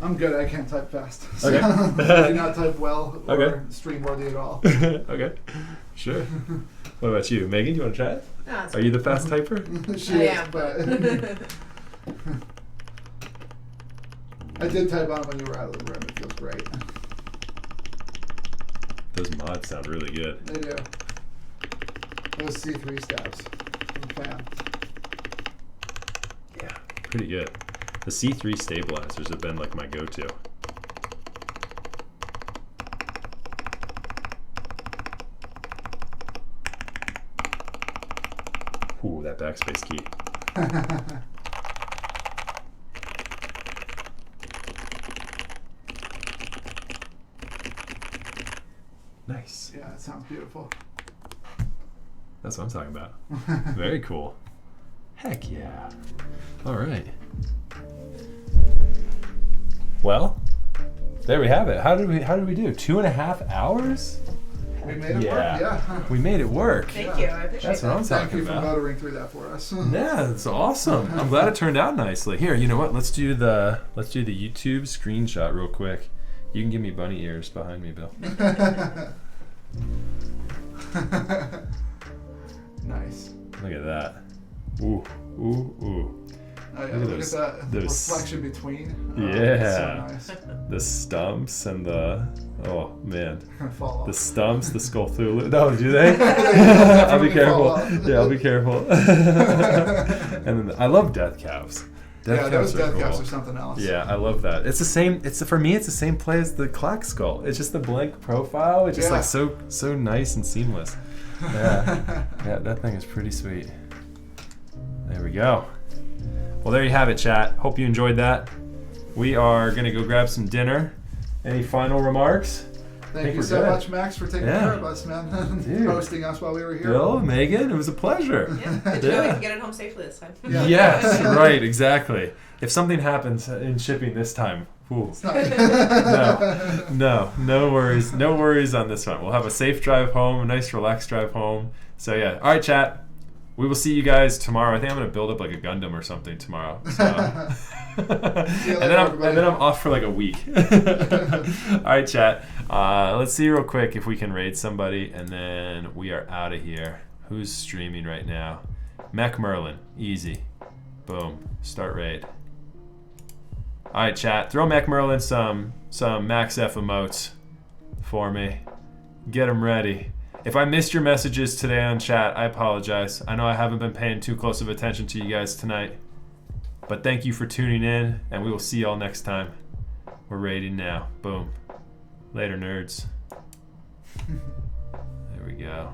I'm good. I can't type fast. So Okay. I do not type well or Okay. stream worthy at all. Okay. Sure. What about you? Megan, do you want to try it? No, Are you the fast typer? She I is, am. but I did type on when you were out of the room. It feels great. Those mods sound really good. They do. Those C3 stabs. I'm a fan. Yeah, pretty good. The C3 stabilizers have been like my go-to. Ooh, that backspace key. Nice. Yeah, it sounds beautiful. That's what I'm talking about. Very cool. Heck yeah. All right. Well, there we have it. How did we do? 2.5 hours? We made it work. Yeah. We made it work. Thank you. I appreciate That's what I'm talking about. Thank you for motoring through that for us. Yeah, it's awesome. I'm glad it turned out nicely. Here, you know what? Let's do the YouTube screenshot real quick. You can give me bunny ears behind me, Bill. Nice. Look at that. Ooh, ooh, ooh. Oh, yeah, look at that reflection between. Yeah. So nice. The stumps and the, oh man. Fall off. The stumps, the Skullthulu. No, do they? I'll be careful. Yeah, I'll be careful. And then I love death caps. Those death caps are something else. Yeah, I love that. It's the same. For me, it's the same play as the Clack Skull. It's just the blank profile. It's just like so nice and seamless. Yeah, yeah, that thing is pretty sweet. There we go. Well, there you have it, chat. Hope you enjoyed that. We are gonna go grab some dinner. Any final remarks? Thank you so much, Max, for taking care of us, man. Hosting us while we were here. Bill, Megan, it was a pleasure. Yeah, good to know we can get it home safely this time. Yeah. Yes, right, exactly. If something happens in shipping this time, no worries. No worries on this one. We'll have a safe drive home, a nice relaxed drive home. So yeah, all right, chat. We will see you guys tomorrow. I think I'm gonna build up like a Gundam or something tomorrow. So. and then I'm off for like a week. All right, chat. Let's see real quick if we can raid somebody, and then we are out of here. Who's streaming right now? Mech Merlin, easy. Boom. Start raid. All right, chat. Throw Mech Merlin some Max F emotes for me. Get them ready. If I missed your messages today on chat, I apologize. I know I haven't been paying too close of attention to you guys tonight. But thank you for tuning in, and we will see y'all next time. We're raiding now. Boom. Later, nerds. There we go.